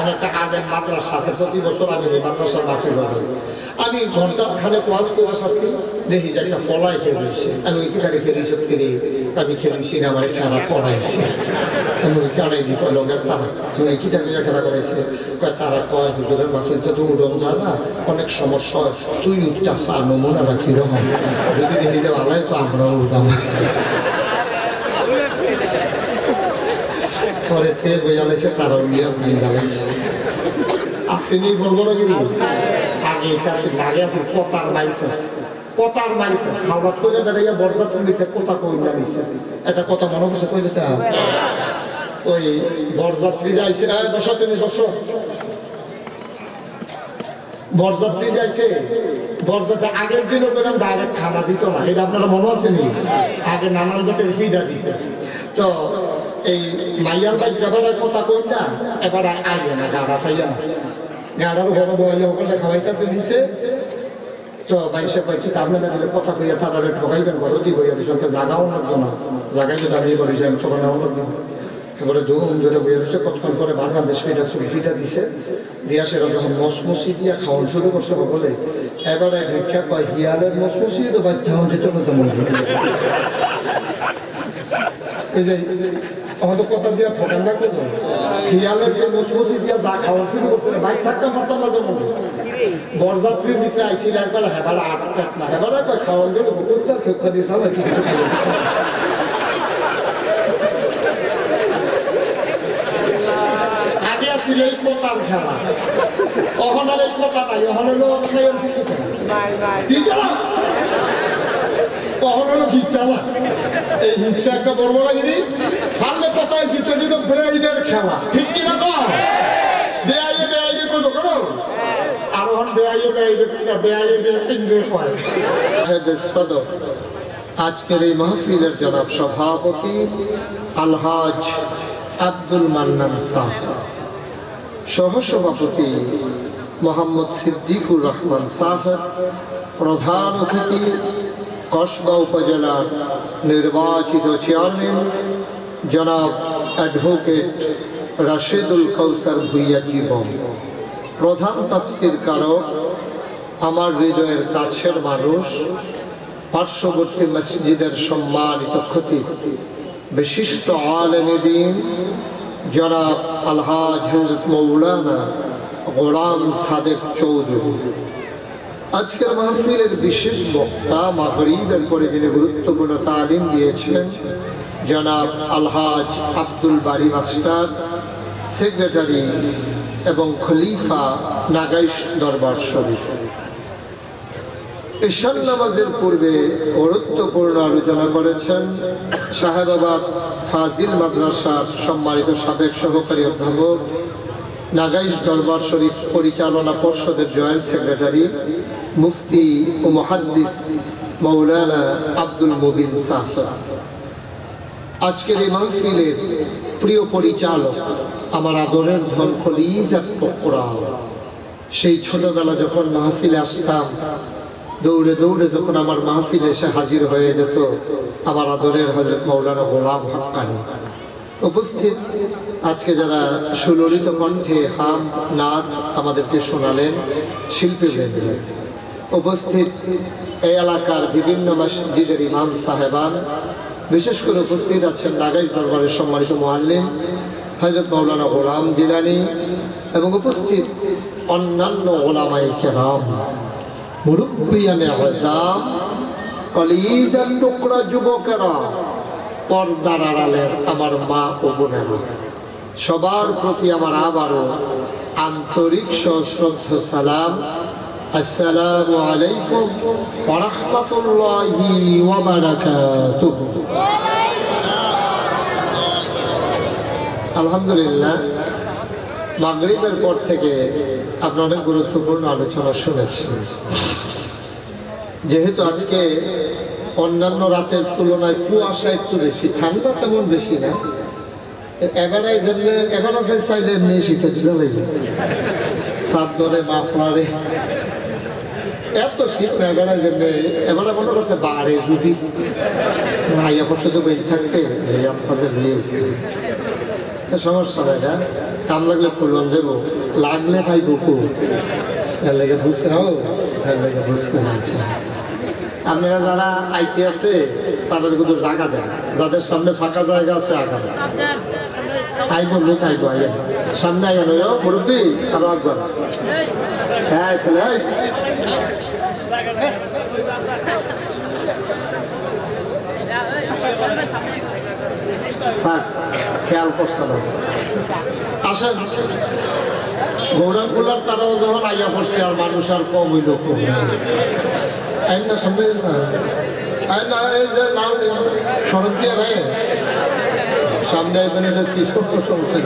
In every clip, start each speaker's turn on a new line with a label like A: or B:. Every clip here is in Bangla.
A: এখন একটা আলেম মাদ্রাসা আছে, প্রতি বছর আমি এই মাদ্রাসার মাঠে যাবো। আমি ঘন্টা খানে কোয়াশ আসছি, দেখি যে একটা ফলাই খেয়েছি। আমি ওই কিখানে খেয়েছি, আমি খেয়েছি না, আমার খেলা করাইছি। আমি ওই কারাই দিই লোকের তারা তুমি কি জানি খেলা করাইছে, তারা কয় হুজুরের মাঠে তো উদম যায় না, অনেক সমস্যা হয়, তুই উঠটা চা নমুনাটা কিরকম, যদি দেখি যে ভালো তো আমরাও উদাম। পরে তেল বোঝালাইছে, তারা উড়িয়া দিয়ে জ্বালাইছে। আসেনি বলগোড়াগিরি আগে কাছে লাগে আছে পতার মাইফেস, পতার মাইফেস হাওয়াত করে বেড়াইয়া বরযাত্রী নিতে কোথা কই নামিছে। একটা কথা মনে করছে কই দিতে ওই বরযাত্রী যাইছে, বসো তুমি বসো, বরযাত্রী যাইছে, বরযাত্রী আগের দিনও পেলাম ডাইরেক্ট খানা দিত না, এটা আপনারা মনে আছে নি? আগে নানান জাতের ফিডা দিত। তো এই মাইয়ার বাই যাবার কথা কই না, এবার আইয়ে না গাড়া খাইয়া না, গাড়ার ঘরে বইয়া ওখানে খাওয়াইতেছে নিচে। তো বাইশে পাইছি আপনাদের কথা কইয়া তারা ঠকাইবেন, ঘর দি বইয়া দিচ্ছে, জাগাও লাগতো না, জাগাইলে দাঁড়িয়ে করি যে আমি তখন নেওয়া লাগতো। এবারে ধুম ধরে বইয়া দিচ্ছে, কতক্ষণ করে বাংলাদেশ ফিটা দিছে, দিয়া সেরকম যখন মসমসি দিয়া খাওয়ান শুরু করছে বলে, এবারে ভিক্ষা পাই হিয়ালের মসমসি তো বাধ্য হন যেতে বলতে মনে হয়। এই যে আমাদের কথা দিয়া ঠকান লাগবে তো, হিয়ালের যে মসমসি দিয়া যা খাওয়ান শুরু করছে, বাইক থাকতে পারতাম না যেমন বরযাত্রীর দিকে আইসিল একবার হেবার আট না হেবার খাওয়ান গেলে বুকুরটা খেপখা দিয়ে খাওয়া কি কিছু আগে আসছিল এই পতার খেলা, অহন আর এই পতা নাই, অহন হলো কি চালা, অহন হলো কি চালা। এই হিংসা একটা বড় লাগেনি, ফাললে পতায় ফিতে দিল বেআইনের খেলা, ঠিক কিনা কর বেআইয়ে বেআইনে কোনো করো আরোহণ বেআইয়ে বেআইনে কিনা বেআইয়ে বেআইনে হয়। আজকের এই মাহফিলের জনাব সভাপতি আলহাজ আব্দুল মান্নান সাহেব, সহসভাপতি মোহাম্মদ সিদ্দিকুর রহমান সাহেব, প্রধান অতিথি কসবা উপজেলার নির্বাচিত চেয়ারম্যান জনাব অ্যাডভোকেট রাশেদুল কৌসার ভুইয়া জীবন, প্রধান তাফসীর কারক আমার হৃদয়ের কাছের মানুষ, পার্শ্ববর্তী মসজিদের সম্মানিত খতিব, বিশিষ্ট আলেমে দ্বীন জনাব আলহাজ হযরত মাওলানা গোলাম সাদেক চৌধুরী, আজকের মাহফিলের বিশেষ বক্তা, মাগরিবের পরে যিনি গুরুত্বপূর্ণ তালিম দিয়েছেন জনাব আলহাজ আব্দুল বারী মাস্টার, সেক্রেটারি এবং খলিফা নাগাইশ দরবার শরীফ। ঈশান নামাজের পূর্বে গুরুত্বপূর্ণ আলোচনা করেছেন সাহেবাবাদ ফাজিল মাদ্রাসার সম্মানিত সাবেক সহকারী অধ্যাপক, নাগাইশ দরবার শরীফ পরিচালনা পর্ষদের জয়েন্ট সেক্রেটারি, মুফতি ও মুহাদ্দিস মাওলানা আব্দুল মুবিন সাহেব। আজকের এই মাহফিলের প্রিয় পরিচালক, আমার আদরের ধন খলিজার টুকরা, সেই ছোটবেলা যখন মাহফিলে আসতাম, দৌড়ে দৌড়ে যখন আমার মাহফিলে এসে হাজির হয়ে যেত আমার আদরের হযরত মাওলানা গোলাম হাক্কানি। উপস্থিত আজকে যারা সুললিত কণ্ঠে হাম নাদ আমাদেরকে শোনালেন শিল্পীবৃন্দ, উপস্থিত এই এলাকার বিভিন্ন মসজিদের ইমাম সাহেবান, বিশেষ করে উপস্থিত আছেন নাগাইশ দরবারের সম্মানিত মুআল্লিম হযরত মাওলানা গোলাম জিলানী, এবং উপস্থিত অন্যান্য ওলামায়ে কেরাম, মুরব্বিয়ানে আযম, কলিজার টুকরা যুবকেরা, পর্দার আড়ালের আমার মা ও বোনেরা, সবার প্রতি আমার আবারও আন্তরিক সশ্রদ্ধ সালাম। আসসালামু আলাইকুম ওয়া রাহমাতুল্লাহি ওয়া বারাকাতুহু। আলহামদুলিল্লাহ, মাগরিবের পর থেকে আপনারা অনেক গুরুত্বপূর্ণ আলোচনা শুনেছেন। যেহেতু আজকে অন্যান্য রাতের তুলনায় কুয়াশা একটু বেশি, ঠান্ডা তেমন বেশি না, এভারাইজ চাইলে এমনি শীতে চলে সাত ধরে মাফলারে এত শীত না, এভারাইজ এমনি এবারে মনে করছে বাড়ে যদি ভাইয়া বসে তো বেশি থাকতে আপনাদের নিয়েছে সমস্যা নাই না। কাম লাগলে ফুলবান যাব লাগলে খাই বুকু এর লেগে বুঝতে হবে এর লেগে বুঝতে হয়েছে আপনারা যারা আইতে আছে তাদের কিন্তু জায়গা দেন যাদের সামনে ফাঁকা জায়গা আছে আগা দেন আইব লোক আইব আইব সামনে আইব মুরব্বী আরো একবার হ্যাঁ ছেলে খেয়াল করছে না আসেন গৌরাঙ্গুলার তারাও যখন আইয়া পড়ছে আর মানুষ আর কম হইল না সামনে না এই যে নাম সড়ক দিয়ে রে সামনে আইবেন এটা কি ছোট্ট সমস্যা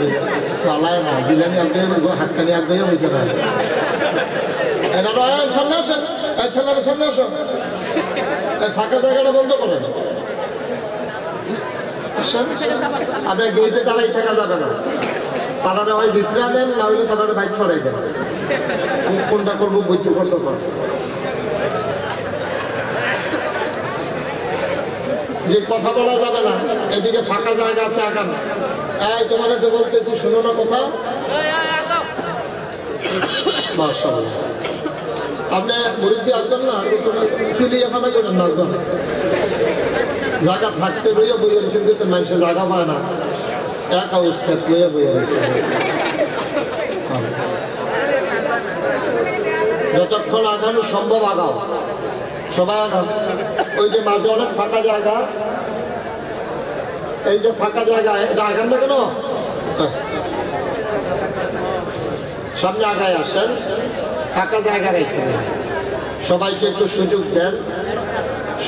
A: পালায় না জিলানি আগে হাতখানি আগে হয়েছে না সামনে আসেন ছেলেরা সামনে আসো ফাঁকা জায়গাটা বন্ধ করেন আপনার গেটে দাঁড়াই থাকা যাবে না তারা হয় ভিতরে আনেন না হইলে তারা বাইক ছড়াই দেন কোনটা করবো বইতে করতে পারবো যে কথা বলা যাবে না এদিকে ফাঁকা জায়গা আছে আগান এই তোমাদের তো বলতেছি শুনো না কথা মাশাআল্লাহ আপনি মুরিদি আসবেন না চিড়িয়াখানা করেন না একদম জায়গা থাকতে বইয়া বইয়া কিন্তু মানুষের জায়গা পায় না এক হাউস খেত বইয়া বইয়া যতক্ষণ আগানো সম্ভব আগাও সবাই আগান ওই যে মাঝে অনেক ফাঁকা জায়গা এই যে ফাঁকা জায়গা এটা আগান না কেন সামনে আগায় আসেন ফাঁকা জায়গা রেখে সবাইকে একটু সুযোগ দেন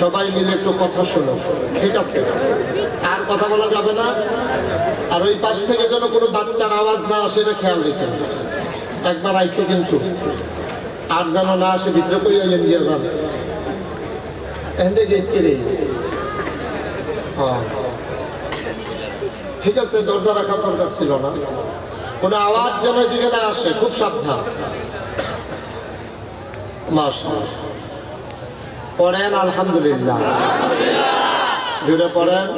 A: সবাই মিলে একটু কথা শোনো ঠিক আছে আর কথা বলা যাবে না আর ওই পাশ থেকে যেন কোনো বাচ্চার আওয়াজ না আসে এটা খেয়াল রেখেন একবার আইসে কিন্তু আর যেন না আসে ভিতরে কই দিয়ে যাবে এখানে গেট কেড়ে হ্যাঁ ঠিক আছে দরজা রাখা দরকার ছিল না কোনো আওয়াজ যেন এদিকে না আসে খুব সাবধান মাশাআল্লাহ পড়েন আলহামদুলিল্লাহ জুড়ে পড়েন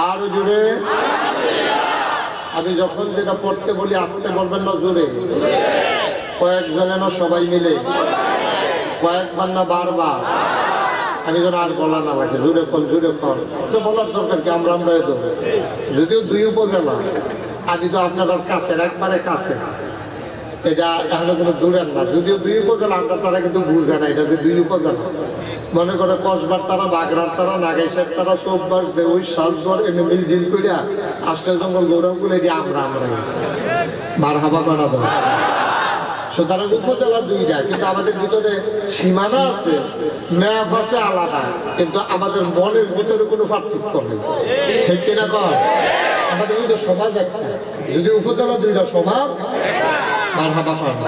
A: আরো জুড়ে আমি যখন যেটা পড়তে বলি আসতে বলবেন না জোরে কয়েকজনে না সবাই মিলে কয়েকবার না বারবার আমি যেন আর বলা না লাগে জুড়ে ফল তো বলার দরকার কি আমরা দেবো যদিও দুই উপজেলা আমি তো আপনাদের কাছের একবারে কাছে এটা এখনো কোনো দূরের না যদিও দুই উপজেলা আমরা তারা কিন্তু বুঝে না এটা যে দুই উপজেলা মনে করে কসবার তারা বাগড়ার তারা নাগাইশের তারা চোখবাস দেউই সাজগর এমনি মিলঝিল করিয়া আষ্টের জঙ্গল গৌরবগুলো দিয়ে আমরা মার হাবা বানা দেবো সুতরাং উপজেলা দুইটা কিন্তু আমাদের ভিতরে সীমানা আছে ম্যাপ আছে আলাদা কিন্তু আমাদের মনের ভিতরে কোনো পার্থক্য নেই ঠিক কিনা কর আমাদের কিন্তু সমাজ একটা যদি উপজেলা দুইটা সমাজ মার হাবা পারবে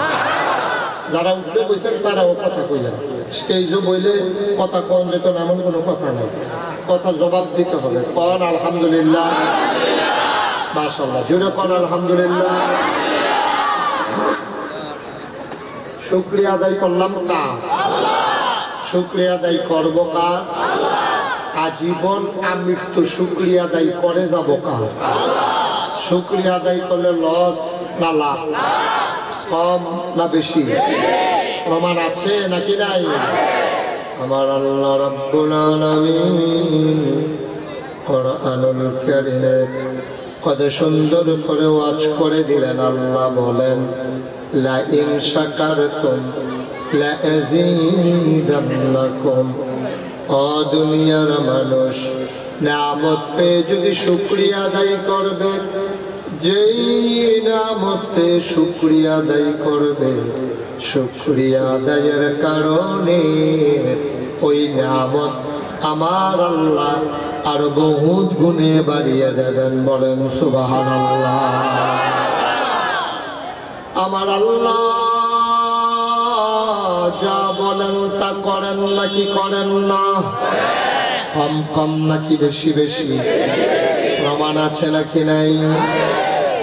A: যারা উঠলে বসেন তারাও কথা কইলেন স্টেজও বইলে কথা কন যেত না এমন কোনো কথা নেই কথা জবাব দিতে হবে কন আলহামদুলিল্লাহ মাশাআল্লাহ জুড়ে কন আলহামদুলিল্লাহ শুকরিয়া আদায় করলাম কার শুকরিয়া আদায় করবো কার আজীবন আমৃত্যু শুকরিয়া আদায় করে যাব কার শুকরিয়া আদায় করলে লস না লাভ কম না বেশি প্রমাণ আছে নাকি নাই আমার আল্লাহ রাব্বুল আলামিন কোরআনুল কারীমে কত সুন্দর করে ওয়াজ করে দিলেন আল্লাহ বলেন লা ইন শাকারতুম লা আযীদান্নাকুম ও দুনিয়ার মানুষ নিয়ামত পেয়ে যদি শুকরিয়া আদায় করবে যেই নিয়ামতে শুকরিয়া আদায় করবে শুকরিয়া আদায়ের কারণে ওই নিয়ামত আমার আল্লাহ আর বহুত গুণে বাড়িয়ে দেবেন বলেন সুবহানাল্লাহ আমার আল্লাহ যা বলেন তা করেন নাকি করেন না কম কম নাকি বেশি বেশি প্রমাণ আছে নাকি নাই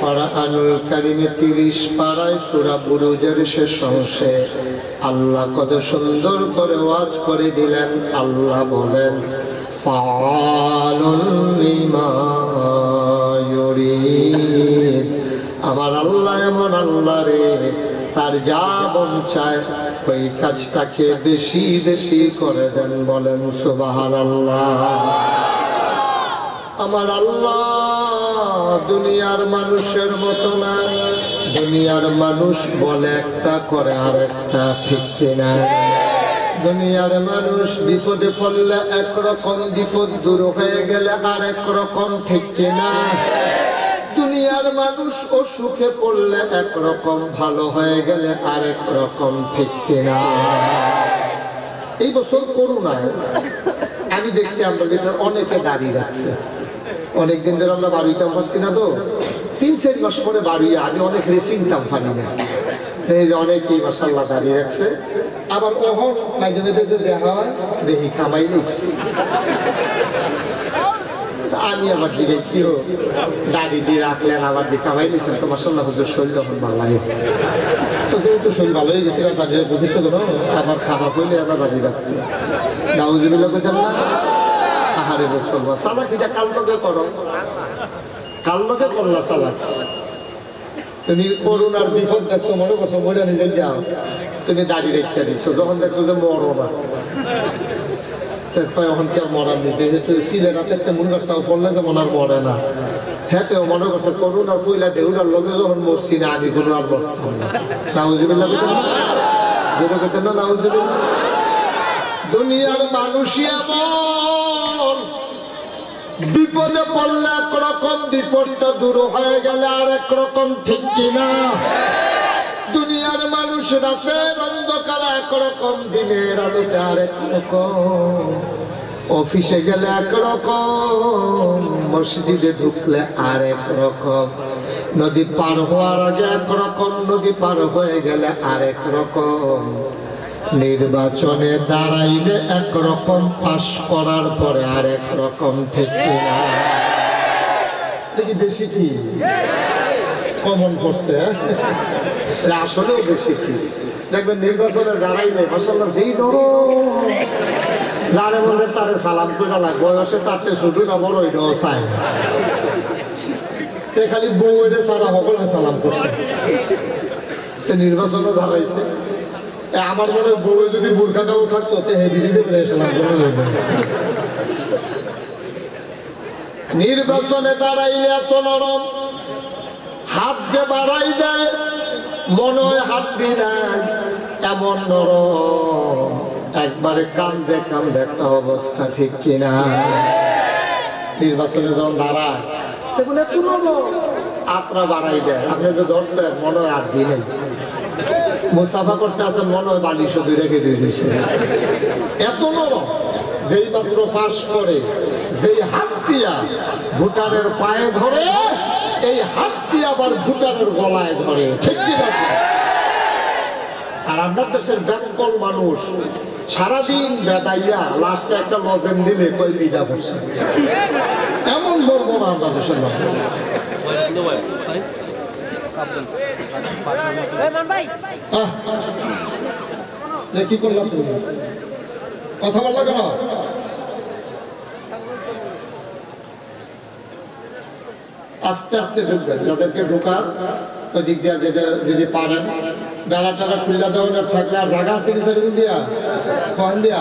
A: কোরআনুল কারীমে 30 পারায় সূরা বুরুজের শেষ অংশে আল্লাহ কত সুন্দর করে ওয়াজ করে দিলেন আল্লাহ বলেন ফাআলুন লিমা ইউরিদ আমার আল্লাহ এমন আল্লাহ রে, তার যা মন চায় ওই কাজটাকে বেশি বেশি করে দেন। বলেন সুবহানাল্লাহ। আমার আল্লাহ দুনিয়ার মানুষের মতো না। দুনিয়ার মানুষ বলে একটা করে আরেকটা, ঠিক কিনা? দুনিয়ার মানুষ বিপদে পড়লে একরকম, বিপদ দূর হয়ে গেলে আরেক রকম, ঠিক কিনা? দুনিয়ার মানুষ অসুখে পড়লে একরকম, ভালো হয়ে গেলে আরেক রকম, ঠিক কিনা? এই বছর করোনায় আমি দেখছি আমরা ভিতরে অনেকে দাঁড়িয়ে রাখছে। অনেকদিন ধরে আমরা বাড়িতে পারছি না, তো 3-4 মাস পরে বাড়িয়ে আমি অনেক চিনতাম পারি না, এই যে অনেকেই মাশাআল্লাহ দাঁড়িয়ে রাখছে। আবার ওহন মাঝে মাঝে যে দেখা হয় দেখি কামাই নিচ্ছি। আমি আমার দিকে কেউ দাড়ি দিয়ে রাখলেন, আবার দিকে কামাই নিচ্ছেন, তো মাশাআল্লাহ হুজুর শরীর যখন ভালো হয়, তো যেহেতু শরীর ভালো হয়ে গেছে দাঁড়িয়ে বুঝতে করো, আবার খাবার হইলে আমরা দাঁড়িয়ে রাখতে নাউজুবিল্লাহ কইতাম না। আহারে মুসলমান, সালাকিটা কাল লোকে করো, কাল লোকে করলা সালাক। তুমি করোনার বিপদ দেখছো, মনে করছো মরে নিজে যাও, তুমি দাঁড়িয়ে রেখে দিচ্ছ। যখন দেখছো যে মরো না, এখন কে মরার দিচ্ছে, সিলেটাতে তেমন করছে পড়লে যেমন আর মরে না। হ্যাঁ, তো মনে করছে করোনার পয়লা ঢেউটার লোকে যখন মরছি না, আমি কোনো আর বলতাম না। নাউজুবিল্লাহ করতেন না, নাউজুবিল্লাহ। দুনিয়ার মানুষই এমন, বিপদে পড়লে একরকম, বিপদটা দূর হয়ে গেলে আর একরকম, ঠিক কিনা? দুনিয়ার মানুষ রাতের অন্ধকারে একরকম, দিনের আলোতে আরেক রকম, অফিসে গেলে একরকম, মসজিদে ঢুকলে আরেক রকম, নদী পার হওয়ার আগে একরকম, নদী পার হয়ে গেলে আরেক রকম, নির্বাচনে দাঁড়াইলে একরকম, পাশ করার পরে আরেক রকম, ঠিক কিনা? দেখি বেশি ঠিক কমন করছে, আসলেও বেশি ঠিক। দেখবেন নির্বাচনে দাঁড়াইলে মাশাআল্লাহ যেই নরম, যারে মধ্যে তারে সালাম করে লাগে, বয়সে তারতে ছোট না বড় এটাও চায়, খালি বউ এটা সারা সকলে সালাম করছে। নির্বাচনে দাঁড়াইছে, আমার মনে হয় বউ যদি বোরখা দেওয়া থাকতো নির্বাচনে দাঁড়াইলে এত নরম, হাত যে বাড়াই দেয় মনে হয় হাত দি নাই, এমন নরম, একবারে কান্দে কান্দে একটা অবস্থা, ঠিক কিনা? নির্বাচনে যখন দাঁড়ায় দেখুন একটু নরম, হাতটা বাড়াই দেয়, আপনি যে ধরছেন মনে হয় হাত দি নেই, মুসাফা করতে আছেন মনে হয় বালিশ দূরে কেটে দিয়েছে, এত নরম। যেই মাত্র ফাঁস করে, যেই হাত দিয়া ভুটানের পায়ে ধরে, এই হাত দিয়ে আবার ভুটানের গলায় ধরে, ঠিক কিনা? আর আপনার দেশের ব্যাকল মানুষ সারাদিন বেদাইয়া লাস্টে একটা লজেন দিলে কই বিদা করছে, এমন বলব না আমরা দেশের মানুষ। কি করলাম তুমি কথা বললা কেন? আস্তে আস্তে ঢুকবেন, যাদেরকে ঢোকার ওই দিক দিয়া যদি পারেন, বেড়া টেড়া খুললা দেওয়ার থাকলে, আর জায়গা আছে কিছু দিয়া ফোন দিয়া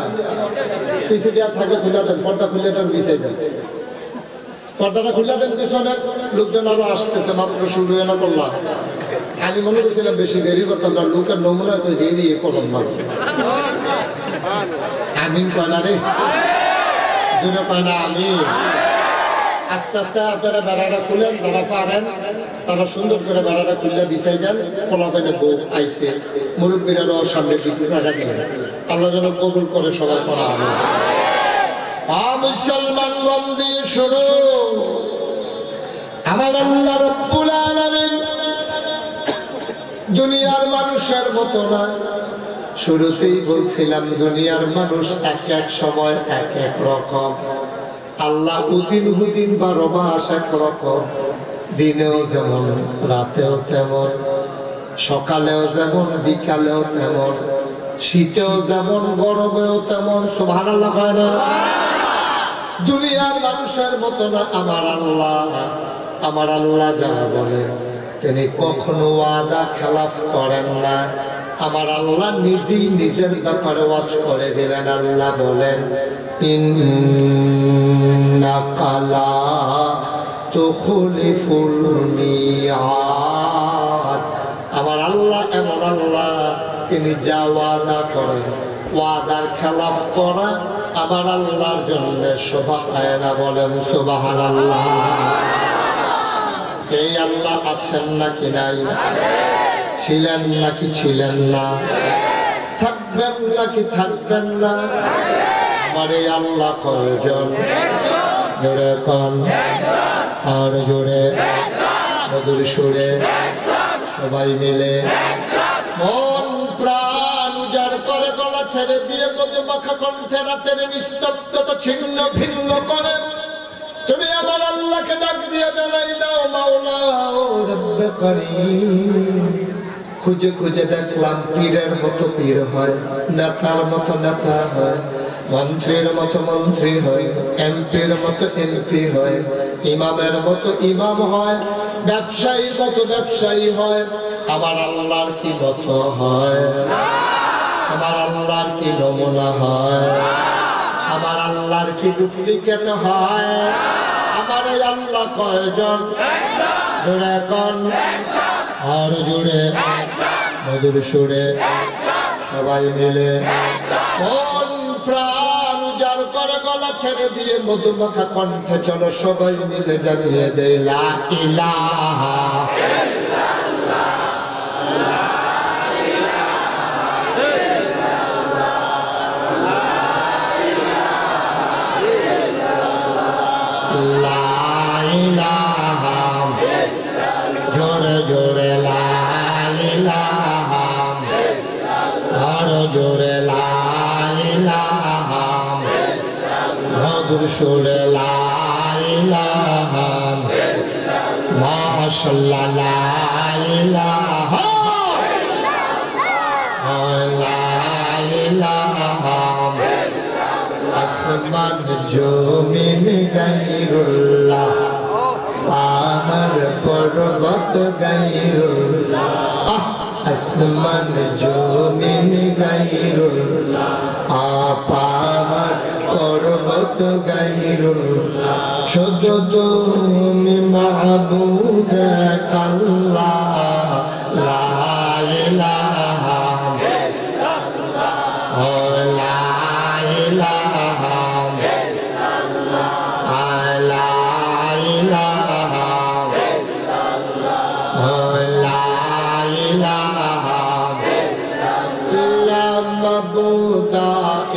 A: সিসি দিয়া থাকলে খুলে দেন, পর্দা খুললে এটা বিছাই দেন, পর্দাটা খুলে দেন, পিছনে লোকজন আরো আসতেছে, মাত্র শুরু না করলাম। আমি মনে করছিলাম বেশি দেরি করতাম না, লোকের নমুনা কই দেরি করলাম না, আমি কয় না রে, দুটো কয় না আমি। আস্তে আস্তে আপনারা বেড়াটা খুলেন, যারা পারেন তারা সুন্দর করে বেড়াটা খুলে বিছাই দেন। ফলাফলে বউ আইসে, মুরব্বীরাও সামনে দিকে জায়গা দিয়ে আল্লাহ যেন কবুল করে সবাই করা হবে। মুসলমান মন দিয়ে শুরু, আমার আল্লাহ রাব্বুল আলামিন দুনিয়ার মানুষের মতো না। শুরুতেই বলছিলাম দুনিয়ার মানুষ এক এক সময় এক এক রকম, আল্লাহ উদিন হুদিন 12 মাস এক রকম, দিনেও যেমন রাতেও তেমন, সকালেও যেমন বিকালেও তেমন, শীতেও যেমন গরমেও তেমন। সুবহানাল্লাহ হয় না? দুনিয়ার মানুষের মতো না আমার আল্লাহ। আমার আল্লাহ যা বলে তিনি কখনো ওয়াদা খেলাফ করেন না। আমার আল্লাহ নিজেই নিজের ব্যাপারে ওয়াজ করে দিলেন। আল্লাহ বলেন ইন্নাকা লা তুখলিফুল মিআদ। আমার আল্লাহ এমন আল্লাহ, তিনি যা ওয়াদা করেন, ওয়াদার খেলাফ করা আমার আল্লাহর জন্য শোভা পায় না। বলেন সুবহানাল্লাহ। এই আল্লাহ আছেন নাকি নাই? ছিলেন নাকি ছিলেন না? থাকবেন নাকি থাকবেন না? আমার এই আল্লাহ কয়জন? জোরে কোন, আর জোরে, মধুর সুরে, সবাই মিলে মন প্রাণ উজাড় করে গলা ছেড়ে দিয়ে মধু মাখা কণ্ঠে রাতের নিস্তব্ধতা ছিন্ন ভিন্ন করে তুমি আমার আল্লাহকে ডাক দিয়ে জানাই দাও, মাওলা ও রব্বে কারীম। খুঁজে খুঁজে দেখলাম পীরের মতো পীর হয়, নেতার মতো নেতা হয়, মন্ত্রীর মতো মন্ত্রী হয়, এমপির মতো এমপি হয়, ইমামের মতো ইমাম হয়, ব্যবসায়ীর মতো ব্যবসায়ী হয়। আমার আল্লাহর কি মতো হয়? আমার আল্লাহর কি নমুনা হয়? আমার আল্লাহর কি ডুপ্লিকেট হয়? আমার এই আল্লাহ কয়জন? জোরে কোন, আর জোরে, মধুর সুরে, সবাই মিলে মন প্রাণ উজাড় করে গলা ছেড়ে দিয়ে মধুমাখা কণ্ঠে চলো সবাই মিলে জানিয়ে দেয় লা ইলাহা জোরে জোরে লা ইলাহা, আরো জোরে লা ইলাহা, মধুর সুরে লা ইলাহা, মাশাআল্লাহ লা ইলাহা, লা ইলাহা, আসমান জমিন গায়রুল্লাহ, পাহাড় পর্বত গায়রুল্লাহ, আসমান জমিন গায়রুল্লাহ, পাহাড় পর্বত গায়রুল্লাহ, শুধু তুমি মাবুদ আল্লাহ, লা ইলাহা ইল্লাল্লাহ, লা ইলাহা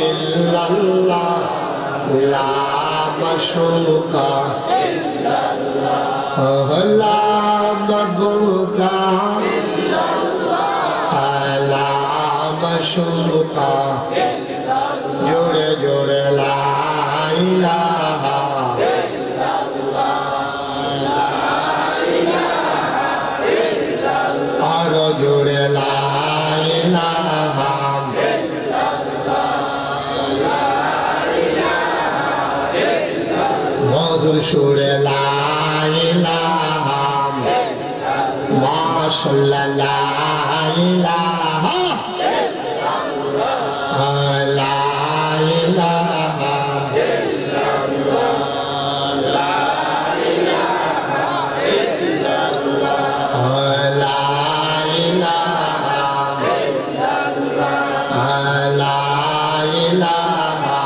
A: illallah, la mashuka illallah, la mabuda illallah, la mashuka illallah, jore jore la ilaha illallah, la ilaha illallah, aro jore la ilaha সুরে লা ইলাহা, মাশাআল্লাহ লা ইলাহা, লা ইলাহা, লা ইলাহা, লা ইলাহা, লা ইলাহা,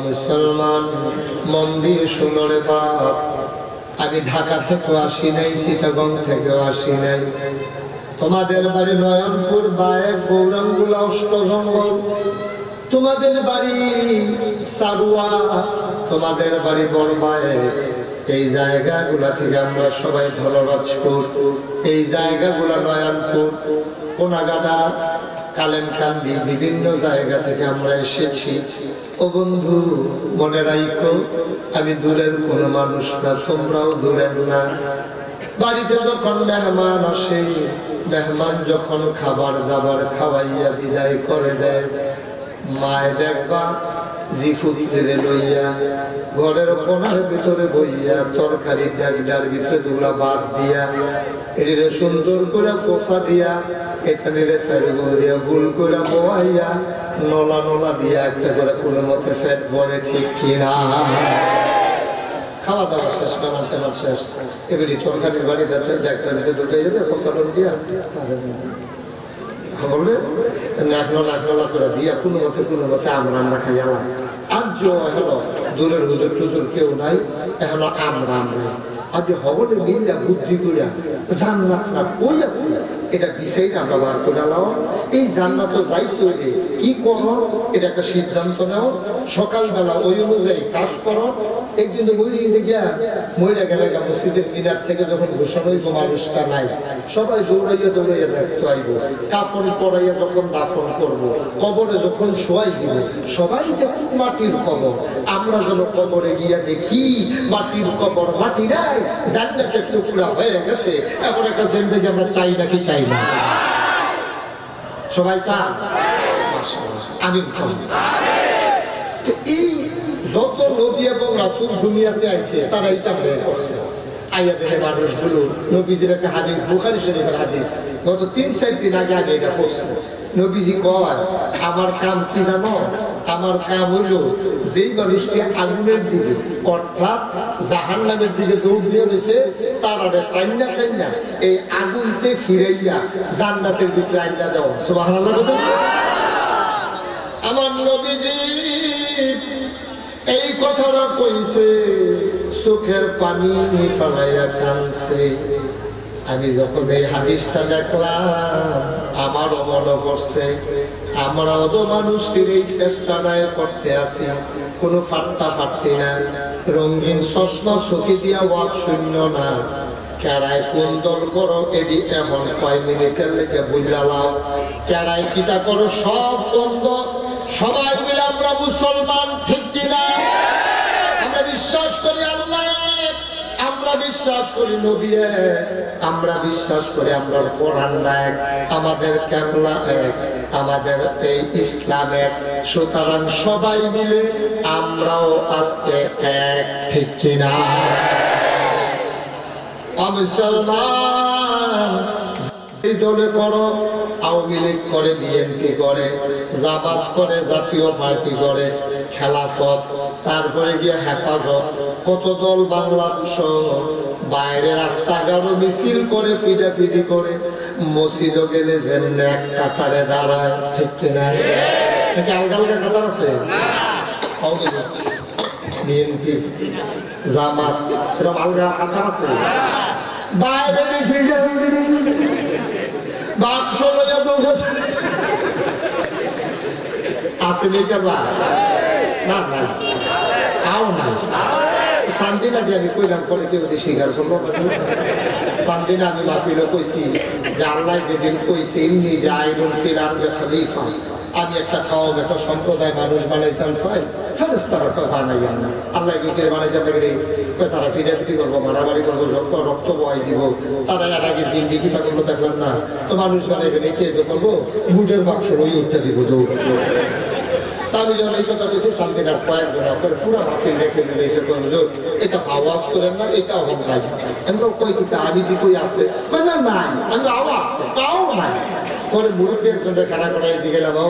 A: মুসলমান মন দিয়ে শুনো রে বাপ, আমি ঢাকা থেকেও আসি নাই, চিটাগং থেকেও আসি নাই, তোমাদের বাড়ি নয়নপুর বায়েক গৌরাঙ্গুলা অষ্টজঙ্গল, তোমাদের বাড়ি সারুয়া, তোমাদের বাড়ি বড়বায়েক। এই জায়গাগুলা থেকে আমরা সবাই ধলরাজপুর, এই জায়গাগুলা নয়নপুর, কোনাগাটা, কালেনকান্দি, বিভিন্ন জায়গা থেকে আমরা এসেছি। ও বন্ধু মনে রাখো, আমি দূরের কোনো মানুষ না, তোমরাও দূরের না। বাড়িতে যখন মেহমান আসে, মেহমান যখন খাবার দাবার খাওয়াইয়া বিদায় করে দেয়, মায় দেখবা জিফুত্রে লইয়া ঘরের কোনার ভিতরে বইয়া তরকারি ডালিটার ভিতরে দুলা বাদ দিয়া এটিরে সুন্দর করে ফোসা দিয়া এখানে দিয়া গুল করে বোয়াইয়া নলা নলা দিয়া একটা করে কোনো মতে ফ্যাট ভরে, ঠিক কিনা? খাওয়া দাওয়া শেষ, মেহমান টেমান শেষ, এবারে তরকারির বাড়িটাতে ডাক্তারিতে ঢুকে যাবে ফসল দিয়া বলবে নাকনলা করে দিয়া কোনো মতে আমরা খাই এলাম। আর হলো দূরের হুজুর টুজুর কেউ নাই, এখন আমরা আজ হবলে মিল্লা বুদ্ধি করিয়া জান্নাতটা কই আছে এটা বিষয় আমরা বার করে নাও। এই জান্নাত যাইতে হইলে কি করো এটা একটা সিদ্ধান্ত নাও, সকালবেলা ওই অনুযায়ী কাজ করো। একদিন তো বলিয়েছে গিয়া মহিলা গেলে মসজিদের মিনার থেকে যখন ঘোষণা হইব মানুষটা নাই, সবাই দৌড়াইয়া দেখতে আইব। কাফন পরাইয়া যখন দাফন করব, কবরে যখন শোয়াই দিব, সবাই দেখুক মাটির কবর। আমরা যেন কবরে গিয়া দেখি মাটির কবর, মাটি নাই, জান্নাতের টুকরা হয়ে গেছে। এমন একটা জিন্দেগি আমরা চাই নাকি চাই না? সবাই চান? আমিন। এই যত নবী এবং রাসূল দুনিয়াতে আইছে তারা এই কামটা করছে। আইয়া দেখে মানুষগুলো নবীজির একটা হাদিস, বুখারী শরীফের হাদিস, গত 3-4 দিন আগে এটা পড়ছে। নবীজি কয় আমার কাম কি জানো? আমার কাম হইল যেই মানুষটি আগুনের দিকে অর্থাৎ জাহান্নামের দিকে দৌড় দিয়ে রয়েছে তার টাইনা এই আগুনতে ফিরাইয়া জান্নাতের ভিতরে আইনা দাও। সুবহানাল্লাহ। আমার নবীজি এই কথাটা কইছে, চোখের পানি ফেলাইয়া কাঁদছে। আমি যখন এই হাদিসটা দেখলাম আমারও মনে পড়ছে আমরাও তো মানুষটির এই চেষ্টাটায় করতে আছি, কোনো ফাট্টি না, রঙিন চশমা চোখে দিয়া ওয়াজ শূন্য না, কেড়াই কোন দল করো এডি এমন কয় মিনিটের লেগে বুঝালাও, কেড়াই কিতা করো সব বন্ধ, সবাই মিলে আমরা মুসলমান, ঠিক কিনা? আমরা বিশ্বাস করি আল্লাহ, আমরা বিশ্বাস করি নবী এক, আমরা বিশ্বাস করি আমরা কোরআন এক, আমাদের কিবলা এক, আমাদের এই ইসলাম এক। সুতরাং সবাই মিলে আমরাও আজকে এক, ঠিক কিনা? মুসলমান এই দলে করো, আওয়ামী লীগ করে, বিএনপি করে, জামাত করে, জাতীয় পার্টি করে, খেলাফত, তারপরে গিয়ে হেফাজত, কত দল বাংলাদেশ, বাইরে রাস্তাঘাটও মিছিল করে, ফিডাফিডি করে, মসজিদও গেলে যেন এক কাতারে দাঁড়ায়, ঠিক কিনা? আলগা আলগা কাতার আছে, বিএনপি জামাত এরকম আলগা কাতার আছে, বাইরে বাক্স লইয়া দৌড়ে আছে না না আও না শান্তি না দিয়ে আমি কইলাম পরে কেউ স্বীকার করবো। শান্তি না আমি মাহফিলও কইছি যে আল্লাহ যেদিন কইছে এমনি যে আইনুল ফিরার খলিফা, আমি একটা কওম একটা সম্প্রদায় মানুষ বানাইতাম চাই, ফেরেশতারা বানাইয়া না, আল্লাহ ভিতরে বানাইতে পারে, তারা ফিরাফিরি করবো, মারামারি করবো, রক্ত বয় দিব, তারা এর আগে জিন্দিগি করবো দেখলাম না, তো মানুষ বানাইবেন এই কে করবো, বুটের বাক্স ওই উঠতে দিব দৌড়। আমি যখন এই কথা বলছি শান্তিনার কয়েকজন করে পুরো মাহফিল রেখে দিয়েছে, এটা আওয়াজ করেন না, এটা অহংকার। আমি তো কই কিতা আমি কি কই আছে না নাই, আমি আওয়াজ তাও নাই। পরে মুরব্বী একজনটা খাড়া করাই দিয়ে গেলাম, ও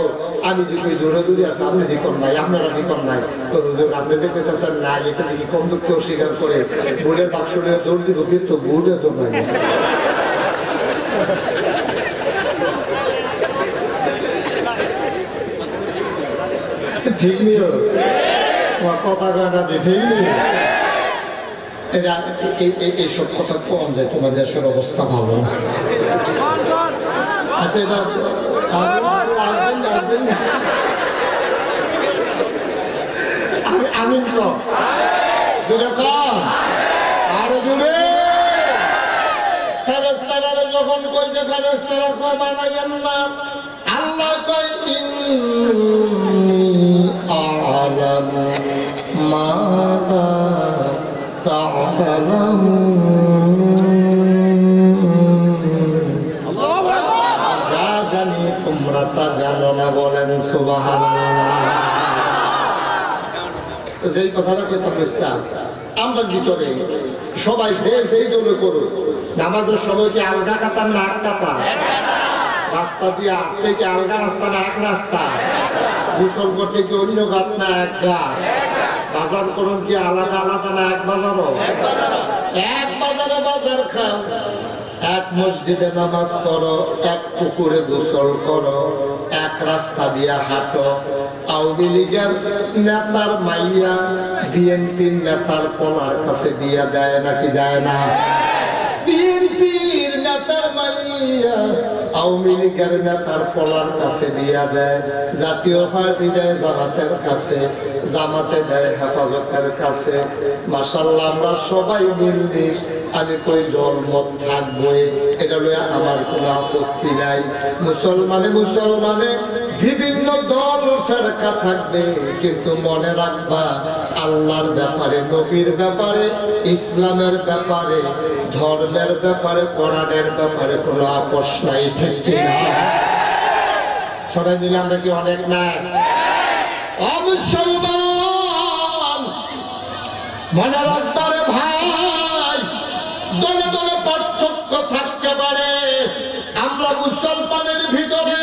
A: আমি যে কই দূরে দূরে আছে, আপনি দিকন নাই, আপনারা দিকন নাই, তো আপনি যে পেতেছেন না, এখানে কি কম দুঃখ স্বীকার করে বুড়ের বাক্স নিয়ে দৌড় দিব, কিন্তু বুড়ে তো নাই। ঠিক নিও কথা কাটা ঠিক নেই, এইসব কথা কম যায়, তোমার দেশের অবস্থা ভালো না। আচ্ছা এটা আমিন কম জুড়ে কম আরো জুড়ে ফেরেশতারা যখন কইছে ফেরেশতারা কয় বানাইয়েন না আল্লাহ কয় ইন্নী আ'লামু মা লা তা'লামুন যা জানি তোমরা তা জানো না বলেন সুবহানাল্লাহ যেই কথাটা কইতাম ইসলাম আমরা ভিতরে সবাই সেই দৌড়ে করুক নামাজের সময় কি আলগা কাটা না এক কাটা রাস্তা দিয়ে আসতে কি আলগা রাস্তা না এক রাস্তা গোসল করতে কি অন্য ঘাট না এক ঘাট বাজার করুন কি আলাদা আলাদা না এক বাজারও এক বাজারে বাজার খাও এক মসজিদে নামাজ পড়ো এক পুকুরে গোসল করো এক রাস্তা দিয়ে হাঁটো আওয়ামী লীগের নেতার মাইয়া বিএনপির নেতার ফলার কাছে বিয়া দেয় নাকি দেয় না বিএনপির নেতার মাইয়া আওয়ামী লীগের নেতার ফলার কাছে বিয়া দেয় জাতীয় পার্টি দেয় জামাতের কাছে জামাতে দেয় হেফাজতের কাছে মাশাআল্লাহ আমরা সবাই মিলমিশ আমি কই দল মত থাকবই এটা লইয়া আমার কোনো আপত্তি নাই মুসলমানে বিভিন্ন দল ফেরকা থাকবে কিন্তু মনে রাখবা আল্লাহর ব্যাপারে নবীর ব্যাপারে ইসলামের ব্যাপারে ধর্মের ব্যাপারে কোরআনের ব্যাপারে কোনো আপোষ নাই ঠিক কিনা সবাই মিলে আমরা কি অনেক নাই মুসলমান মনে রাখবারে ভাই দলে দলে পার্থক্য থাকতে পারে আমরা মুসলমানের ভিতরে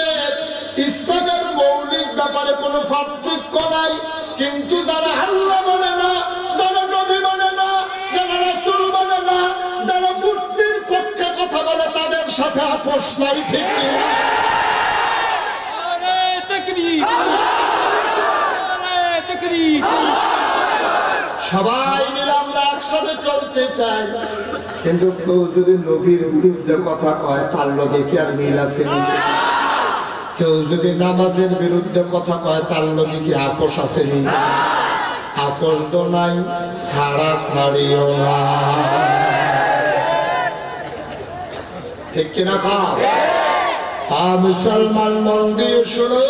A: ইসলামের মৌলিক ব্যাপারে কোনো পার্থক্য নাই কিন্তু যারা আল্লাহ মানে না যারা নবী মানে না যারা রাসূল মানে না যারা মূর্তির পক্ষে কথা বলে তাদের সাথে আপোষ নাই ঠিক কিনা
B: নারে তাকবীর নারে তাকবীর
A: সবাই মিলে আমরা একসাথে চলতে চাই কিন্তু কেউ যদি নবীর বিরুদ্ধে কথা কয় তার লগে কি আর মিল আছে কেউ যদি নামাজের বিরুদ্ধে কথা কয় তার লগে কি আপোষ আছে আপোষ তো নাই ছাড়া ছাড়িও না ঠিক কিনা খাও মুসলমান মন দিয়ে শোনো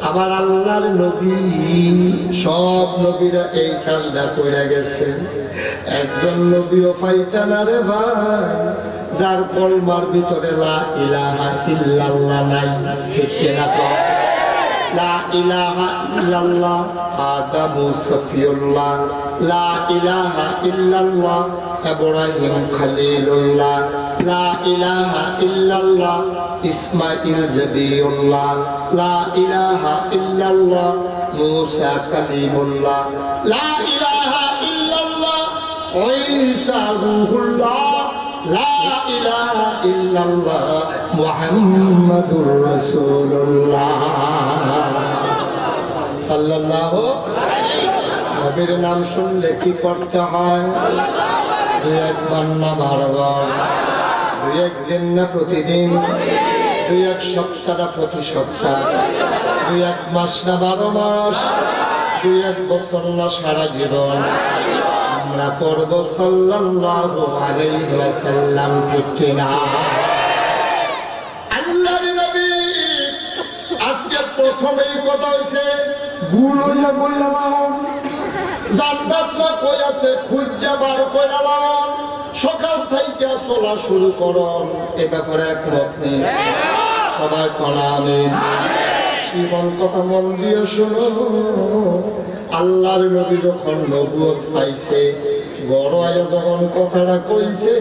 A: আমার আল্লাহর নবী সব নবীরা এই কাজটা করে গেছে একজন নবীও পাইতানা রে ভাই যার কলমার ভিতরে লা ইলাহা ইল্লাল্লাহ নাই ঠিক কিনা কও লা ইলাহা ইল্লাল্লাহ আদামু সফিউল্লাহ লা ইলাহা ইল্লাল্লাহ ইব্রাহিম খলিলুল্লাহ লা ইলাহা ইল্লাল্লাহ ইসমাঈল জবিউল্লাহ লা ইলাহা ইল্লাল্লাহ মূসা কালিমুল্লাহ লা ইলাহা ইল্লাল্লাহ ঈসা রূহুল্লাহ লা ইলাহা ইল্লাল্লাহ মুহাম্মাদুর রাসূলুল্লাহ সাল্লাল্লাহু নবীর নাম শুনলে কি করতে হয় দুই একবার না বারবার দুই একদিন না প্রতিদিন দুই এক সপ্তাহ না প্রতি সপ্তাহ দুই এক মাস না 12 মাস দুই এক বছর না সারা জীবন আমরা পড়ব সাল্লাল্লাহু আলাইহি ওয়াসাল্লাম ঠিক কিনা আল্লাহর নবী আজকে প্রথমেই কথা হইছে ভুল হইয়া বইলাম জান্নাত না কই আছে খুঁজা বার কইলাম সকাল থেকে চলা শুরু করুন এ ব্যাপারে একমত নেই সবাই কোনা আমিন জীবন কথা মন দিয়ে শোনো আল্লাহর নবী যখন নবুয়ত পাইছে বড় আয়া যখন কথাটা কইছে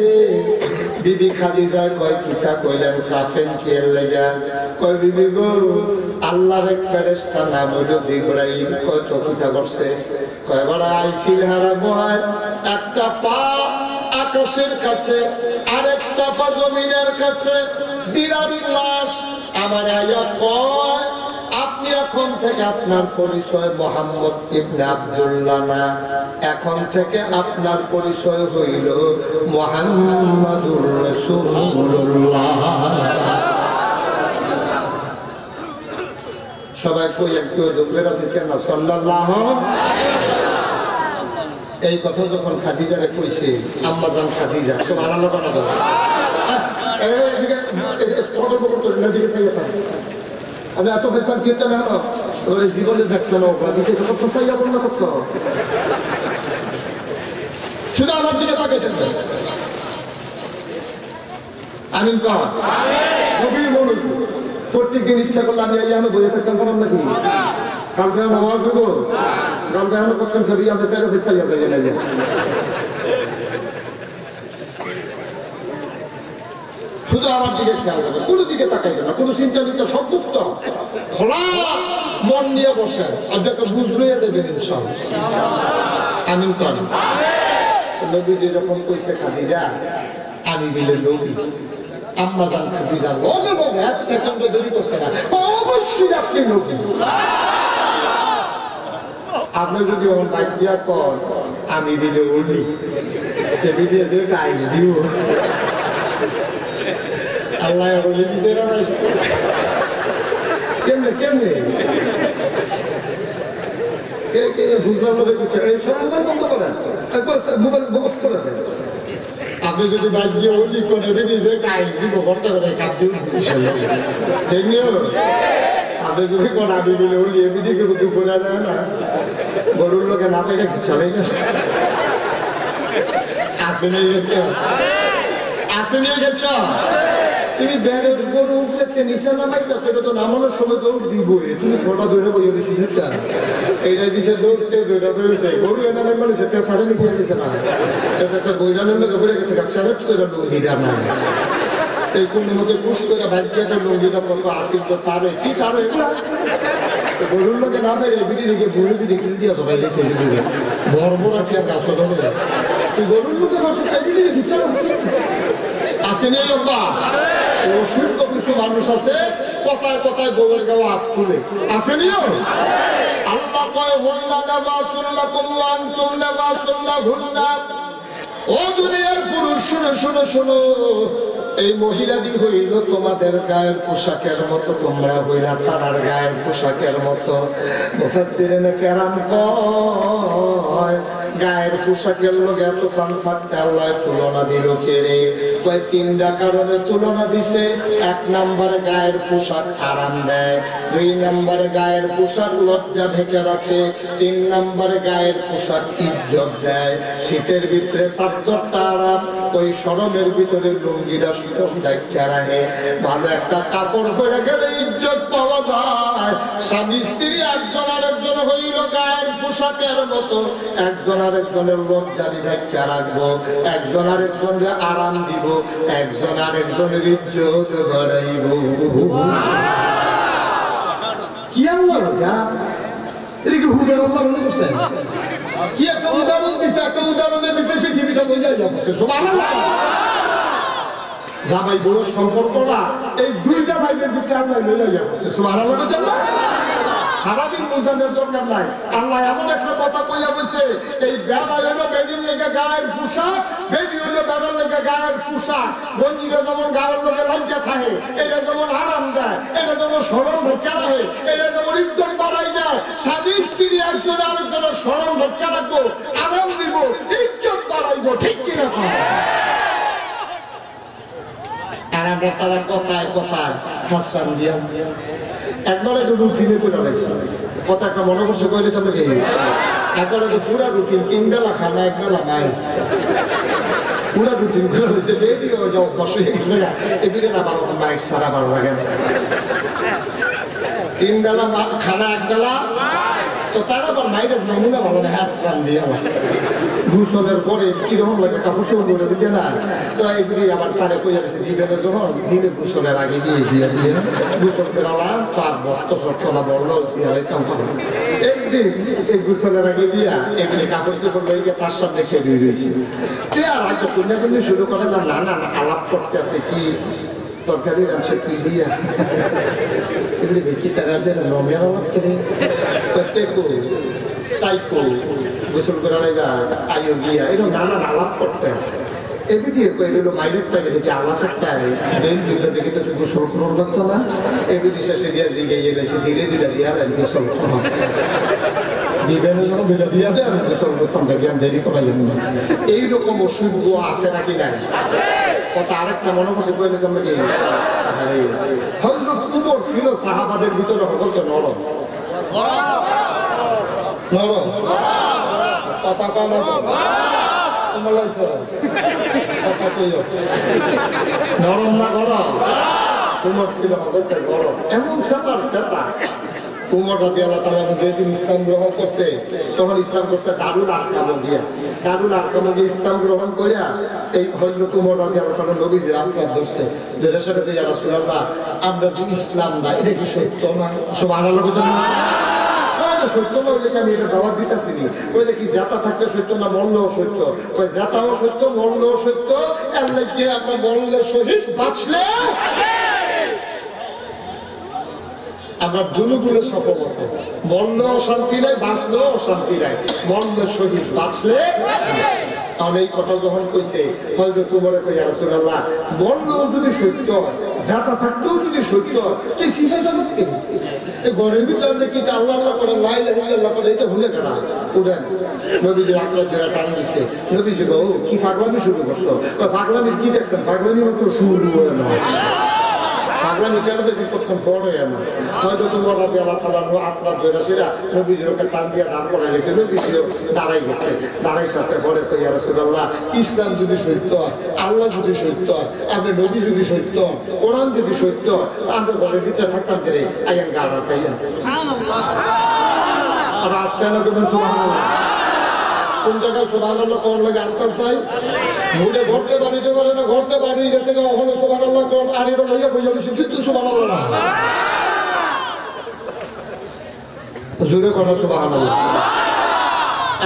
A: বিবি খাদিজা কয় কিতা কইলেন কাফেন কি এর লাগা কয় বিবি গো আল্লাহর এক ফেরেশতা নাম হলো জিবরাইল কয় তো কিতা করছে কয় বড় আইছিল হারাবো একটা পা আকাশের কাছে আরেকটা পা জমিনের কাছে বিরাট লাশ আমার আয়া কয় আপনি এখন থেকে থেকে আপনার পরিচয় মোহাম্মদ ইবনে আব্দুল্লাহ না, এখন থেকে আপনার পরিচয় হইল মুহাম্মাদুর রাসূলুল্লাহ। সবাই কই একটু দুঃখেরা থেকে না সাল্লাল্লাহু। এই কথা যখন খাদিজারে কইছে আম্মা জান খাদিজা সুবহানাল্লাহ বলা যাবে আমি এত ফেসান কীর্তন ওরা জীবনে দেখছেন না করতো শুধু আমার দিকে তাকে আমি প্রত্যেকদিন ইচ্ছা করলে আমি আমি বইয়ে থাকতাম পারলাম নাকি কালকে নামাজ দেবো কালকে আমরা করতাম খাবি আমরা চাইলে ফেসাইয়া যাই শুধু আমার দিকে খেয়াল রাখবেন, কোনো দিকে তাকাইবেন না, কোনো চিন্তা চিন্তা সব মুক্ত খোলা মন নিয়ে বসেন আর যাতে বুঝলে যাবেন ইনশাআল্লাহ। আমিন করেন। নবীজি যখন কইছে খাদিজা আমি দিলে নবী, আম্মা জান খাদিজা লগে লগে এক সেকেন্ডে দেরি করছে না, অবশ্যই আপনি নবী। আপনি যদি ওর বাইক দিয়া কর আমি দিলে ওলি ভিডিও দিয়ে টাইম দিব আল্লাহ বলে দিছে না কেমনে কেমনে কে কে বুঝলাম না দেখছে এই সব বন্ধ করেন একবার মোবাইল বক্স করে দেন। আপনি যদি বাইক দিয়ে ওলি করে ভিডিও টাইম দিব ঘন্টা করে কাপ দিব ঠিক নিয়ে আপনি যদি কোন আমি দিলে ওলি ভিডিওকে বুঝতে বলা যায় না গরুর লোকে না পেয়ে চালাই না আসে নিয়ে গেছ আসে নিয়ে গেছ তুমি ব্যাগের গরু উঠলে নিচে নামাই সেটা তো নামানোর সময় দৌড় দিবই, তুমি ফোটা ধরে বই বেশি নিচা এইটা দিছে দৌড়তে দৌড়া বেরোছে গরু এনে মানে সেটা সারে নিচে দিছে না একটা বইটা নেমে ঘুরে গেছে সারে সেটা লুঙ্গিটা না এই কোনো মধ্যে পুষ করে ভাগ্যটা লুঙ্গিটা কত আসিল তো সারে কি সারে গরুর লোকে না পেরে বিড়ি রেখে বুড়ি বিড়ি কিনে দিয়ে তো বাইরে ছেড়ে দিবে বড় বড় কি আর গাছ ধরে তুই গরুর লোকে বসে চাই বিড়ি রেখে চল আসেনি বাবা অসুস্থ কিছু মানুষ আছে কথায় কথায় বউয়ের গাও হাত খুলে আসেনি আল্লাহ কয় হুন্না লিবাসুল লাকুম ওয়া আনতুম লিবাসুল লাহুন্না। ও দুনিয়ার পুরুষ শুনো শুনো শুনো, এই মহিলাদি হইল তোমাদের গায়ের পোশাকের মতো, তোমরা হইলা তারার গায়ের পোশাকের মতো। মুফাসসিরিনে কেরাম কয় গায়ের পোশাকের লোক এত কান থাকতে আল্লাহ তুলনা দিল কে রে? কয় তিনটা কারণে তুলনা দিছে। এক নম্বরে গায়ের পোশাক আরাম দেয়, দুই নম্বরে গায়ের পোশাক লজ্জা ঢেকে রাখে, তিন নম্বরে গায়ের পোশাক ইজ্জত দেয়। শীতের ভিতরে চাদরটা আরাম, ওই শরমের ভিতরে লুঙ্গিটা শীতল ঢেকে রাখে। ভালো একটা কাপড় পরে গেলে ইজ্জত পাওয়া যায়। স্বামী স্ত্রী একজন আরেকজন হইল গায়ের পোশাকের মতো, একজন আরেকজনের লজ্জারি ঢেকে রাখবো, একজন আরেকজনের আরাম দিব, একজন আরেকজনের ইজ্জত বাড়াইব। কি আল্লাহ এটা কি হুবের আল্লাহ মনে করছেন? কি একটা উদাহরণ দিছে, একটা উদাহরণের ভিতরে পৃথিবীটা বোঝা যাচ্ছে। সুবহানাল্লাহ। জামাই বউয়ের সম্পর্কটা এই দুইটা ভাইয়ের ভিতরে আল্লাহ বোঝা যাচ্ছে। সুবহানাল্লাহ। সারাদিন বোঝানোর দরকার নাই। আল্লাহ এমন একটা কথা কইয়া বলছে, এই বেড়া হলো বেডির লেগে গায়ের পোশাক, বেডি হলো বেড়ার লেগে গায়ের পোশাক। গঞ্জিটা যেমন গায়ের লোকে লজ্জা থাকে, এটা যেমন আরাম দেয়, এটা যেমন সরল ঢেকে রাখে, এটা যেমন ইজ্জত বাড়াই দেয়। স্বামী স্ত্রী একজন আরেকজনের সরল ঢেকে রাখবো, আরাম দিব, ইজ্জত বাড়াইবো। ঠিক কিনা? আর আমরা তারা কথায় কথায় হাসরান দিয়া একবার একটু রুটিনে করে রয়েছে। কথা একটা মনে করছে কইলে তোমাকে একবার একটু পুরা রুটিন, 3 বেলা খানা 1 বেলা মায়ের পুরা রুটিন করে রয়েছে। বেশি বসে গেছে না এদিকে না ভালো মাইক সারা ভালো লাগে না। 3 বেলা খানা 1 বেলা তো তার আবার মাইরের নমুনা ভালো না হাসরান দিয়ে আমার গুসলের পরে কিরকম লাগে কাপড় চোপড় করে দিতে না। তো এগুলি আবার তারে কইয়া গেছে দিবে যখন দিলে গুসলের আগে দিয়ে দিয়ে দিয়ে গুসল পেরালাম তার বস্ত সত্য না বললো দিয়ালাইতাম। একদিন এই গুসলের আগে দিয়া এগুলি কাপড় চোপড় লইকে তার সামনে খেয়ে রয়েছে। আর হয়তো কন্যাকুন্নি শুরু করে না না না আলাপ করতে আছে কি তরকারি রাঁধছে কি দিয়া এগুলি দেখি তারা যে রমের অলাপ করে তাই করি গোসল করা লাগা আয়ো গিয়া এরকম নানান আলাপ করতে আছে এগুলি দিয়ে এগুলো মাইলের টাকা দেখি আলাপের টাকা দিন দুইটা দেখে তো গোসল করুন লাগতো না এগুলি শেষে দিয়ে জিগে গেছে ধীরে ধীরে দিয়া গোসল করুন দিবেন যখন দুইটা দিয়া দেন গোসল করতাম দেখি আমি দেরি করা যাবে না এইরকম অসুখ আছে নাকি নাই কথা আরেকটা মনে করছে কইলে জন্য কি হযরত উমর ছিল সাহাবাদের ভিতরে হযরত নরম নরম কথা কয় না উমর লাইছে কথা কইও নরম না গরম উমর ছিল হযরত গরম এমন সেটা উমর রাদিয়াল্লাহু তাআলা যেদিন ইসলাম গ্রহণ করছে তখন ইসলাম করছে দারুল আরকাম দিয়ে ইসলাম গ্রহণ করিয়া এই হযরত উমর রাদিয়াল্লাহু তাআলা নবীজির আত্মার ধরছে যেটা সাথে ইয়া রাসূলুল্লাহ আমরা যে ইসলাম না এটা কি সত্য না সুবহানাল্লাহ বলেন সত্য না হইলে আমি এটা দাওয়াত দিতেছি কইলে কি জাতা থাকলে সত্য না মরলেও সত্য ওই জাতাও সত্য মরলেও সত্য এর লাগে আমরা মরলে শহীদ বাঁচলে আমরা দুগুণে সফল হতো মরলেও শান্তি নাই বাঁচলেও শান্তি নাই মরলে শহীদ বাঁচলে কারণ এই কথা যখন কইছে হয়তো তোমারে কই রাসূলুল্লাহ মরলেও যদি সত্য জাতা থাকলেও যদি সত্য তুই সিফা জানাত কেন এই ঘরের ভিতরে দেখি আল্লাহ আল্লাহ করে লা ইলাহা ইল্লাল্লাহ করে এটা ভুলে কেনা উঠেন নবীজি আপনার যারা টান দিছে নবীজি গো কি পাগলামি শুরু করতো পাগলামি কি দেখছেন পাগলামি মাত্র শুরু হয় না পাগলামি কেন দেখি কতক্ষণ বড় হয় না হয়তো তোমার রাতে আল্লাহ তাআলা আপনার যারা সেরা নবীজির ওকে টান দিয়ে দাঁড় করা গেছে নবীজিও দাঁড়াই গেছে দাঁড়াই শাসে পরে কই ইয়া রাসূলুল্লাহ ইসলাম যদি সত্য আল্লাহ যদি সত্য আপনি নবী যদি সত্য কোরআন যদি সত্য আমরা ঘরের ভিতরে থাকতাম করে আইয়ান গাড়া খাইয়া সুবহানাল্লাহ আর আজকে না বলেন সুবহানাল্লাহ কোন জায়গায় সুবহানাল্লাহ কোন লাগে আন্তাজ নাই মুড়ে ঘরতে বাড়িতে পারে না ঘরতে বাড়ি গেছে ওখানে সুবহানাল্লাহ কোন আরিরো লইয়া বইয়া বসে কিন্তু সুবহানাল্লাহ না জোরে কোন সুবহানাল্লাহ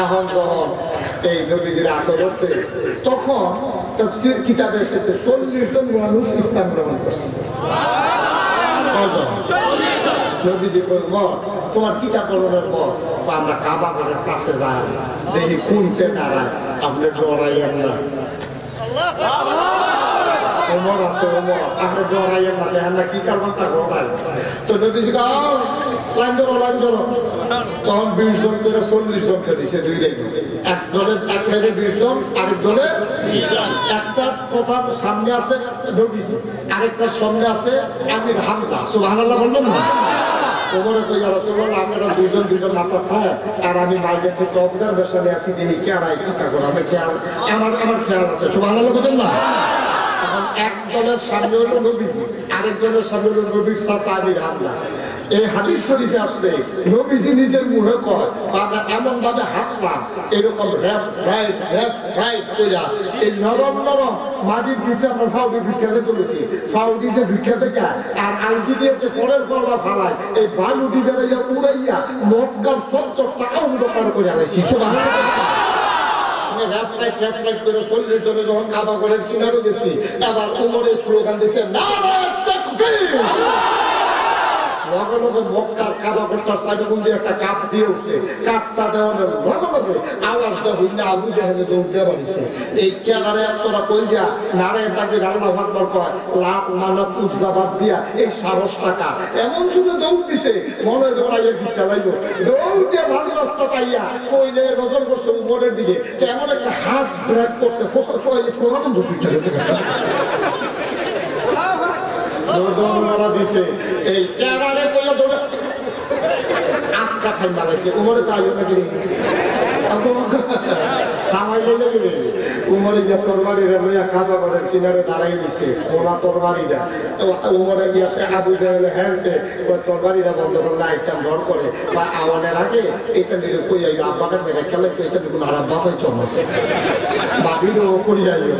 A: এখন যখন এই নবীজির আতর আছে তখন তাফসীর কিতাবে এসেছে 40 জন মানুষ ইসলাম গ্রহণ করছে নবীজি কইল তোমার কিতাব পড়ানোর পর আমরা কাবা ঘরের কাছে যাই দেখি কোনতে দাঁড়ায় আপনি ডরাইয়েন না ওমর আছে ওমর আপনি ডরাইয়েন না দেখেন না কি কারণটা ঘটায় তো নবীজি লাইন ধরো তখন 20 জন করে 40 জন করে দিছে দুই রেখে এক দলে 20 জন আরেক দলে 20 জন একটা প্রথম সামনে আছে নবীজি আরেকটার সামনে আছে আমির হামজা সুবহানাল্লাহ বললেন না ওমরে কই রাসূলুল্লাহ আমরা দুজন মাথা খায় আর আমি বাইরে থেকে অবজারভেশনে আছি দেখি কেরাই কি করে আমি খেয়াল আমার খেয়াল আছে সুবহানাল্লাহ বলেন না এখন এক দলের সামনে হলো নবীজি আরেক দলের সামনে হলো নবীর চাচা আমির হামজা এই হাদিস শরীফে আসছে নবীজি নিজের মুখে কয় আমরা এমন ভাবে হাঁটলাম এরকম রাইট কইরা এই নরম মাটির ভিতরে আমরা ফাউডি ভিক্ষাতে করেছি ফাউডি যে ভিক্ষাতে যায় আর আলগি দিয়ে যে ফলের ফলটা ফালায় এই বালু দিকে উড়াইয়া মক্কার 70টা অন্ধকার করে আনাইছি লেফট করে 40 জনে যখন কাবা ঘরের কিনারে গেছি আবার উমরের স্লোগান দিছে নারায়ে তাকবীর লগে লগে মক্কার কাবা ঘরটার সাইডে বন্ধু একটা কাপ দিয়ে উঠছে কাপটা দেওয়ানোর লগে লগে আওয়াজটা হইনা আবু জাহেলে দৌড় দিয়ে বাড়িছে এই ক্যামেরা তোরা কই দিয়া নারায়ে তাকবীর আল্লাহু আকবার কয় লাখ মানত উজ্জাবাদ দিয়া এই 60 টাকা এমন শুধু দৌড় দিছে মনে হয় ওরা এই চালাইলো দৌড় দিয়ে মাঝ রাস্তা পাইয়া কইলে নজর করছে উমরের দিকে কেমন একটা হাত ব্রেক করছে ফোসা বন্ধ ছুটে গেছে দৌড় দিছে এই ক্যামেরা কইয়া দৌড়ে আটকা খাই মারাইছে উমরে পাইও নাকি সামাই বলে গেলে উমরে গিয়া তরবারিরা লইয়া কাবা ঘরের কিনারে দাঁড়াই দিছে ওনা তরবারিরা উমরে গিয়া আবু জাহেল হ্যান্ডে ওই তরবারিরা বন্ধ করলে একটা ডর করে বা আওয়ানের আগে এটা নিয়ে কই আইলো আব্বাটা মেরে খেলে তো এটা কোনো আর আব্বা হইতো না বাবিরও করি যাইও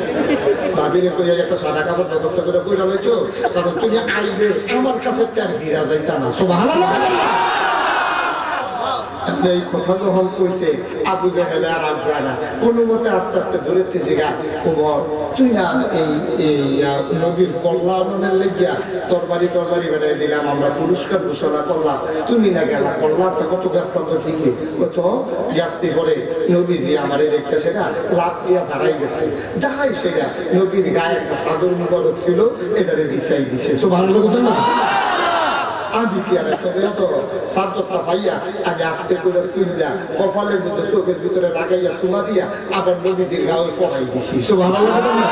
A: বাবিরে কই একটা সাদা কাপড় ব্যবস্থা করে কইরা লইতো কারণ তুমি আইবে আমার কাছে তার বিরা যাইতা না সুবহানাল্লাহ এই কথা যখন কইছে আবু জাহেল আর আবরানা কোনো মতে আস্তে আস্তে ধরে জিগা ওমর তুই না এই নবীর কল্যাণের লেগিয়া তরবারি বেড়াই দিলাম আমরা পুরস্কার ঘোষণা করলাম তুমি না গেলা কল্যাণ তো কত গাছ তো ঠিকই কত গাছটি করে নবীজি আমার দেখতে সেটা লাভ দিয়া দাঁড়াই গেছে দাঁড়াই সেটা নবীর গায়ে একটা চাদর মুবারক ছিল এটারে বিছাই দিছে তো ভালো কথা না আমি কি আর তো সাতটা পাইয়া আমি আস্তে করে তুললা কপালের মধ্যে চোখের ভিতরে লাগাইয়া চুমা দিয়া আবার নবীজির গায়ে পড়াই দিছি তো ভালো লাগে না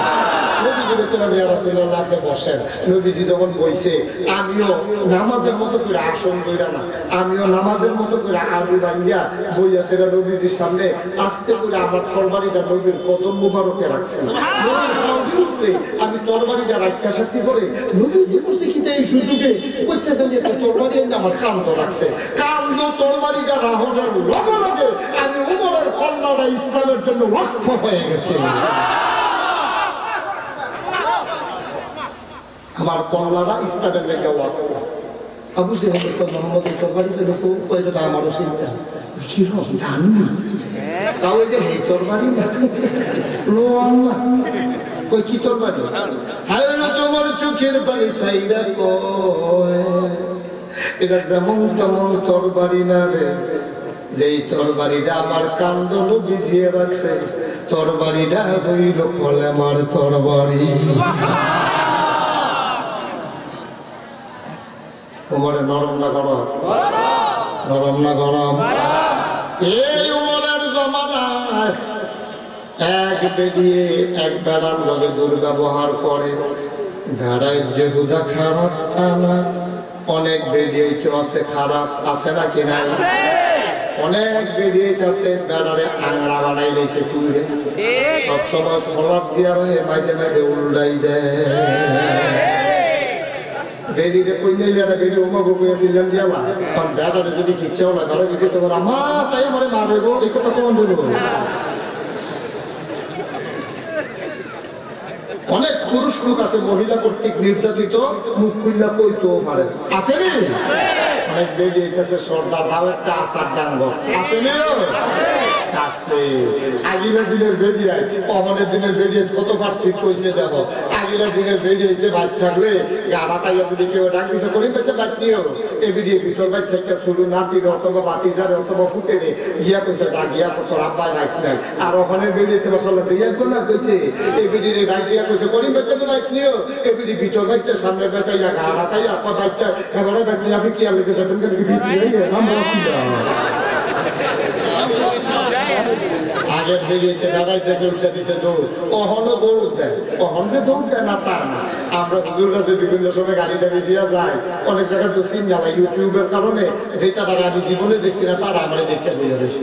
A: নবীজির তোলা বিয়া রাসূলুল্লাহ আপনি বসেন নবীজি যখন বইছে আমিও নামাজের মতো করে আসন বইরা না আমিও নামাজের মতো করে আলু বাঙ্গিয়া বইয়া সেটা নবীজির সামনে আস্তে করে আমার তরবারিটা নবীর কদম মুবারকে রাখছেন আমি তরবারিটা রাখা শাসি করে নবীজি বসে কিতে এই সুযোগে করতেছেন একটা তরবারি আমার কান্দ রাখছে কান্দ তরবারিটা রাহনের লগে লগে আমি উমরের কল্যাণটা ইসলামের জন্য ওয়াকফ হয়ে গেছে আমার কল্যাণটা ইসলামের লেগে ওয়াকফ আবু জাহেল মোহাম্মদের তরবারি ছিল ওইটা আমারও চিন্তা কিরকম ধান না তাও এটা হে তরবারি না লোন না কই কি তরবারি হায় না তোমার চোখের পানি সাইরা কয় এটা যেমন তেমন তরবারি না রে যেই তরবারিটা আমার কান্দল ভিজিয়ে রাখছে তরবারিটা হইল কলেমার তরবারি উমরে নরম না গরম নরম না গরম এই উমরের জমানায় এক বেরিয়ে এক বেড়ার লগে দুর্ব্যবহার করে বেড়ায় যে হুদা খারাপ তা না অনেক বেরিয়ে আছে খারাপ আছে নাকি নাই অনেক বেরিয়ে আছে বেড়ারে আংরা বানাই দিয়েছে পুরে সবসময় ফলাপ দিয়া রয়ে মাঝে মাঝে উল্টাই দেয় বেরিয়ে কইলে বেরিয়ে ওমা বউ আসছিলাম দিয়ালা কারণ বেড়ারে যদি খিচ্ছাও না তাহলে যদি তোমার আমার তাই আমার মারবে গো এই কথা কখন দেবো অনেক পুরুষ লোক আছে মহিলা কর্তৃক নির্যাতিত মুখ খুললা কইতেও পারে আছে নি অনেক বেরিয়ে গেছে সর্দার ভাব একটা আসার ডাঙ্গ আছে নি আছে আগিলা দিনের বেরিয়ে অহনের দিনের বেরিয়ে কত পার্থক্য হয়েছে দেখো আগিলা দিনের বেরিয়েতে বাইক থাকলে গাড়া তাইয়া যদি কেউ ডাক দিতে করি পেছে বাইক নিয়েও এ বেরিয়ে ভিতর বাইক থেকে শুরু নাতির অথবা বাতিজারে অথবা ফুটেরে গিয়া কইছে যা গিয়া কত আব্বাই বাইক নাই আর অহনের বেরিয়েতে বসলে ইয়া কোন না কইছে এ বেরিয়ে ডাক দিয়া কইছে করি পেছে বাইক নিয়েও এ বেরিয়ে ভিতর বাইকটা সামনে বেচাইয়া গাড়া তাইয়া কত বাইকটা এবারে বাইক নিয়ে আপনি কি আর লেগে যাবেন কিন্তু ভিতরে আমরা অসুবিধা আগের বেরিয়েতে বেড়াইতে দৌড়তে দিছে দৌড় অহনও দৌড় দেয় অহনকে দৌড় দেয় না তার না আমরা হুজুর কাছে বিভিন্ন সময় গাড়ি টাড়ি দিয়া যায় অনেক জায়গায় তো চিন জ্বালাই ইউটিউবের কারণে যেটা তারা আমি জীবনে দেখছি না তারা আমার দেখতে বোঝা দেখছি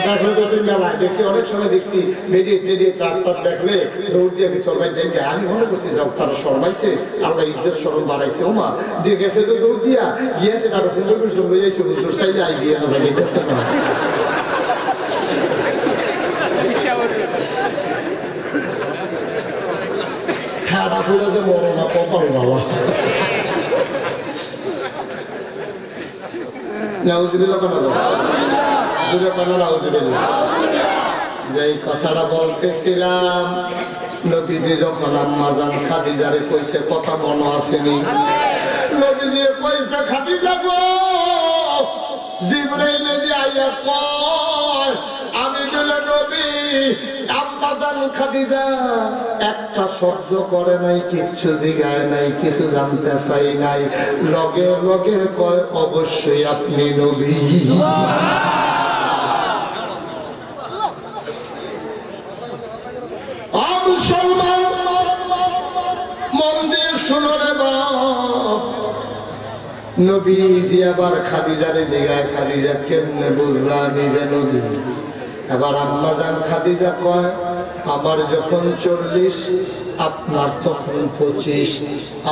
A: দেখলে তো চিন জ্বালাই দেখছি অনেক সময় দেখছি বেরিয়ে টেরিয়ে রাস্তার দেখলে দৌড় দিয়ে ভিতর ভাই যাই আমি মনে করছি যাও তারা শরমাইছে আল্লাহ ইজ্জত স্মরণ বাড়াইছে ওমা যে গেছে তো দৌড় দিয়া গিয়েছে তারা সুন্দর করে চলে যাইছে হুজুর চাইলে আই গিয়ে না দেখতেছে না খারাপ হইলে যে মরো না কপাল বাবা নাউজুবিল্লাহ কেন জুড়ে কেন নাউজুবিল্লাহ যে কথাটা বলতেছিলাম নবীজি যখন আম্মাজান খাদিজারে কইছে কথা মনে আসেনি নবীজি পয়সা খাদিজা গো জিবরাইল দিয়ে আইয়া কয় আমি বলে নবী আম্মাজান খাদিজা একটা শব্দ করে নাই কিচ্ছু জিগায় নাই কিছু জানতে চাই নাই লগে লগে কয় অবশ্যই আপনি নবী মুসলমান মন দিয়ে শোনো রে বাপ নবীজি আবার খাদিজারে জিগায় খাদিজা কেমনে বুঝলা নিজে নবী এবার আম্মাজান খাদিজা কয় আমার যখন 40 আপনার তখন 25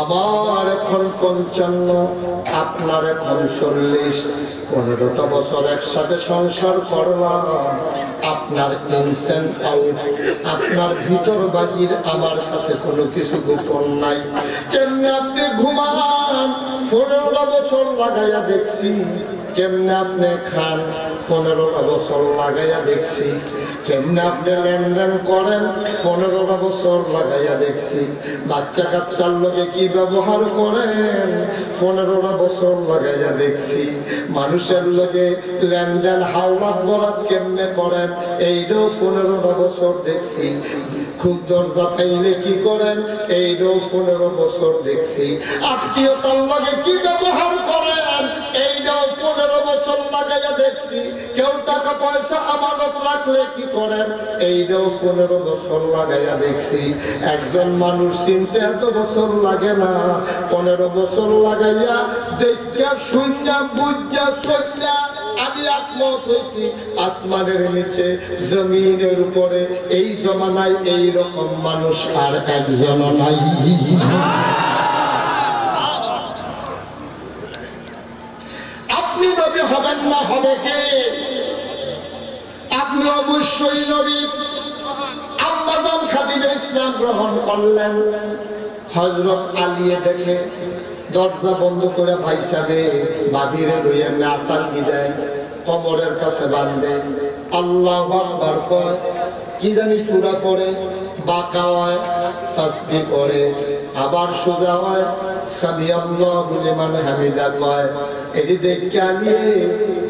A: আমার এখন 55 আপনার এখন 40 15টা বছর একসাথে সংসার করলাম আপনার ইনসেন্স আউট আপনার ভিতর বাহির আমার কাছে কোনো কিছু গোপন নাই কেমনে আপনি ঘুমান 15টা বছর লাগাইয়া দেখছি কেমনে আপনি খান 15টা বছর লাগাইয়া দেখছি কেমনে আপনি লেনদেন করেন 15টা বছর লাগাইয়া দেখছি বাচ্চা কাচ্চার লগে কি ব্যবহার করেন 15টা বছর লাগাইয়া দেখছি মানুষের লগে লেনদেন হাওলাত বরাত কেমনে করেন এইটাও 15টা বছর দেখছি খুব দরজা পাইলে কি করেন এইটাও 15 বছর দেখছি আত্মীয়তার লগে কি ব্যবহার করেন এইটাও 15 বছর লাগাইয়া দেখছি কেউ টাকা পয়সা আমানত রাখলে কি করেন এইটাও 15 বছর লাগাইয়া দেখছি একজন মানুষ চিনতে এত বছর লাগে না 15 বছর লাগাইয়া দেখা শুনয়া বুঝা সজ্জা আমি একমত হয়েছি আসমানের নিচে জমিনের উপরে এই জমানায় এই রকম মানুষ আর একজন নাই আপনি নবী হবেন না হবে কে আপনি অবশ্যই নবী আম্মা জান খাদিজা ইসলাম গ্রহণ করলেন হযরত আলী দেখে দরজা বন্ধ করে ভাই সাহেবে বাবিরে লইয়া নাতার কি দেয় কোমরের কাছে বাঁধে আল্লাহু আকবার কয় কি জানি সূরা পড়ে বাঁকা হয় তাসবিহ পড়ে আবার সোজা হয় সামি আল্লাহু লিমান হামিদা কয় এটি দেখে আনিয়ে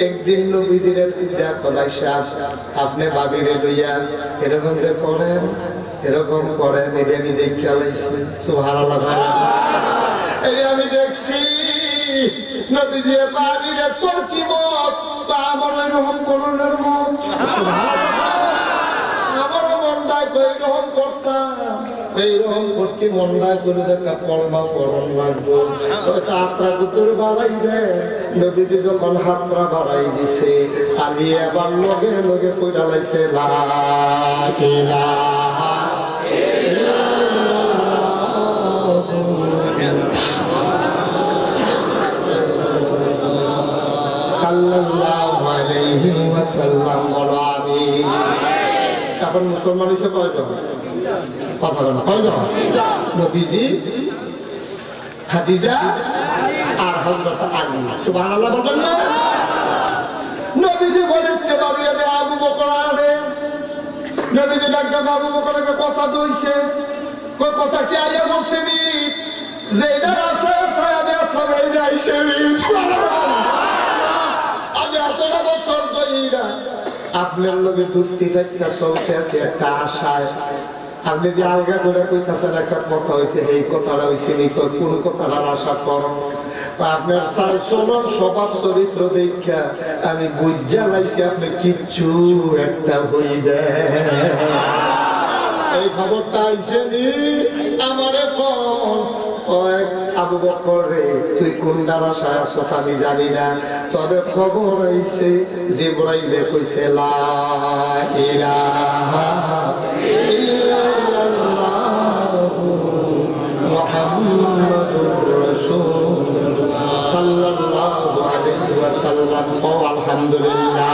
A: একদিন নবীজির যা কলাই সাহেব আপনি বাবিরে লইয়া এরকম যে করেন এরকম করেন এটা আমি দেখে আলাইছি সুবহানাল্লাহ আমি দেখছি নবীজি বাবিরে তোর কি মত তা আমার এরকম করুণের মত আমারও মনটায় এইরকম করতাম এইরকম করতে মনটায় করে একটা কলমা পড়ন লাগবো হাতরা কুতুর বাড়াই দেয় নবীজি যখন হাতরা বাড়াই দিছে আমি এবার লগে লগে কইরা লাইছে লা ইলাহা সাল্লাল্লাহু আলাইহি ওয়াসাল্লাম বলো আমিন এখন মুসলমান হিসেবে কয়জন কথা বলেন কয়জন নবীজি খাদিজা আর হযরত আলী সুবহানাল্লাহ বলেন না নবীজি বলেছে বাবিয়া দে আবু বকর আরে নবীজি ডাকতে আবু বকরকে কথা দইছে কই কথা কি আইয়া বসেনি যে এটা আশায় আশায় আজ আসলাম এই আইছেনি আপনার লোকে দুস্তি একটা চলতে আছে একটা আশায় আপনি যে আলগা করে কইতাছেন একটা কথা হয়েছে এই কথাটা হয়েছে নি কোন কথাটার আশা করো আপনার সার চলন স্বভাব চরিত্র দেখা আমি বুঝা লাইছি আপনি কিচ্ছু একটা হইবে এই খবরটা আইছে নি আমারে আবু বকর রে তুই কোন আশায় আছো আমি জানি না তবে খবর আইছে জিবরাইলে কইছে লা ইলাহা ইল্লাল্লাহু মুহাম্মাদুর রাসূলুল্লাহ সাল্লাল্লাহু আলাইহি ওয়াসাল্লাম আলহামদুলিল্লাহ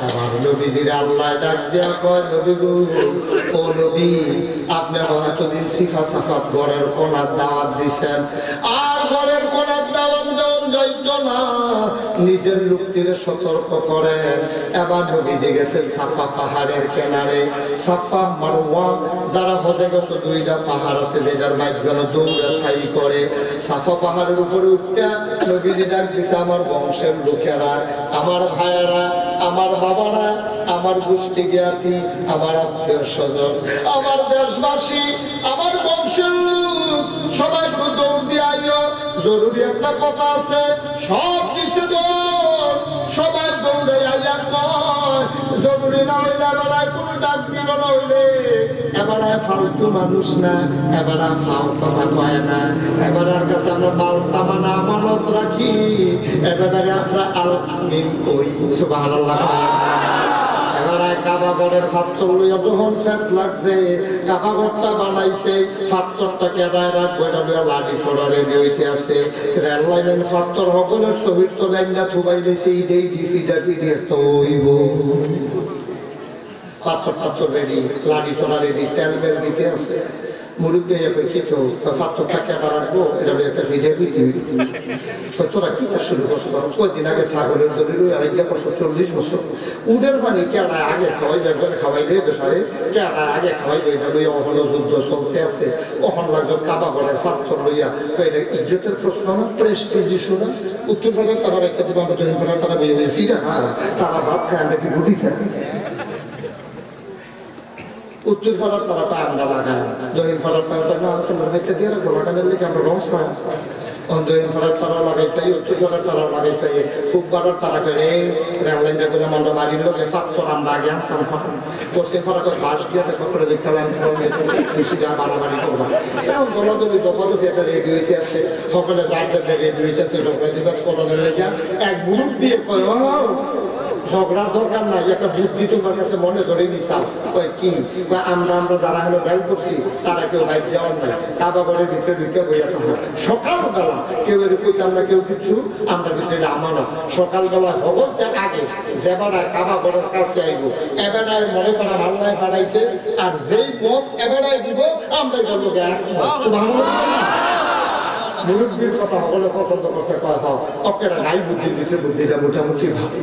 A: আমার নবীজির আল্লাহ ডাক দেয়া কয় নবী গো ও নবী আপনি এতদিন সিফা সাফাত ঘরের কোনার দাওয়াত দিছেন আর ঘরের কোনার দাওয়াত যখন যাইতো না নিজের লোকটিরে সতর্ক করেন এবার নবীজি গেছে সাফা পাহাড়ের কিনারে সাফা মারওয়া যারা হজে গেছে দুইটা পাহাড় আছে যেটার মাঝখানে দৌড়া ছাই করে সাফা পাহাড়ের উপরে উঠতে নবীজি ডাক দিছে আমার বংশের লোকেরা আমার ভাইয়েরা আমার বাবারা আমার গোষ্ঠী জ্ঞাতি আমার আত্মীয় স্বজন আমার দেশবাসী আমার বংশের সবাই দৌড় দিয়ে আইও জরুরি একটা কথা আছে সব কিছু দৌড় সবাই দৌড়ে আইয়া কয় জরুরি না হইলে এবার কোনো ডাক দিল না হইলে এবার ফালতু মানুষ না এবার ফাও কথা কয় না এবার কাছে আমরা মাল সামান আমানত রাখি এবার আমরা আল-আমিন কই সুবহানাল্লাহ এবারে কাবাগরের পাথর লইয়া যখন ফেস লাগছে কাবাগরটা বানাইছে পাথরটা কেডায় রাখবো এটা লইয়া লাঠি ফোড়া রেডি হইতে আছে রেল লাইনের পাথর সকলের শহীদ তো লাইনটা থুবাই দিয়েছে ইডেই ডিফিটা ফিডে তো হইব পাথর রেডি লাঠি ফোড়া রেডি তেল বেল দিতে আছে মুরুব্বী কি তো ফাত্তরটা কেনা রাখবো এটা একটা ভিডিও তো তোরা কি কাজ শুরু করছো কয়েকদিন আগে ছাগলের দলিল আরেকটা করছো 40 বছর উডের পানি কেনা আগে খাওয়াই একবারে খাওয়াইলে বেসারে কেনা আগে খাওয়াইবে এটা লইয়া অহনো যুদ্ধ চলতে আছে অহন লাগবে কাবা ঘরের ফাত্তর লইয়া তো এটা ইজ্জতের প্রশ্ন না প্রেস্টিজ ইস্যু না উত্তর ভারতের তারা একটা দিব আমরা দক্ষিণ ভারত তারা বেরিয়ে সিটা খায় তারা ভাত খায় আমরা কি রুটি খাই উত্তর ভারত তারা পায় আমরা লাগাই দক্ষিণ ভারত তারা না তোমরা হইতে দিয়ে রাখো লাগানোর লেগে আমরা রং খাই দক্ষিণ ভারত তারা লাগাইতে উত্তর ভারত তারা লাগাইতে খুব ভারত তারা করে রেললাইনটা করে আমরা বাড়ির লোকে ফাত্তর আমরা আগে আনতাম পশ্চিম ভারতের বাস দিয়ে করে দেখতাম বেশি যা বাড়াবাড়ি করবা এখন দলাদলি দফাদফি একটা রেডিওতে আছে সকলে যার সাথে রেডিওতে আছে ঝগড়া দিবাদ করণের লেগে এক গ্রুপ দিয়ে কয় ঝগড়ার দরকার নাই একটা বুদ্ধি তোমার কাছে মনে ধরে নিছাও কি আমরা যারা হলো বেল করছি তারা কেউ বাইক যাওয়ার নাই কাবা ঘরের ভিতরে ঢুকে বইয়া থাকবো সকালবেলা কেউ এরকম আমরা কেউ কিছু আমরা ভিতরে আমানো সকালবেলা ভগতের আগে যেবারায় কাবা ঘরের কাছে আইব এবারায় মনে করা মাল্লায় ফাড়াইছে আর যেই মত এবারায় দিব আমরা বলবো মুরব্বীর কথা সকলে পছন্দ করছে অকেরা নাই বুদ্ধির ভিতরে বুদ্ধিটা মোটামুটি ভালো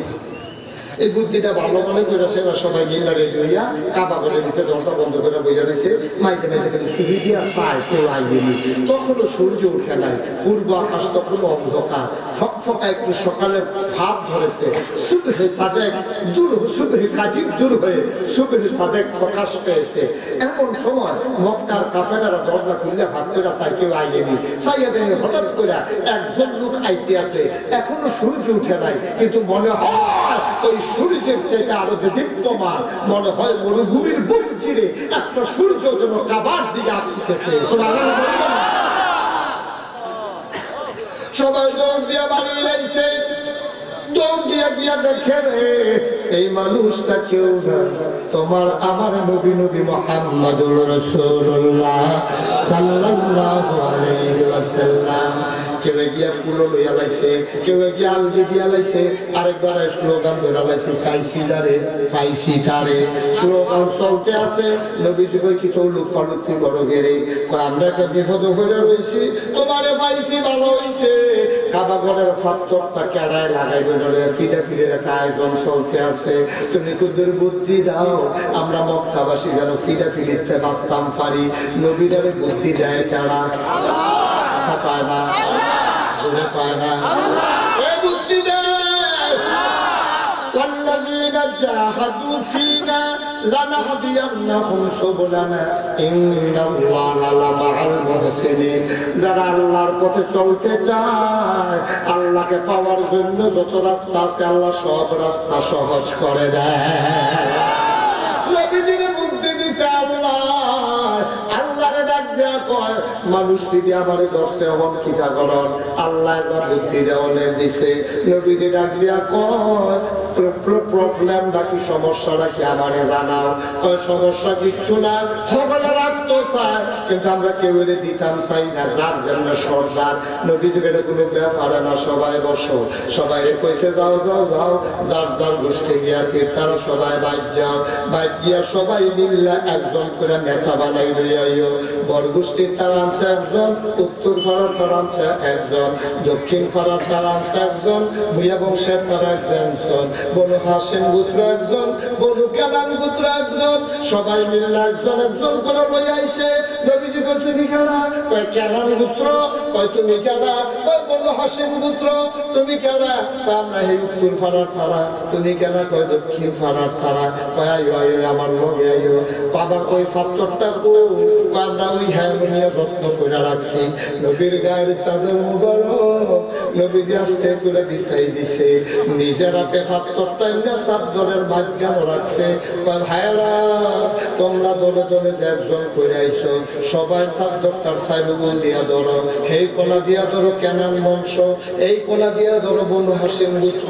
A: এই বুদ্ধিটা ভালো মনে করে সেরা সবাই গিল্লা রেডি হইয়া কাবা ঘরের ভিতরে দরজা বন্ধ করে বইয়া রয়েছে মাইকে মাইকে খালি সুবি দিয়া চায় কেউ আইবেনি তখনও সূর্য উঠে নাই পূর্ব আকাশ তখন অন্ধকার ফকফকা একটু সকালের ভাব ধরেছে সুবহে সাদেক দূর সুবহে কাজিব দূর হয়ে সুবহে সাদেক প্রকাশ পেয়েছে এমন সময় মক্কার কাফেরারা দরজা খুললে ভাব করে চায় কেউ আইবেনি চাইয়া দেখে হঠাৎ করে একজন লোক আইতে আছে এখনো সূর্য উঠে নাই কিন্তু মনে হয় ওই সূর্যের চাইতে আরো যে দীপ্যমান মনে হয় মরুভূমির বুক চিরে একটা সূর্য যেন কাবার দিকে আসতেছে সবাই দৌড় দিয়া বাড়ি লাইছে দৌড় দিয়া দিয়া দেখে রে এই মানুষটা কেউ না তোমার আমার নবী নবী মুহাম্মদুর রাসূলুল্লাহ সাল্লাল্লাহু আলাইহি ওয়াসাল্লাম কেউ গিয়া পুলো লইয়া লাইছে কেউ গিয়া আলগি দিয়া লাইছে আরেকবার স্লোগান ধরা লাইছে চাইছি তারে পাইছি তারে স্লোগান চলতে আছে নবীজি কই কি তো লোক পালুকি বড় গেরে আমরা একটা বিপদ হয়ে রয়েছি তোমারে পাইছি ভালো হইছে কাবা ঘরের ফাত্তরটা কেড়ায় লাগাইবে ধরে ফিরে ফিরে একটা আয়োজন চলতে আছে তুমি কুদের বুদ্ধি দাও আমরা মক্কাবাসী যেন ফিরে ফিরিতে বাঁচতাম পারি নবীদের বুদ্ধি দেয় কেড়া পায় না পায় না বুদ্ধি দেয় والذين جاهدوا فينا لنهدينهم سبلنا إن الله لمع المحسنين যারা আল্লাহর পথে চলতে চায় আল্লাহকে পাওয়ার জন্য যত রাস্তা আছে আল্লাহ সব রাস্তা সহজ করে দেয় নবীজিকে বুদ্ধি দিছে আল্লাহ আল্লাহরে ডাক দেয়া কয় মানুষ যদি আমারে দর্শে হন কিটা করন আল্লাহ যা বুদ্ধি দেওয়ানের দিছে নবীজি ডাক দেয়া কয় প্রবলেমটা কি সমস্যাটা কি আমারে জানাও কয় সমস্যা কিচ্ছু না সকলে রাখতো চায় কিন্তু আমরা কেউ দিতাম চাই না যার জন্য সর্দার নবীজি এটা কোনো ব্যাপারে না সবাই বসো সবাই কইছে যাও যাও যাও যার যার গোষ্ঠী গিয়া তারা সবাই বাইক যাও বাইক গিয়া সবাই মিল্লা একজন করে নেতা বানাই লইয়াইও বড় গোষ্ঠীর তারা আনছে একজন উত্তর ভারত তারা আনছে একজন দক্ষিণ ভারত তারা আনছে একজন ভূয়া বংশের তারা একজন বনু হাসেম গোত্র একজন বনু কেনান গোত্র একজন সবাই মিল্লা একজন একজন করে লই আইছে নবীজি কই তুমি কেনা কই কেনান গোত্র কই তুমি কেনা কই বনু হাসেম গোত্র তুমি কেনা আমরা এই উত্তর ভারত তারা তুমি কেনা কই দক্ষিণ ভারত তারা কই আইও আইও আমার লগে আইও বাবা কই ফাত্তরটা কো আমরা ওই হারমোনিয়া যত্ন করে রাখছি নবীর গায়ের চাদর মুবারক নবীজি আস্তে করে বিছাই দিছে নিজের হাতে ফাত্তরটা ইন্না চাদরের ভাগ্যানো রাখছে ভাইরা তোমরা দলে দলে যে একজন করে আইছো সবাই চাদরটার সাইডগুলো দিয়া ধরো হেই কোনা দিয়া ধরো কেনান মঞ্চ, এই কোনা দিয়া ধরো বনু হাসিম গোত্র,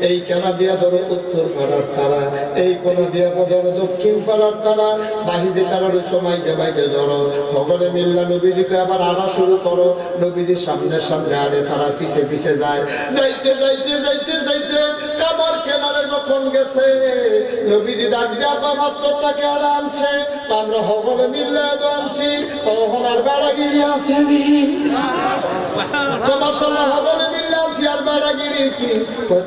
A: এই কোনা দিয়া ধরো উত্তর পাড়ার তারা, এই কোনা দিয়া ধরো দক্ষিণ পাড়ার তারা, বাহিরে তারা সময় মাইকে ধরো, সকলে মিল্লা নবীজিকে আবার আড়া শুরু করো। নবীজি সামনে সামনে আড়ে, তারা পিছে পিছে যায়। যাইতে যাইতে যাইতে যাইতে কাবার কেনারে যখন গেছে, নবীজি ডাক দিয়া বাহাত্তরটাকে আড়া আনছে, আমরা সকলে মিল্লা আনছি। তখন আর বেড়াগিরি আসেনি, তোমার সঙ্গে সকলে মিল্লা আনছি আর বেড়াগিরি কি?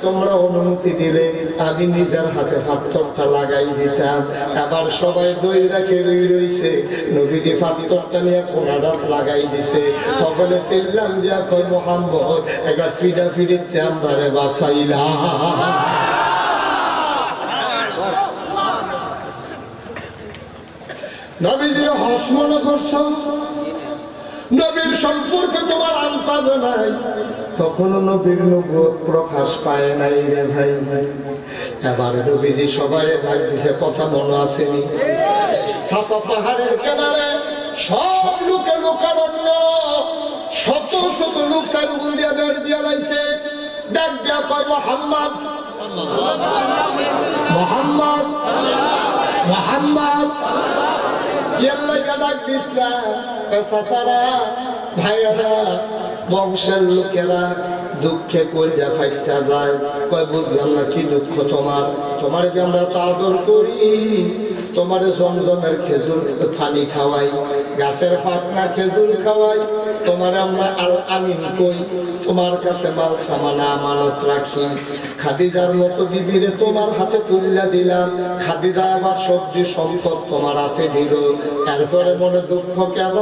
A: তোমরা অনুমতি দিলে আমি নিজের হাতে পাথরটা লাগাই দিতাম। আবার সবাই দই রাখে রইছে, নবীজি পাথরটা নিয়ে কোনাটা লাগাই দিছে। সকলে চিল্লাম দিয়া কই মোহাম্মদ একবার ফিডা ফিরিতে আমরা বাঁচাইলা। নবীজির হস মনে করছ, নবীর সম্পর্কে তোমার আন্দাজ নাই, তখনো নবীর নবুয়ত প্রকাশ পায় নাই রে ভাই। এবারে নবীজি সবাই ভাগ দিছে, কথা মনে আসেনি? সাফা পাহাড়ের কিনারে সব লোকে লোকারণ্য, শত শত লোক চারুগুল দিয়া বেড় দিয়া লাইছে। ডাক দিয়া কয় মোহাম্মদ, মোহাম্মদ, মোহাম্মদ। ইয়াল্লাইকা ডাক দিসলা, চাচারা, ভাইয়ারা, বংশের লোকেরা দুঃখে কইরা ফাইটা যায়। কয় বুঝলাম না কি দুঃখ তোমার? তোমার যে আমরা তো আদর করি, তোমার জমজমের খেজুর পানি খাওয়াই, গাছের ফাটনা খেজুর খাওয়াই, তোমার আমরা আল আমিন কই, তোমার কাছে মাল সামানা আমানত রাখি। খাদিজার মতো বিবিরে তোমার হাতে তুলিয়া দিলাম, খাদিজা আবার সবজি সম্পদ তোমার হাতে দিল। এরপরে মনে দুঃখ কেন?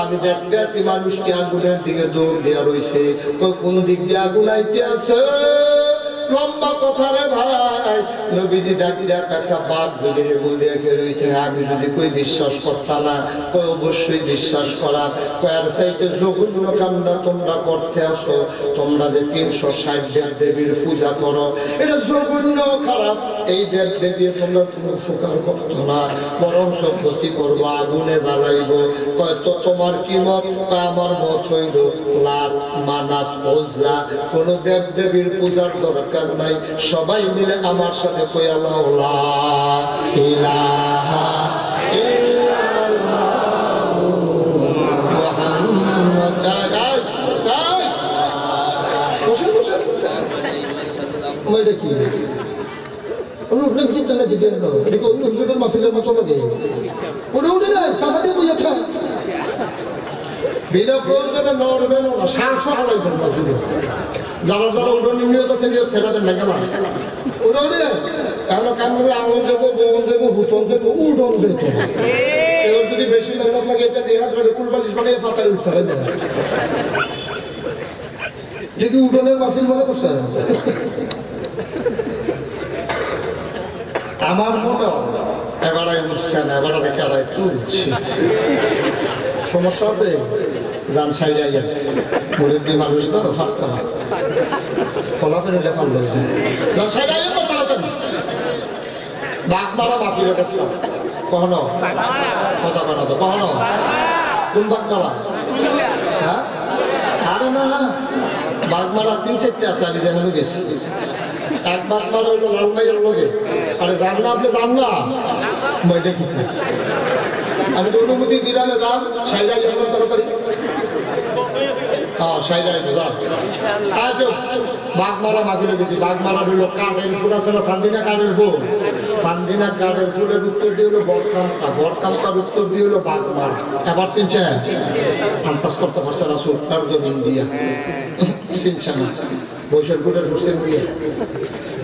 A: আমি দেখতে আছি মানুষটি আগুনের দিকে দৌড় দেওয়া রয়েছে, কোন দিক দিয়ে আগুন আইতে আছে। লম্বা কথা রে ভাই, নবীজি ডাকি ডাক একটা বাঘ বলিয়ে বলিয়ে রয়েছে। আমি যদি কই বিশ্বাস করতাম না, কই অবশ্যই বিশ্বাস করা। কয়ার সাইতে জঘন্য কামটা তোমরা করতে আসো, তোমরা যে 360 দেব দেবীর পূজা করো, এটা জঘন্য খারাপ। এই দেব দেবী তোমরা কোনো উপকার করতো না, বরং ক্ষতি করবো, আগুনে জ্বালাইব। কয় তো তোমার কি মত? আমার মত হইল লাত মানাত ওজা, কোনো দেব দেবীর পূজার দরকার নাই। সবাই মিলে আমার সাথে কই আল্লাহ লা ইলাহা ইল্লাল্লাহ মুহাম্মাদুর রাসূলুল্লাহ। বসে বসে কি অনুপ্রেম চিন্তা দিতে দাও, এটা অন্য হুজুরের মাহফিলের মতো লাগে। ওটা উঠে যায় সাফাতে বুঝে থাক, বিনা প্রয়োজনে নড়বেন না, শ্বাসও হালাইবেন না। শুধু যারা যারা উঠো নিয়ত আছে নিয়ত সেটাতে লেগে না, ওটা উঠে যায়। এখন কাম করে আঙুল দেবো, বোন দেবো, হুতন দেবো, উঠন যেত। এবার যদি বেশি মেহনত লাগে, এটা দেহাত ধরে কুলবালিশ বানিয়ে ফাতারে উঠতে হবে। যদি উঠোনের মাহফিল মনে করছে আমার মনে এবারে উঠছে না, এবারে দেখে আড়াই তুলছি। সমস্যা আছে, যান সাইডে আইয়া মুরব্বী মানুষ তো ফাটতে না, ফলাফল এটা ফাল দেবে। যান সাইডে আইয়া তো তাড়াতাড়ি। বাঘ মারা মাফি রেখেছিলাম কখনো, কথা বানাতো কখনো। কোন বাঘ মারা? হ্যাঁ, আরে না, বাঘ মারা 3-4টা আছে, আমি দেখানো গেছি। এক বাঘ মারা হইলো লালমাইয়ের লোকে। আরে যান না, আপনি যান না, মইটা কি থাকে। আমি তো অনুমতি দিলাম, যান সাইডে আইসা তাড়াতাড়ি। হ্যাঁ, সাইডে আইসো যান। আজ বাঘমারা মাফিলে গেছি। বাঘমারা হইল কাঠের ফুল আছে না, সান্দিনা কাঠের ফুল। সান্দিনা কাঠের ফুলের উত্তর দিয়ে হলো বরকামটা, বরকামটার উত্তর দিয়ে হলো বাঘমারা। এবার চিনছে? আন্দাজ করতে পারছে না, সুলতার জমিন দিয়া চিনছে না। বৈশাখপুরের হোসেন দিয়ে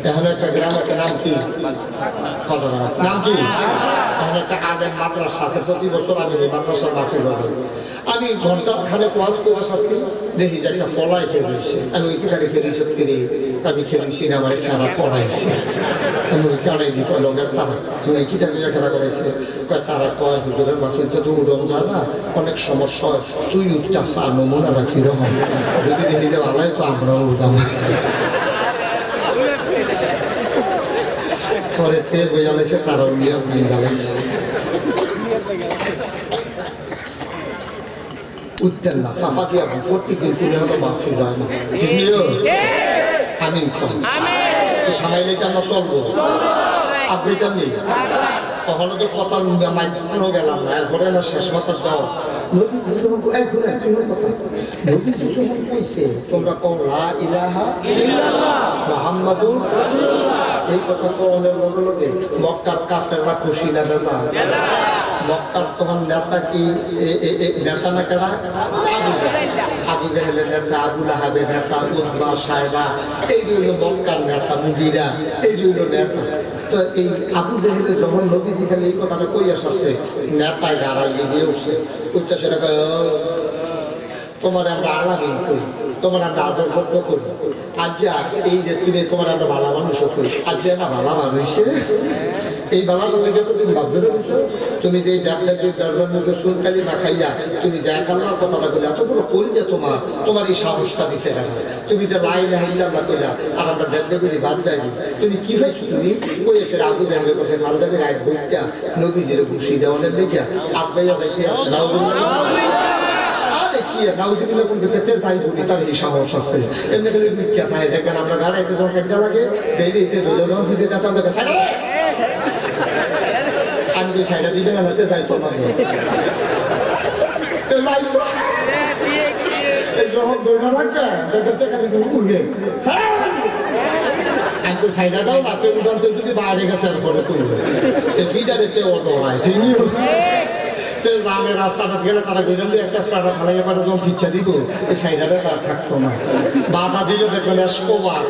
A: এখানে একটা গ্রাম আছে, নাম কি? নাম কি? এখানে একটা আলেম মাদ্রাসা আছে, প্রতি বছর আমি এই মাদ্রাসার মাফি বলি। আমি ঘন্টা খানে কোয়াশ আসছি, দেখি যে একটা ফলাই খেয়ে দিয়েছে। আমি ওইখানে খেলি সত্যি আমি খেলেছি না, আমার খেলা পড়াইছি। আমি ওই কারাই দিই লগের তারা কি জানি খেলা করাইছে। তারা কয় হুজুরের মাফিলটা তো উড়ন যায় না, অনেক সমস্যা হয়, তুই উঠটা চা নমুনা রাখি রকম, যদি দেখি যে ভালাই তো আমরাও উঠাম। পরে তে বোঝালাইছে, তারাও নিয়ে জ্বালাইছে। উঠতেন না সাফা দিয়া প্রত্যেকদিন তুলে হলো মাফি হয় না আমি থামাইলে আমরা চলবো আপনি জাননি কখনো তো কথা মাইক্রো গেলাম না এরপরে না শেষ কথা যাও তোমরা কও লা ইলাহা মুহাম্মাদুর এই কথা কওয়ার লগে লগে মক্কার কাফেররা খুশি না বেজা মক্কার তখন নেতা কি নেতা না কেনা আবু জাহেলের নেতা আবু লাহাবের নেতা উতবা সাহেবা এই হইল মক্কার নেতা মুদিরা এই হইল নেতা তো এই আবু জাহেলের যখন নবীজি খালি এই কথাটা কইয়া আসছে নেতায় গাড়াই দিয়ে উঠছে উঠছে সেটা তোমার আমরা আলামিন করি তোমার আমরা আদর যত্ন করি আজকে এই যে তুমি তোমার আমরা ভালো মানুষ করি আজকে না ভালো মানুষ এই বাবার লেগে তো তুমি ভাবতে পেরেছো তুমি যে দরবার মধ্যে সুলকালি না খাইয়া তুমি যা খাল্লার কথাটা বলে এতগুলো করিলে তোমার এই সাহসটা দিছে রাখা তুমি যে লাই লাইলাম না কইলা আর আমরা দেবদেবী বাদ যাইনি তুমি কি ভাইছো তুমি ওই এসে আবু জাহেলের কাছে পাঞ্জাবের এক বইটা নবীজির ঘুষি দেওয়ানের লেগে আব্বাইয়া যাইতে আছে নাও নাউজুবিল্লাহ বলতে তাই বলি তার এই সাহস আছে এমনি করে বিখ্যাত হয় দেখবেন আমরা গাড়াইতে যখন একটা লাগে বেরিয়েতে ধরে যখন ফিজে টাকা দেবে আমি তো সাইডা দিবে না হতে যাই সমাজ যখন দৌড়া রাখবে দেখতে খালি উঠবে আমি তো সাইডা যাও না কেউ যদি বাইরে গেছে পরে তুলবে ফিডারেতে অটো হয় ঠিক রাস্তাটা গেলে তারা গেলেন একটা সারা খালাই পারে যখন খিচ্ছা দিব এই সাইডাটা তার থাকতো না বাধা দিলে দেখবেন এসকোবার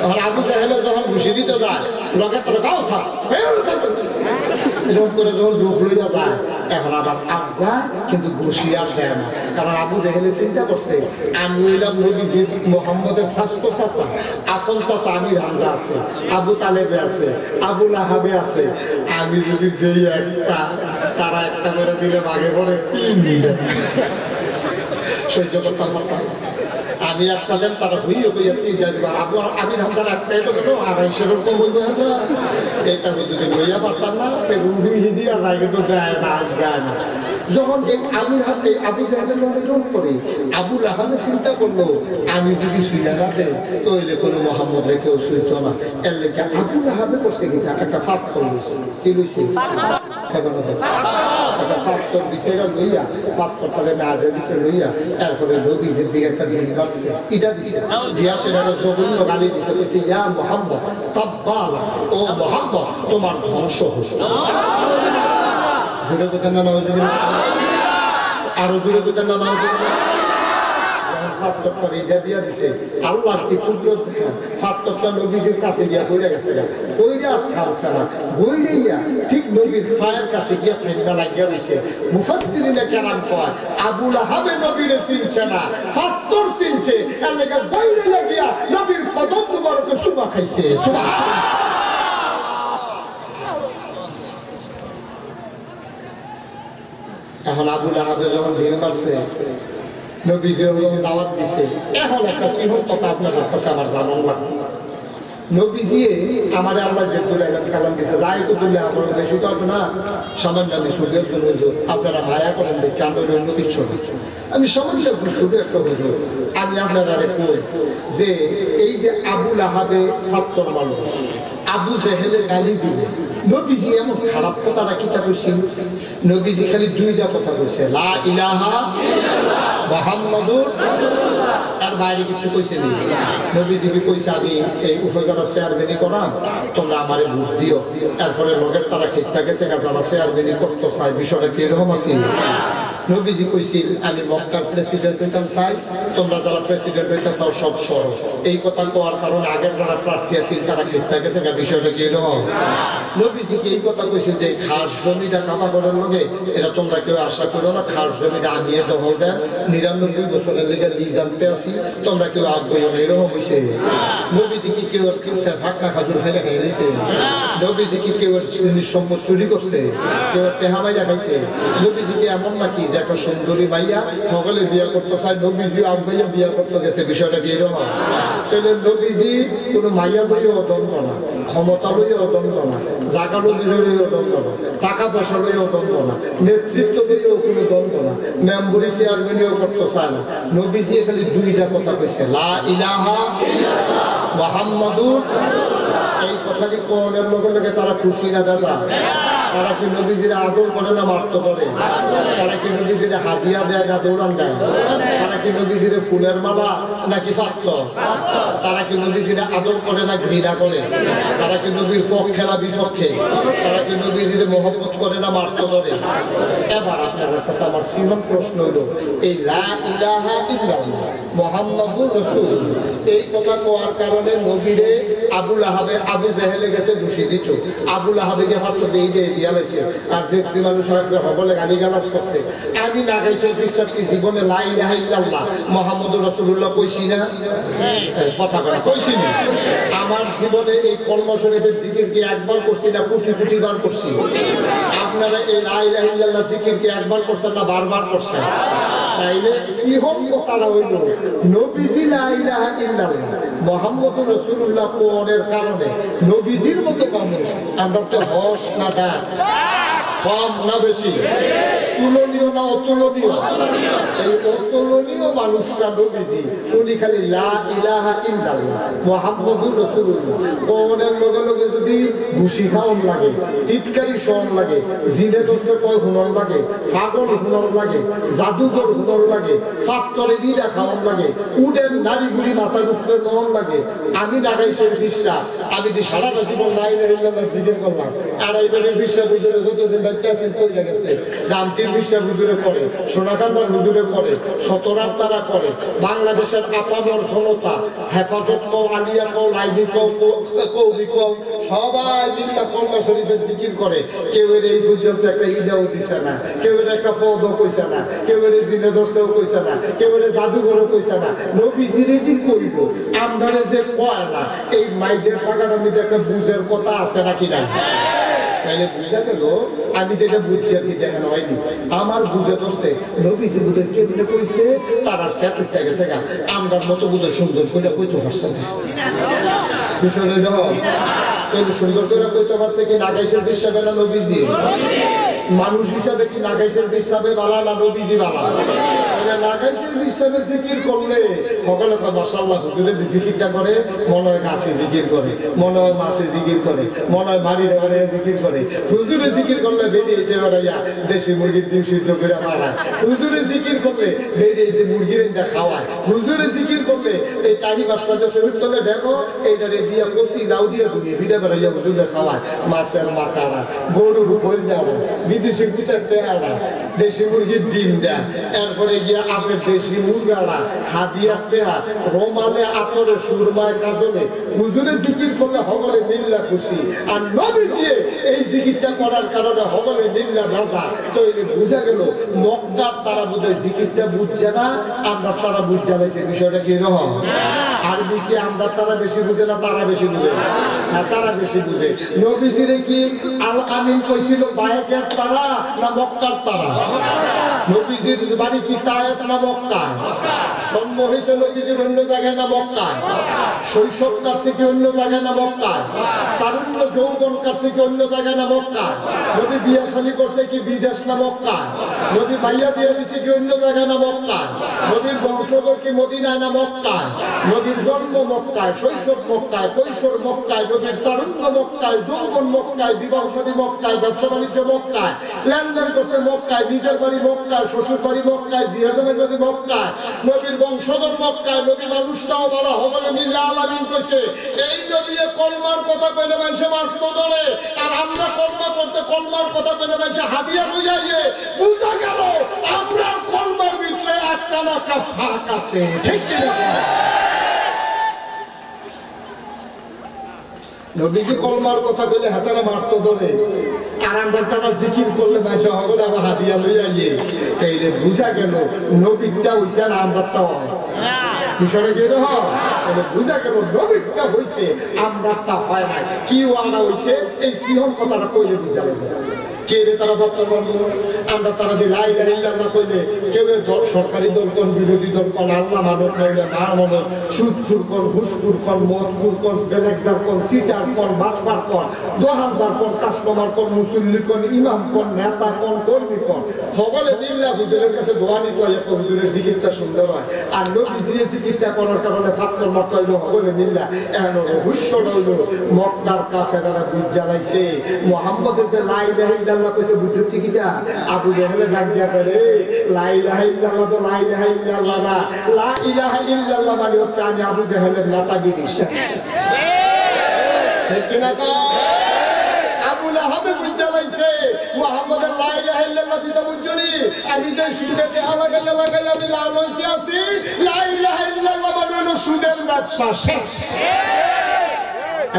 A: তখন আবু জাহেলে যখন ঘুষি দিতে যায় লোকের তারা গাও থাক এরকম করে যখন লোক লইয়া যায় এখন আবার আব্বা কিন্তু ঘুষি আর দেয় না কারণ আবু জাহেলে চিন্তা করছে আমি হইলাম নবীজি মোহাম্মদের স্বাস্থ্য চাচা আপন চাচা আমি হামজা আছে আবু তালেবে আছে আবু লাহাবে আছে আমি যদি দেই একটা তারা একটা করে দিলে ভাগে পড়ে কি নিবে সহ্য করতাম পারতাম আমি একটা দেন তারা হইয়ে হইয়া তিন যাইব আবু আমি হামজার একটাই তো কেন আড়াই সেরকম বলবো এটা যদি হইয়া পারতাম না রুহি দিয়া যায় কিন্তু দেয় না দেয় না যখন এই আমির হাতে আবু জাহেলের মধ্যে যোগ করে আবু লাহাবে চিন্তা করলো আমি যদি শুইয়া না দেয় তাহলে কোনো মোহাম্মদ কেউ শুইত না এর লেগে আবু লাহাবে করছে কিন্তু একটা ফাঁক করলো কি লইছে একটা ফাঁকর বিষয়টা লইয়া ফাঁকর তাহলে মেয়াদের দিকে লইয়া তারপরে নবীজের দিকে একটা দিন বাড়ছে এটা দিছে দিয়া সেটা জঘন্য গালি দিছে বলছে ইয়া মোহাম্মদ তাব্বালা ও মোহাম্মদ তোমার ধ্বংস হোক জুড়ে কোথায় না নজরুল আরো জুড়ে কোথায় না নজরুল ফাত্তরটা রেজা দিয়া দিছে আল্লাহর কি কুদরত ফাত্তরটা নবীজির কাছে গিয়া বইরা গেছে বইরা আর থামছে না বইরাইয়া ঠিক নবীর ফায়ের কাছে গিয়া থাইবা লাগিয়া রইছে মুফাসসিরিনে কেরাম কয় আবু লাহাবে নবীরে চিনছে না ফাত্তর চিনছে এর লাগা বইরাইয়া গিয়া নবীর কদম মুবারকে সুবা খাইছে সুবহানাল্লাহ এখন আবু লাহাবে যখন ভিড় মারছে নবীজি দাওয়াত দিছে এখন একটা সিংহ কথা আপনার কাছে আমার জানান লাগবে নবীজি আমার আল্লাহ যে দুলাইলাম কালাম দিছে যাই তো দুলে আমার বেশি তো না সামান্য আমি শুধু একজন হুজুর আপনারা মায়া করেন দেখি আমরা অন্য কিছু আমি সামান্য শুধু একটা হুজুর আমি আপনারা কই যে এই যে আবু লাহাবে ফাত্তর মানুষ আবু জাহেলে গালি দিবে নবীজি এমন খারাপ কথাটা কিতা কইছেন নবীজি খালি দুইটা কথা কইছে লা ইলাহা মুহাম্মাদুর রাসূলুল্লাহ তার বাইরে কিছু কইছে না নবীজি কি কইছে আমি এই উপজেলা চেয়ারম্যানই করাম তোমরা আমারে ভোট দিও তারপরে লোকের তারা খেতে গেছে যারা চেয়ারম্যানই করতে চায় বিষয়টা কি এরকম আছে নবীজি কইছিল আমি মক্কার প্রেসিডেন্ট হইতাম চাই তোমরা যারা প্রেসিডেন্ট হইতে চাও সব সরো এই কথা কোয়ার কারণে আগের যারা প্রার্থী আছে তারা খেতে গেছে বিষয়টা কি এরকম নবীজি কি এই কথা কইছে যে খাস জমিটা কাপা করার লগে এটা তোমরা কেউ আশা করো না খাস জমিটা আনিয়ে দখল দেন 99 বছরের লেগে লিজ আনতে আসি তোমরা কেউ আগ্রহ নেই এরকম হইছে নবীজি কি কেউ ফাঁকা খাজুর খাইলে খাই নিছে নবীজি কি কেউ সম্পদ চুরি করছে কেউ টেহা মাইয়া খাইছে নবীজি কি এমন নাকি যে একটা সুন্দরী মাইয়া সকলে বিয়ে করতে চায় নবীজি পাইয়া বিয়া করতে গেছে, বিষয়টা কি এরকম? তাহলে নবীজি কোনো মাইয়া লইয়াও দ্বন্দ্ব না, ক্ষমতা লইয়াও দ্বন্দ্ব না, জায়গা লইয়াও দ্বন্দ্ব না, টাকা পয়সা লইয়াও দ্বন্দ্ব না, নেতৃত্ব লইয়াও কোনো দ্বন্দ্ব না, মেম্বরি চেয়ারম্যানেও করতে চায় না। নবীজি খালি দুইটা কথা কইছে, লা ইলাহা মুহাম্মাদুর। এই কথাটি কোরআনের লগে লগে তারা খুশি না দাদা? তারা কি নবীজিরা আদর করে না মারতে করে? তারা কি নবীজিরা হাদিয়া দেয় না দৌড়ান দেয়? তারা কি নবীজিরে ফুলের মালা নাকি ফাত্ত? তারা কি নবীজিরা আদর করে না ঘৃণা করে? তারা কি নবীর পক্ষে না বিপক্ষে? তারা কি নবীজিরে মহব্বত করে না মারতে করে? এবার আপনার কাছে আমার সিমন প্রশ্ন হইল, এই লা ইলাহা ইল্লাল্লাহ মুহাম্মাদুর রাসূলুল্লাহ এই কথা কোয়ার কারণে নবীরে আবুল আহাবের আবু জেহেলে গেছে দোষী দিত, আবুল আহাবেকে ফাত্ত দিয়ে দিয়া লাইছে, আর যে মানুষ সকলে গালিগালাজ করছে। আমি না গাইছে বিশ্বাস কি জীবনে লা ইলাহা ইল্লাল্লাহ মুহাম্মাদুর রাসূলুল্লাহ কইছি না? কথা বলা কইছি না? আমার জীবনে এই কলমা শরীফের জিকির কি একবার করছি না কোটি কোটি বার করছি? আপনারা এই লা ইলাহা ইল্লাল্লাহ জিকির কি একবার করছেন না বারবার করছেন? তাইলে সিহন কথাটা হইল নবীজি লা ইলাহা ইল্লাল্লাহ মুহাম্মাদুর রাসূলুল্লাহ কোরআনের কারণে নবীজির মতো মানুষ আমরা তো হস না ডাক, কম না বেশি, তুলনীয় না অতুলনীয়? এই অতুলনীয় মানুষটা নবীজি, উনি খালি লা ইলাহা ইল্লাল্লাহ মুহাম্মাদুর রাসূলুল্লাহ কোরআনের লগে লগে যদি ঘুষি খাওয়ান লাগে, টিটকারি শোন লাগে, জিনে ধরতে কয় হুনন লাগে, পাগল হুনন লাগে, জাদুঘর হুনন লাগে, ফাত্তরে নিরা খাওয়ান লাগে, উডের নারী গুলি মাথা গুছতে নহন লাগে। আমি নাগাইছেন বিশ্বাস, আমি যে সারাটা জীবন লা ইলাহা ইল্লাল্লাহ জিকির করলাম, আড়াইবারের বিশ্বাস বুঝলে যতদিন বাচ্চা আছেন পয়সা গেছে, জামতির বিশ্বাস হুজুরে করে, সোনাকান্দার হুজুরে করে, সতরার তারা করে, বাংলাদেশের আপামর জনতা হেফাজত কও, আলিয়া কও, লাইভি কও, কৌবি কও, সবাই মিল্লা কলমা শরীফের জিকির করে। কেউ এর এই পর্যন্ত একটা ইদাও দিছে না, কেউ এর একটা পদও কইছে না, কেউ এর জিনে দর্শও কইছে না, কেউ এর জাদুঘরও কইছে না। নবীজিরে কি কইব আমরারে যে কয় না, এই মাইদের থাকার মধ্যে একটা বুঝের কথা আছে নাকি না? তাইলে বুঝা গেল আমি যেটা বুঝছি আর কি দেখানো হয়নি, আমার বুঝে ধরছে নবীজি বুঝে কে দিলে কইছে তারা সেট উঠে গেছে গা, আমরার মতো বুঝে সুন্দর করে কইতে পারছে না। বিষয় সুন্দর করে কইতে পারছে কি নাগাইশের হিসাবে না নবীজি? মানুষ হিসাবে কি নাগাইশের হিসাবে বালা না নবীজি বালা? নাগাইশের হিসাবে জিকির করলে সকলে মাশাআল্লাহ হুজুরে যে জিকিরটা করে মনে হয় গাছে জিকির করে, মনে হয় মাছে জিকির করে, মনে হয় বাড়ি ঘরে জিকির করে। হুজুরে জিকির করলে বেরিয়ে যেতে বেড়াইয়া দেশি মুরগির ডিম সিদ্ধ করে মারায়, হুজুরে জিকির করলে বেরিয়ে যে মুরগির এটা খাওয়ায়, হুজুরে জিকির করলে এই টাহি বাসটা যে শরীর তোলে দেখো এইটারে দিয়া কষি লাউ দিয়ে ঘুরিয়ে ফিরে বেড়াইয়া হুজুরে খাওয়ায়। মাছের মাথাটা, গরুর কলজাটা, বিদেশি কুচার তেহাটা, দেশি মুরগির ডিমটা, এরপরে গিয়া আপনার দেশি মুরগাটা, হাদিয়া তেহা, রোমালে আতরে সুরমায় কাজলে হুজুরে জিকির করলে হগলে মিল্লা খুশি, আর নবীজি এই জিকিরটা করার কারণে হগলে মিল্লা ভাজা। তো বুঝা গেল মক্কার তারা বোধহয় জিকিরটা বুঝছে না, আমরা তারা বুঝ জানাইছে। বিষয়টা কি এরকম? আর বুঝি আমরা তারা বেশি বুঝে না তারা বেশি বুঝে? হ্যাঁ, তারা বেশি বুঝে। নবীজিরে কি আল আমিন কইছিল বায়েকের তারা না মক্কার তারা? নবীজির বাড়ি কি তায়েফ না মক্কায়? জন্ম হয়েছে নবীজির অন্য জায়গায় না মক্কায়? শৈশব কাছে কি অন্য জায়গায় না মক্কায়? তারুণ্য যৌবন কাছে কি অন্য জায়গায় না মক্কায়? নবী বিয়ে শাদী করছে কি বিদেশ না মক্কায়? নবী ভাইয়া বিয়ে দিছে কি অন্য জায়গায় না মক্কায়? নবীর বংশধর কি মদিনায় না মক্কায়? নবীর জন্ম মক্কায়, শৈশব মক্কায়, কৈশোর মক্কায়, নবীর তারুণ্য মক্কায়, যৌবন মক্কায়, বিবাহ শাদী মক্কায়, ব্যবসা বাণিজ্য মক্কায়, লেনদেন করছে মক্কায়, নিজের বাড়ি মক্কায়, শ্বশুর বাড়ি মক্কায়, জিহাজমের বাড়ি মক্কায়, নবীর বংশধর মক্কায়, নবী মানুষটাও বলা হবলে মিল্লা আলামিন কইছে। এই নবী কলমার কথা কইলে মানুষে মারত ধরে, আর আমরা কলমা করতে কলমার কথা কইলে মানুষে হাদিয়া বুঝাইয়ে। বুঝা গেল আমরা কলমার ভিতরে একটা না একটা ফাঁক আছে, ঠিক কি না? নবীজি কলমার কথা বলে হাতারা মারতো ধরে, আর আমরা তারা জিকির করলে মাসে হগল আবার হাদিয়া লইয়া গিয়ে। তাইলে বুঝা গেল নবীটা হইছে না আমরাটা হয়। বিষয়টা কি হয়? বুঝা গেল নবীটা হইছে আমরাটা হয় না। কি ওয়ানা হইছে এই সিহন কথাটা কইলে বুঝা গেল। কে রে তারা বার্তা মারলো? আমরা তারা যে লা ইলাহা ইল্লাল্লাহ কইলে কেউ দল সরকারি দল কোন বিরোধী দল কোন আল্লাহ মানব নইলে মা মনে সুদ খুর কোন ঘুষ খুর কোন মদ খুর কোন বেলেগদার কোন সিটার কোন বাটপার কোন দোকানদার কোন কাস্টমার কোন মুসল্লি কোন ইমাম কোন নেতা কোন কর্মী কোন সকলে নিল্লা হুজুরের কাছে দোয়ানি কয়ে হুজুরের জিকিরটা সুন্দর হয় আর নবী যে জিকিরটা করার কারণে ফাত্তর মত হইল সকলে নিল্লা এখন রহস্য হইল মক্কার কাফেররা বুঝ জ্বালাইছে মুহাম্মদের যে লা ইলাহা ইল্লাল্লাহ কইছে বুঝতে কিটা আবু জাহেলে ডাক দিয়া করে লা ইলাহা ইল্লাল্লাহ তো লা ইলাহা ইল্লাল্লাহ না লা ইলাহা ইল্লাল্লাহ মানে হচ্ছে আমি আবু জাহেলের নেতাগিরি ঠিক কিনা আবু লাহাব বুঝ জ্বালাইছে মুহাম্মদের লা ইলাহা ইল্লাল্লাহ দিতে বুঝছনি আমি যে সুদেতে লাগাই আমি লালইতে আছি লা ইলাহা ইল্লাল্লাহ মানে হলো সুদের ব্যবসা শেষ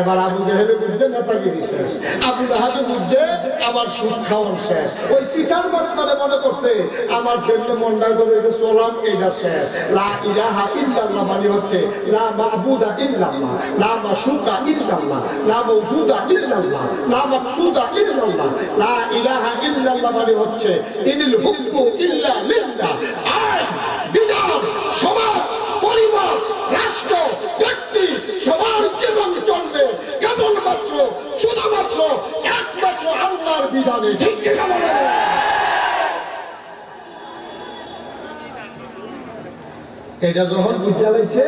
A: এবার আবু জাহেল বুঝছে নেতাগিরি শেষ আবু লাহাব বুঝছে আমার সুদ খাওয়ান শেষ ওই সিটার বাটপারে মনে করছে আমার জন্য মন্ডাই করে যে সোলাম এইটা শেষ লা ইলাহা ইল্লাল্লাহ মানে হচ্ছে লা মাবুদা ইল্লাল্লাহ লা মাশুকা ইল্লাল্লাহ লা মাওজুদা ইল্লাল্লাহ লা মাকসুদা ইল্লাল্লাহ লা ইলাহা ইল্লাল্লাহ মানে হচ্ছে ইনিল হুকমু ইল্লা লিল্লাহ আইন বিধান সমাজ পরিবার রাষ্ট্র ব্যক্তি সবার জীবন চলবে কেবলমাত্র শুধুমাত্র একমাত্র আল্লাহর বিধানে ঠিক কিনা বলেন এটা যখন বুঝালাইছে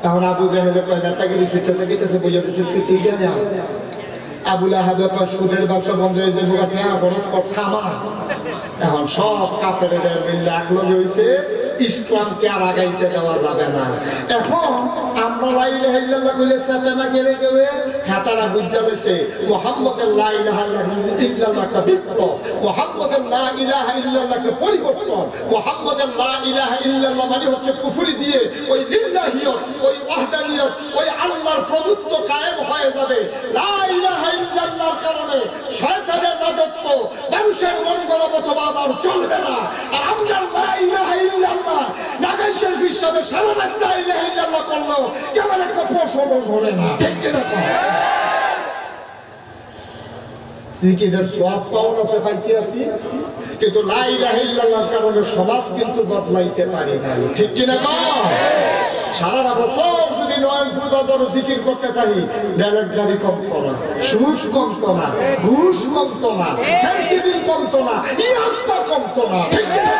A: তখন আবু জাহেলে কয় নেতাগিরি ফিরতে গেছে বুঝে ঠিক না আবু লাহাব কয় সুদের ব্যবসা বন্ধ হয়ে যাবে টাকা খরচ কর থামা এখন সব কাফেররা মিলে একলগে হইছে ইসলামকে আর আগাইতে দেওয়া যাবে না এখন আমরা লা ইলাহা ইল্লাল্লাহ বলে সাতানা গেলে গেলে হাতারা বুঝতে পেরেছে মুহাম্মদের লা ইলাহা ইল্লাল্লাহকে বিপ্লব মুহাম্মদের লা ইলাহা ইল্লাল্লাহকে পরিবর্তন মুহাম্মদের লা ইলাহা ইল্লাল্লাহ মানে হচ্ছে কুফরি দিয়ে ওই লিল্লাহিয়ত ওই ওয়াহদানিয়ত ওই আল্লাহর প্রভুত্ব কায়েম হয়ে যাবে লা ইলাহা ইল্লাল্লাহর কারণে শয়তানের রাজত্ব মানুষের মঙ্গলমতবাদ আর চলবে না আর আমরা লা ইলাহা ইল্লাল্লাহ নাগাই শরীফ সাহেব সারা রাত লা ইলাহা ইল্লাল্লাহ করলো কেমন একটা প্রশ্ন ধরে না ঠিক কিনা সিকিজের সওয়াব পাওয়া আছে পাইছি আছি কিন্তু লা ইলাহা ইল্লাল্লাহর কারণে সমাজ কিন্তু বদলাইতে পারি না ঠিক কিনা সারা বছর যদি নয় ফুলবাজার জিকির করতে থাকি বেলেগদারি কমতো না সুদ কমতো না ঘুষ কমতো না ফ্যান্সিডিল কমতো না ইয়াত্তা কমতো না ঠিক কিনা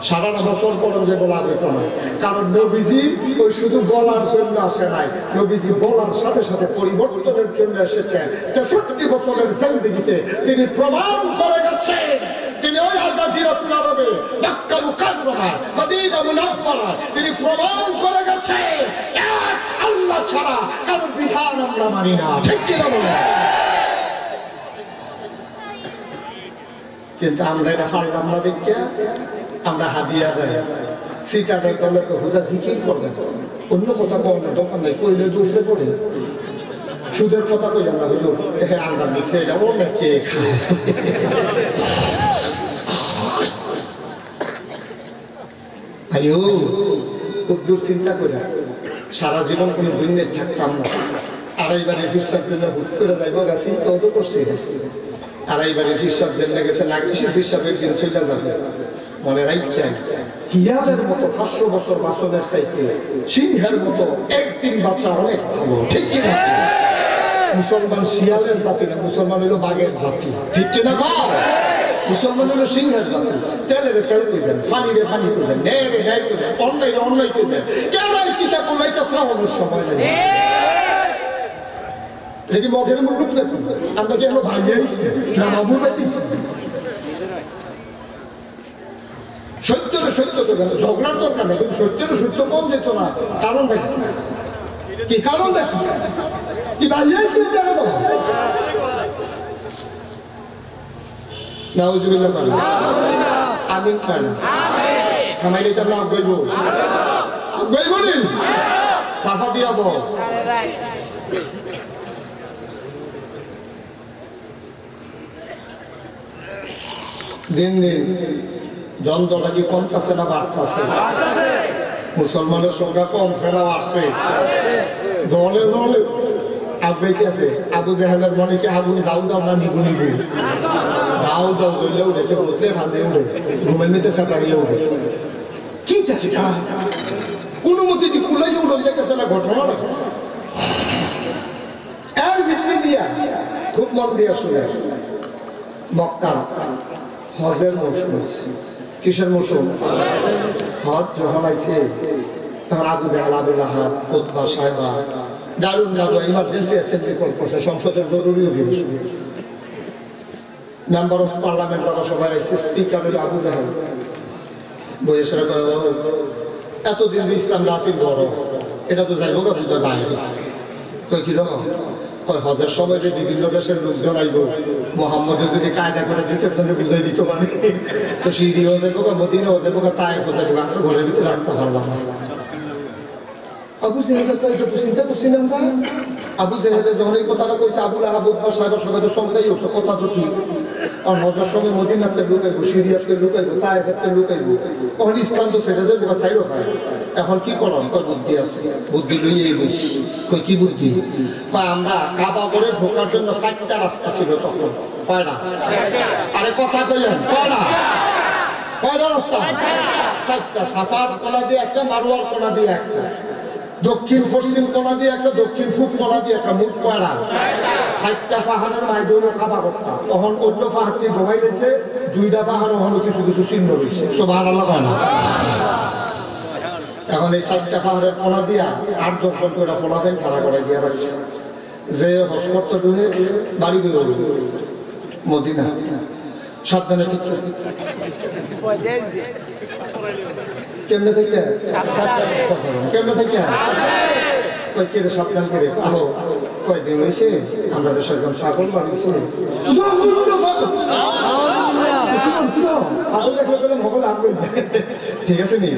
A: সারা বছর পরে যে বলা হইতো না কারণ নবীজি ওই শুধু বলার জন্য আসে নাই নবীজি বলার সাথে সাথে পরিবর্তনের জন্য এসেছেন 63 বছরের জিন্দেগিতে তিনি প্রমাণ করে গেছেন তিনি ওই জাজিরাতুল আরবে মক্কা মুকাররমা মদিনা মুনাওয়ারা তিনি প্রমাণ করে গেছেন এক আল্লাহ ছাড়া কারো বিধান আমরা মানি না ঠিক কি না বলেন কিন্তু আমরা এটা পারলাম না দেখতে আমরা হাদিয়া যাই সিটারের তলে হুদা জিকির করবে অন্য কথা কম না দোকান নাই কইলে দুসরে পড়ে সুদের কথা কই আমরা হইল আমরা লিখে যাবো না কে খায় আইও কদ্দুর চিন্তা করে সারা জীবন কোনো দুনিয়ায় থাকতাম না আড়াইবারে হিসাব দিলে হুট করে যাইব গাছি তো করছি আড়াইবারে হিসাব দিলে গেছে না কিসের হিসাবে একদিন চলে যাবে মনে রাখছেন হিয়ালের মতো 500 বছর বাঁচনের চাইতে সিংহের মতো একদিন বাঁচা অনেক ভালো ঠিক কিনা মুসলমান শিয়ালের জাতি না মুসলমান হলো বাঘের জাতি ঠিক কিনা মুসলমান হলো সিংহের জাতি তেলের তেল করবেন পানিরে পানি করবেন ন্যায়ের ন্যায় করবেন অন্যায় অন্যায় করবেন কেন কিতা করলাইতে শ্রাবণের সময় নেই এটি মগের মুখ নাকি আমরা কি হলো ভাই আইছি না মামু বেঁচেছি সত্যের সত্য করবেন ঝগড়ার দরকার নেই কিন্তু সত্যের সত্য কম যেত না কারণ দেখি কি কারণ দেখি কি ভাইয়াই চিন্তা করো নাউজুবিল্লাহ বলেন আমিন বলেন থামাইলে তো আমরা আগাইব আগাইব নি সাফা দিয়া বল দিন দিন যন্ত্রটা কি কমতেছে না বাড়তেছে মুসলমানের সংখ্যা কমছে না বাড়ছে দলে দলে আব্বাইকে আছে আবু জাহেলের মনে কি আগুন দাউ দাও না নিবু নিবু দাউ দাউ করলে উঠে তো বলতে ফাঁদে উঠে ঘুমের নিতে সাপড়িয়ে উঠে কি থাকে কোনো মতে কি কুলাই উঠে যেতেছে না ঘটনাটা এর ভিতরে দিয়া খুব মন দিয়া শুনে মক্কা হজের মৌসুম কিসের মৌসুম হজ যখন আইছে তখন আবু জাহেল আবু লাহাব উতবা সাইবা দারুণ দারুণ ইমার্জেন্সি অ্যাসেম্বলি কল করছে সংসদের জরুরি অধিবেশন মেম্বার অফ পার্লামেন্ট তারা সবাই আইছে স্পিকার হইল আবু জাহেল বয়সেরা করে এতদিন ইসলাম রাসিল বড় এটা তো যাইব কিন্তু বাইরে কই কিরকম হজের সময় যে বিভিন্ন দেশের লোকজন আইব মোহাম্মদের যদি কায়দা করে দেশের জন্য বুঝাই দিতে পারে তো সিরিয়াও দেবো মদিনাও দেবো তাইফও দেবো আমরা ঘরের ভিতরে রাখতে পারলাম না আবু জাহেলের তো এটা তো চিন্তা করছিলাম না আবু জাহেলের যখন এই কথাটা কইছে আবু লাহাব সাহেবের সবাই তো সঙ্গেই উঠছে কথা তো ঠিক আর হজের সময় মদিনাতে লুকাইবো সিরিয়াতে লুকাইবো তাইফেতে লুকাইবো তখন ইসলাম তো ছেড়ে দেবে বা সাইডও খায় এখন কি করো তোর বুদ্ধি আছে বুদ্ধি লইয়েই বলছি কই কি বুদ্ধি বা আমরা কাবা করে ঢোকার জন্য 4টা রাস্তা ছিল তখন কয়টা আরে কথা কইলেন কয়টা রাস্তা 4টা সাফার কোনা দিয়ে একটা মারওয়ার কোনা দিয়ে একটা দক্ষিণ পশ্চিম কোনা দিয়ে একটা দক্ষিণ পূব কোনা দিয়ে একটা মুখ কয়টা 4টা পাহাড়ের মাইদুল কাবা করতা তখন অন্য পাহাড়টি ঢোকাই দিয়েছে 2টা পাহাড় ওখানে কিছু কিছু চিহ্ন রয়েছে সুবহানাল্লাহ কয় না এখন এই 4টা পাহাড়ের কোনা দিয়া 8-10 জন করে ফলাফেন খাড়া করে দিয়ে রাখছে যে হজকর্ত ঢুকে বাড়ি গিয়ে মদিনা সাবধানে ঠিক কেমনে থেকে কই কে সাবধান করে আলো কয়দিন হয়েছে আমরা দেশের একজন ছাগল মারিছে ঠিক আছে নি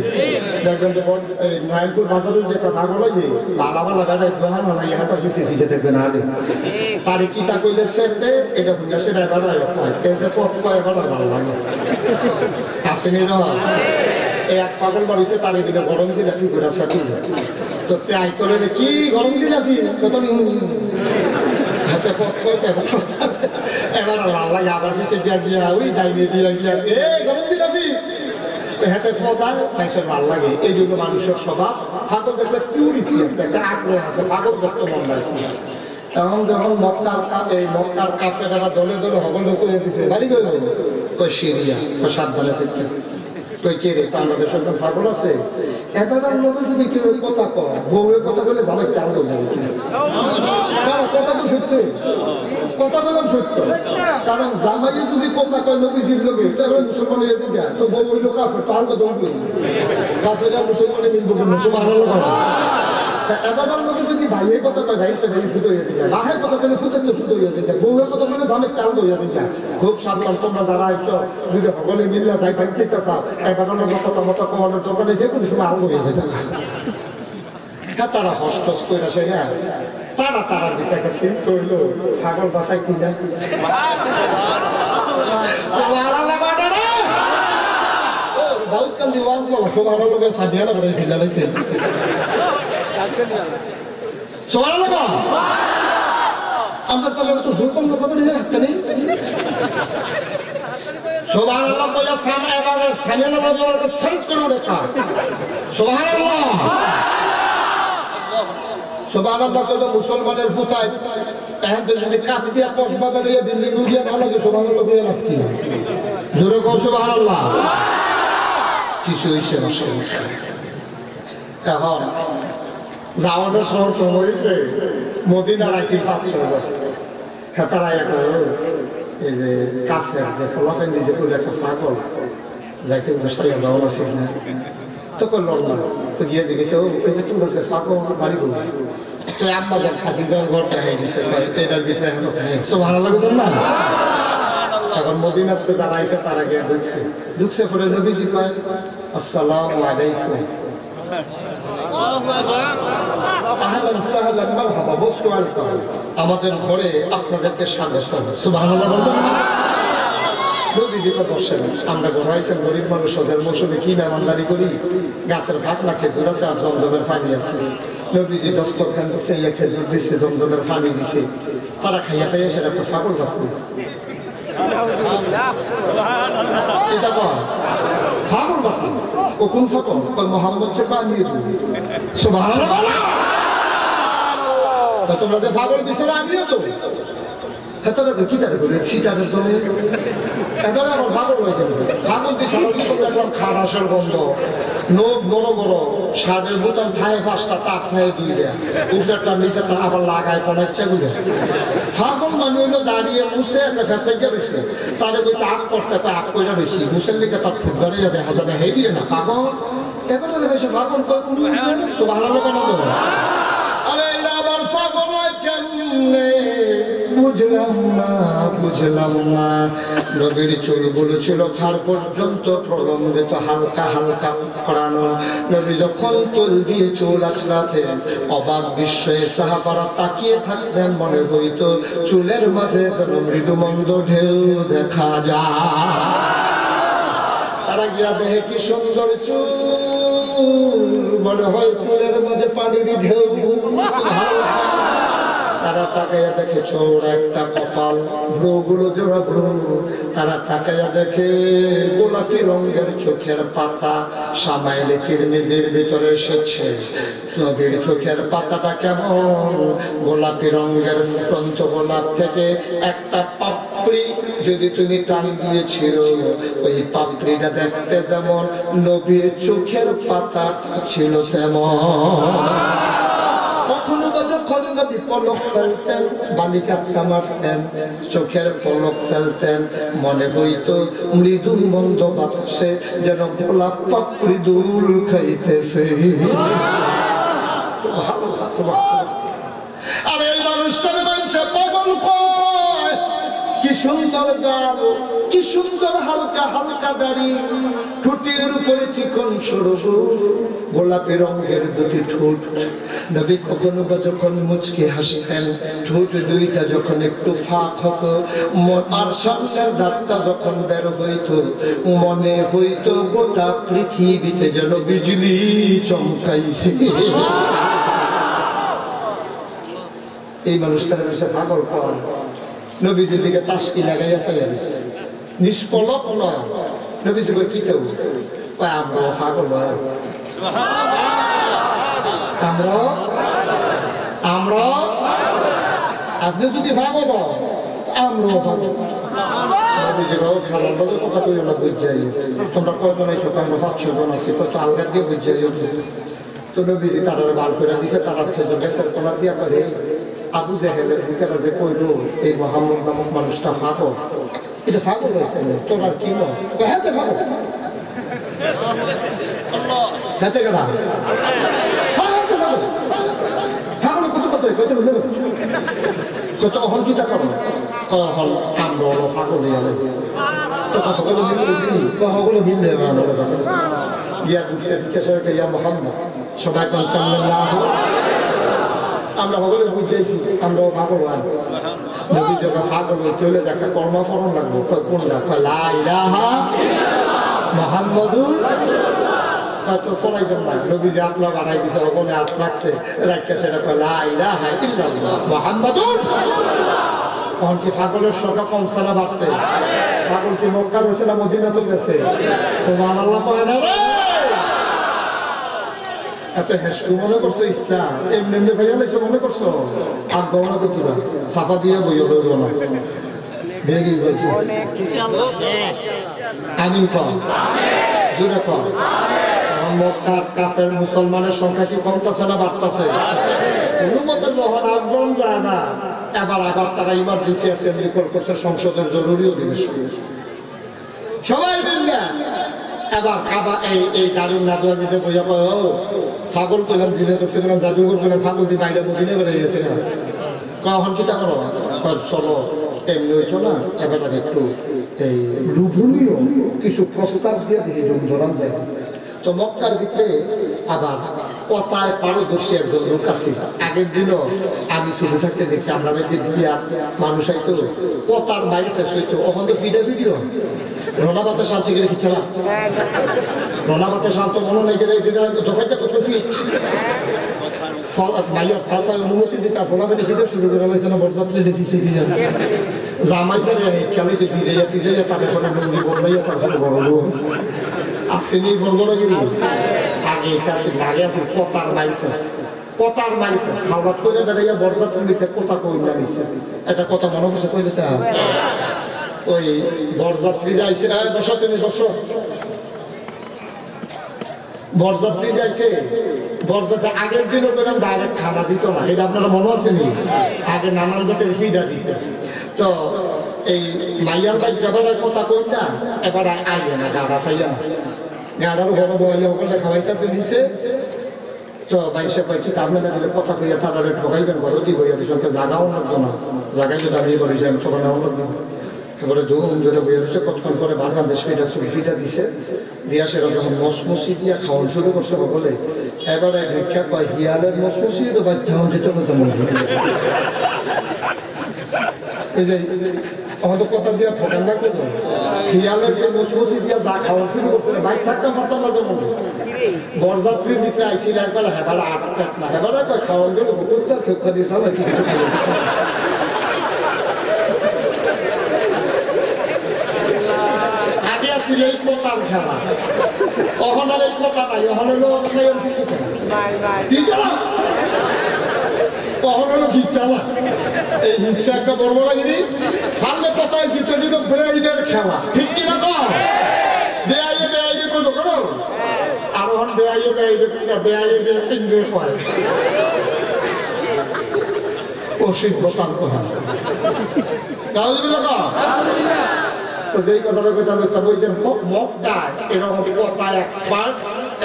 A: দেখবেন যে নারায়ণপুর বাজারের যে ছাগল হয় যে বালা বালা গাড়ি দোহান হলো ইহা তো কিছু ভিজে থাকবে না আরে তারে কি তা কইলে সেটে এটা ভুঙ্গা সেটা এবার এই যে পথ কয় এবার ভালো লাগে আসেনি না এই এক ছাগল মারিছে তারে দিলে গরম জিলাপি করে সাথে তো তাই করে কি গরম জিলাপি কত হাতে পথ কয় এবার ভালো লাগে আবার পিছিয়ে দিয়া দিয়া ওই ডাইনে দিয়া দিয়া এই গরম জিলাপি হাতে ফদায় মানুষের ভালো লাগে এই জন্য মানুষের স্বভাব ফাগল দেখলে কিউরিসি আছে একটা আগ্রহ আছে ফাগল দেখতে মন লাগে তখন যখন মক্কার কাফেরেরা দলে দলে হবল হয়ে দিছে বাড়ি গেল ওই সিরিয়া তো সাবধানে থাকতে কই কে রে আমাদের সরকার ফাগল আছে এবার লোকে যদি কেউ কথা কয় বউয়ের কথা বলে জামাই চাল হয়ে যাবে কথা তো সত্য কথা বললাম সত্য কারণ জামাই যদি কথা কয় নবীজির লোকে তাহলে মুসলমান হয়ে যায় তো বউ ওই লোক কাফের তার কথা বলবে কাফেররা মুসলমানে মিলবো কিন্তু সুবহানাল্লাহ এবার লোকে যদি ভাইয়ের কথা কয় ভাইতে ভাই ফুটো হয়ে যায় বাহের কথা বলে ফুটের তো ফুটো হয়ে যায় বউয়ের কথা বলে জামাই চাল হয়ে যায় খুব সাবধান তোমরা যারা আইছো যদি সকলে মিললে যাই ভাই চেষ্টা চাও এবার কথা মতো কমানোর দরকার নেই যে কোনো সময় আরম্ভ হয়ে যাবে হ্যাঁ তারা হস করে আসে হ্যাঁ তারা দিকে গেছে করল ছাগল বাসায় কি যায় দাউদ কান্দি ওয়াজ বলা সোমানো লোকের সাদিয়া না করে ছিল রয়েছে সোমানো লোক আমরা তাহলে তো জোকম লোক বলে একটা নেই সুবহানাল্লাহ বলে সামনে এবার সামনে না বলে ওটা শরীর করে দেখা সুবহানাল্লাহ সুবহানাল্লাহ তো মুসলমানের ফুটায় এখন তো যদি কাপ দিয়া কসবা করে বিল্ডিং দিয়ে না লাগে সুবহানাল্লাহ বলে লাভ কি জোরে কও সুবহানাল্লাহ কিছু হইছে না এখন যাওয়ার সময় হয়েছে মদিনার আইসি 500 বছর হেতারা এই যে কাফের যে ফলাফেন নিজে করে একটা পাগল যাকে বসাইয়া দেওয়া আছে না তো করল না তো গিয়ে জিজ্ঞেসে ওই যে তোমরা যে পাগল বাড়ি করবো তো আমাদের খাদি যাওয়ার ঘরটা হয়ে গেছে এটার ভিতরে এখনো ভালো লাগতো না এখন মদিনার তো যারা আইসে তারা গিয়ে ঢুকছে পরে যে বেশি কয় আসসালামু আলাইকুম আমাদের ঘরে আপনাদেরকে স্বাগত সুবহানাল্লাহ বলবেন আমরা ঘোরাইছেন গরিব মানুষ ওদের মৌসুমে কি মেহমানদারি করি গাছের ভাত না খেজুর আছে আর জমজমের পানি আছে নবীজি দস্তরখান দিছে, খেজুর দিছে, জমজমের পানি দিছে, তারা খাইয়া খাইয়া সেটা তো ছাগল রাখবো। এটা কয় ছাগল রাখবো, ও কোন ছাগল? ওই মোহাম্মদকে বানিয়ে দিবি। সুবহানাল্লাহ। তোমরা যে ছাগল দিছো আমিও তো হেতারা কি তারা করে সিটারের দলে এবারে আমার পাগল হয়ে যাবে। ছাগল দিয়ে সরাসরি একদম খারাসের গন্ধ, নখ বড় বড়, শার্টের বোতাম থায় 5টা, তাপ থায় 2টা, উপরেরটা নিচেরটা আবার লাগায় কোনো ইচ্ছা করে। ছাগল মানে হইলো দাঁড়িয়ে মুছে একটা ফেসাইকে বেশি, তাহলে বলছে আগ করতে আগ করে বেশি মুছের লিখে তার ফুট বাড়িয়ে দেখা যায় না, হেঁড়িয়ে না পাগল। এবারে বেশি পাগল ভালো কেন দেবো? আরে এটা আবার পাগল কেমনে বুঝলাম না, বুঝলাম না। নবীর চুলগুলো ছিল ঘাড় পর্যন্ত প্রলম্বিত, হালকা হালকা করানো। নবী যখন চুল দিয়ে চুল আছড়াতেন, অবাক বিস্ময়ে সাহাবারা তাকিয়ে থাকতেন, মনে হইত চুলের মাঝে যেন মৃদুমন্দ ঢেউ দেখা যায়। তারা গিয়া দেখে কি সুন্দর চুল, মনে হয় চুলের মাঝে পানির ঢেউ। তারা তাকাইয়া দেখে চৌড়া একটা কপাল, ভ্রুগুলো জোড়া ভ্রু। তারা তাকাইয়া দেখে গোলাপি রঙের চোখের পাতা সামাইলে কিরমিজির ভিতরে এসেছে। নবীর চোখের পাতাটা কেমন গোলাপি রঙের, ফুটন্ত গোলাপ থেকে একটা পাপড়ি যদি তুমি টান দিয়েছিল, ওই পাপড়িটা দেখতে যেমন নবীর চোখের পাতা ছিল তেমন। কখনো বা যখন নবী পলক ফেলতেন, বালিকা মারতেন, চোখের পলক ফেলতেন, মনে হইত মৃদু মন্দ বাতাসে যেন গোলাপ পাপড়ি দুল খাইতেছে। আর এই মানুষটার মানুষে পাগল কয়, কি সুন্দর গাল, কি সুন্দর হালকা হালকা দাড়ি, ঠোঁটের উপরে চিকন সরু গোলাপি রঙের দুটি ঠোঁট। নবী কখনো বা যখন মুচকে হাসতেন, ঠোঁট দুইটা যখন একটু ফাঁক হতো, আর সামনের দাঁতটা যখন বের হইত, মনে হইত গোটা পৃথিবীতে যেন বিজলি চমকাইছে। এই মানুষটার বিষয়ে পাগল পাওয়া। নবীজির দিকে টাসকি লাগাইয়া চালিয়ে দিচ্ছে, নিষ্পলক নয়। নবীজি কি কেউ আমরা পাগল হয়, আমরা আপনি যদি পাগল আমরাও পাগল। নবীজিরাও খেলার লগে কথা কই না, বুঝাই তোমরা কয়জন এসো, আমরা 5-6 জন আছি, কত আলগা দিয়ে বুঝাই। তো নবীজি তারা বার করে দিছে, তারা খেজুর গাছের কোনা দিয়া করে আবু জাহেলের বুকেরা যে কইল এই মোহাম্মদ নামক মানুষটা পাগল, এটা পাগল হয়েছে তোমার কি নয়, হাতে পাগল হাতে গেলা ছাগল কত কত কত কত অহংকিতা করো, তখন আমরা হলো পাগল হয়ে গেলে তো কথাগুলো কথাগুলো মিললে ইয়া বুঝছে ইয়া মোহাম্মদ সবাই সাল্লাল্লাহু, আমরা সকলে বুঝেছি আমরাও পাগল হয়। নবী যখন পাগল হয়ে চলে একটা কর্মকরণ লাগবো, কোনটা লা ইলাহা মুহাম্মাদুর তো পড়াইবেন না। নবী যে আপনার বানাই দিছে ওখানে হাত রাখছে, রাখছে সেটা লা ইলাহা ইল্লাল্লাহ মুহাম্মাদুর। তখন কি পাগলের সংখ্যা কমছে না বাড়ছে? পাগল কি মক্কা রয়েছে না মদিনাতে গেছে? সুবহানাল্লাহ পড়ে না রে। এত হেসু মনে করছো ইসলাম এমনি এমনি ভাইয়া লেছো মনে করছো? আর গহনা তো তুরা সাফা দিয়ে বইয়া রইল না দেখি বলছি আমিন কম দূরে কম। মক্কার কাফের মুসলমানের সংখ্যা কি কমতেছে না বাড়তেছে? কোনো মতে যখন আগ্রহ যায় না, এবার আবার তারা ইমার্জেন্সি অ্যাসেম্বলি কল করছে, সংসদের জরুরি অধিবেশন সবাই মিলে। এবার খাবার এই গাড়ির নাদুয়ার নিতে বইয়া পায় ছাগল পেলাম, জিনে করতে পেলাম, জাদুঘর পেলাম, ছাগল দিয়ে বাইরে মদিনে বেড়ে গেছে না। কখন কি তা করো চলো এমনি হইতো না, এবার একটু এই লোভনীয় কিছু প্রস্তাব দিয়ে দিয়ে ধরান যায়। তো মক্কার ভিতরে আবার কথায় পারদর্শী একজন লোক আছে। আগের দিনও আমি শুরু থাকতে দেখছি আমরা যে বিয়া মানুষ হয়তো কথার বাইরে শেষ হইতো ওখান তো ভিডিও রোনাবাতে শান্তি গেলে কি ছিল রোনাবাতে শান্ত মনে নেই গেলে দোকানটা কত ফিট মাইয়ার শাসা অনুমতি দিচ্ছে আর ফোনাতে ভিডিও শুরু করে হয়েছে না বরযাত্রী দেখিছে দিয়ে জামাই খেলেছে ভিজে তাদের ফোনে লুঙ্গি বদলাইয়া তারপরে বড় লোক আসেনি বড়গিরি আগে কাছে লাগে আছে কথার মাইফেস হাওলাত করে বেড়াইয়া বরযাত্রী নিতে কথা কই না নিছে একটা কথা মনে বসে কইলে তা ওই বরযাত্রী যাইছে বসো তুমি বসো বরযাত্রী যাইছে বরযাত্রী আগের দিনও পেলাম ডাইরেক্ট খানা দিত না এটা আপনারা মনে আছে নি আগে নানান জাতের ফিডা দিত তো এই মাইয়ার বাইক যাবার কথা কই না এবার আইলে না গাড়া চাইয়া না গাড়ার ঘরে বইলে ওখানে খাওয়াইতেছে নিচে তো বাইশে পাইছি আপনারা মিলে কথা কইয়া তারা ঠকাইবেন ঘরে দিব সঙ্গে জাগাও লাগতো না জাগাইলে দাঁড়িয়ে বলি যে আমি তখন নেওয়া লাগতো এবারে ধুম ধরে বইয়া রয়েছে কতক্ষণ করে বাগান দেশ ফিটা দিছে দিয়া সেরকম যখন মসমসি দিয়া খাওয়ান শুরু করছে বলে এবারে ভিক্ষা কয় হিয়ালের মসমসি তো বাচ্চা হন যেতে বলতে মনে এই যে আমাদের কথা দিয়া ঠকান লাগবে তো হিয়ালের যে মসমসি দিয়া যা খাওয়ান শুরু করছে বাইক থাকতাম পারতাম না যেমন বরযাত্রীর ভিতরে আইসিল একবার হেবার আট না হেবার খাওয়ান গেলে বুকুরটার খেপা দিয়ে খাওয়া কি ছিল এই প্রতার খেলা কখন আর এই প্রতা নাই কখন হলো কি চালা কখন হলো কি চালা এই হিংসা একটা বড় লাগেনি ফান্ডে প্রতায় জিতে তো ব্রেইনের খেলা ঠিক কিনা কর বেআইয়ে কোনো করো আর ওখান বেআইয়ে ইন্দ্রের পরে অসিত প্রতার কথা তাহলে তো যেই কথাটা কথা বলছেন মক্কায় এরকম কথা এক্সপার্ট